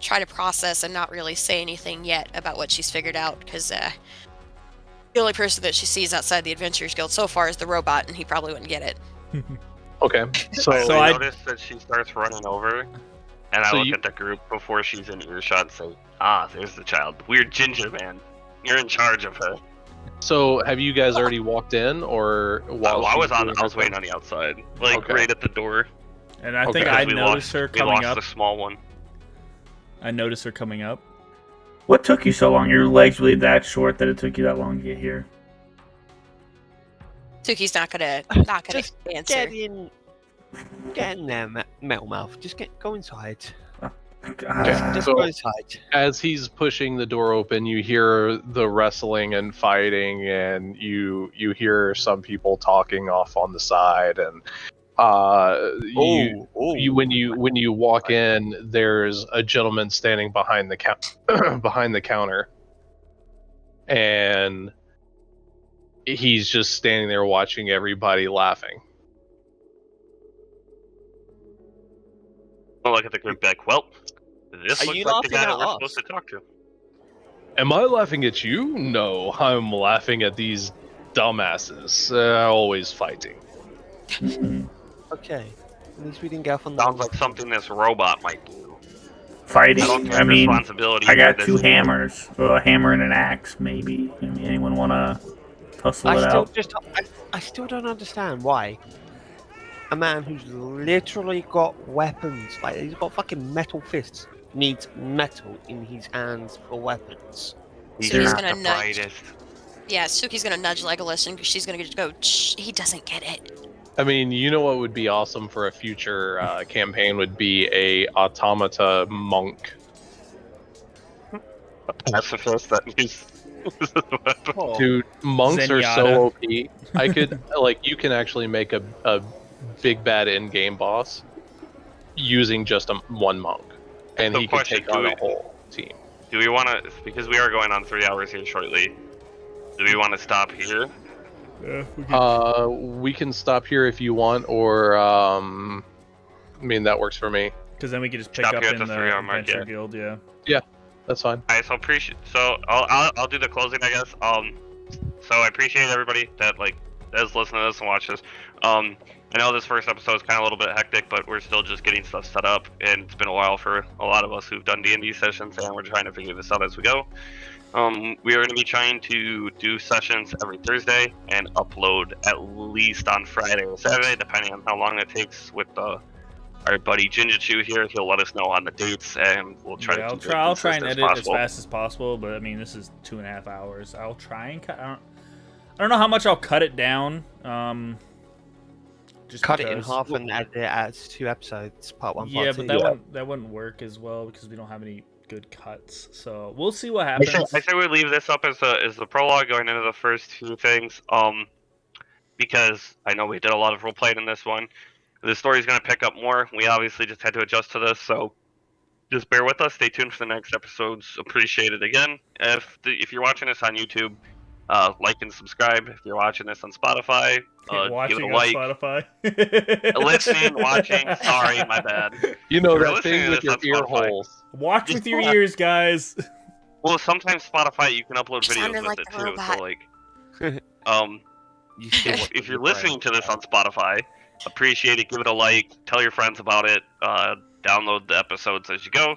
try to process and not really say anything yet about what she's figured out, because the only person that she sees outside the Adventurers Guild so far is the robot, and he probably wouldn't get it. Okay, so I I- noticed that she starts running over, and I So look you- at the group before she's in earshot and say, there's the child. Weird ginger man. You're in charge of her. So have you guys already walked in, or while I she's was doing her waiting thing? on the outside, like Okay. right at the door. And I Okay. think I We noticed her we coming lost up. the small one. I noticed her coming up. What took you so long? Your leg's really that short that it took you that long to get here? Suki's not gonna Just answer. Get in there, Metal Mouth. Just go inside. Ah, Just So- go inside. As he's pushing the door open, you hear the wrestling and fighting, and you hear some people talking off on the side, and when you walk in, there's a gentleman standing behind the behind the counter, and he's just standing there watching everybody laughing. I'll look at the group back. Well, this Are looks you like the laughing guy at that we're us? supposed to talk to. Am I laughing at you? No, I'm laughing at these dumbasses. Always fighting. Okay. At least we didn't get off on Sounds like something this robot might do. fighting. I don't take I mean, responsibility I got for two this. hammers. Well, a hammer and an axe, maybe. I mean, anyone wanna tussle it out. I still don't understand why a man who's literally got weapons, like he's got fucking metal fists, needs metal in his hands for weapons. He's So he's not gonna the nudge. brightest. Yeah, Suki's gonna nudge Legolas, and she's gonna go. Shh, he doesn't get it. I mean, you know what would be awesome for a future campaign would be a automata monk. Pacifist that uses a weapon. Oh, Dude, monks are Zenyatta. so OP. I could like you can actually make a big bad in game boss using just one monk, and So he can question, take on a whole team. Do we want to, because we are going on 3 hours here shortly, do we want to stop here? We can stop here if you want, or I mean that works for me. Because then we can just pick Stop up here at in the the 3-hour mark, Adventure yeah. Guild, yeah. That's fine. Alright, so I'll do the closing, I guess. So I appreciate everybody that is listening to this and watch this. I know this first episode is kind of a little bit hectic, but we're still just getting stuff set up, and it's been a while for a lot of us who've done D&D sessions, and we're trying to figure this out as we go. We are going to be trying to do sessions every Thursday and upload at least on Friday or Saturday, depending on how long it takes with our buddy Jinjitsu here. He'll let us know on the dates, and we'll try to I'll keep it try. I'll try and consistent edit as possible. fast as possible, but I mean, this is 2.5 hours. I'll try and cut. I don't know how much I'll cut it down. Just cut it in because- half and add it as 2 episodes, part 1, part Yeah, 2. but that wouldn't work as well because we don't have any good cuts. So we'll see what happens. I say we leave this up as the prologue going into the first 2 things. Because I know we did a lot of role playing in this one. The story's going to pick up more. We obviously just had to adjust to this, so just bear with us. Stay tuned for the next episodes. Appreciate it again. If you're watching this on YouTube, like and subscribe. If you're watching this on Spotify, watching give it a on like. Spotify. Listening, watching. Sorry, my bad. You know If you're that listening thing to with this your on ear Spotify. holes. Watch with your ears, guys. Well, sometimes Spotify you can upload You videos sounded with like it the too. robot. So You see what if you're your brain- listening to this on Spotify, appreciate it. Give it a like. Tell your friends about it. Download the episodes as you go,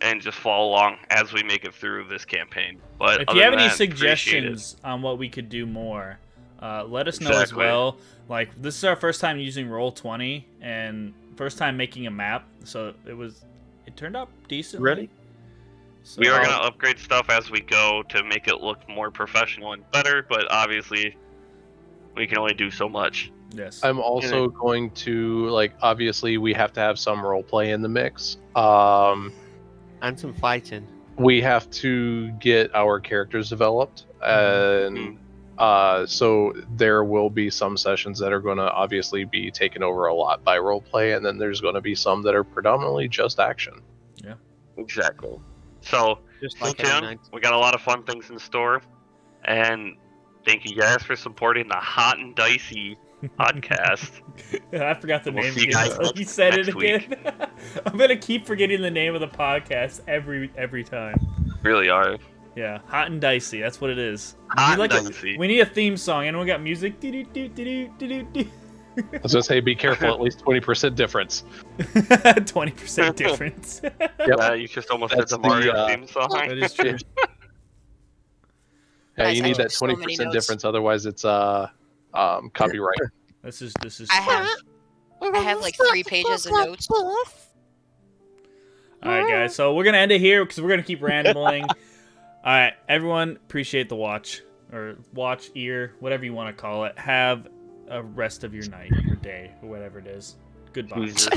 and just follow along as we make it through this campaign. But If other you have than any that, appreciate it. suggestions on what we could do more, let us know as Exactly. well. Like, this is our first time using Roll20 and first time making a map, so it turned out decently. Really? So, We are gonna upgrade stuff as we go to make it look more professional and better, but obviously we can only do so much. Yes. I'm also going to obviously we have to have some role play in the mix. And some fighting. We have to get our characters developed, and so there will be some sessions that are going to obviously be taken over a lot by role play, and then there's going to be some that are predominantly just action. Exactly. So Just stay like tuned. We got a lot of fun things in store, and thank you guys for supporting the Hot and Dicey podcast. I forgot the We'll name see you again. guys You said it next week. again. I'm gonna keep forgetting the name of the podcast every time. Really are. Yeah, Hot and Dicey. That's what it is. Hot we, and like Dicey. we need a theme song. Anyone got music? Do-do-do-do-do-do-do. I was going to say, be careful, at least 20% difference. 20% difference. Yeah, you just almost did That's the Mario the, theme song. That is true. Yeah, Guys, you I need that took so many 20% notes. difference, otherwise it's copyright. This is. I have like 3 pages of notes. All right, guys. So we're gonna end it here because we're gonna keep rambling. All right, everyone. Appreciate the watch or watch ear, whatever you want to call it. Have a rest of your night or day or whatever it is. Goodbye. Jesus.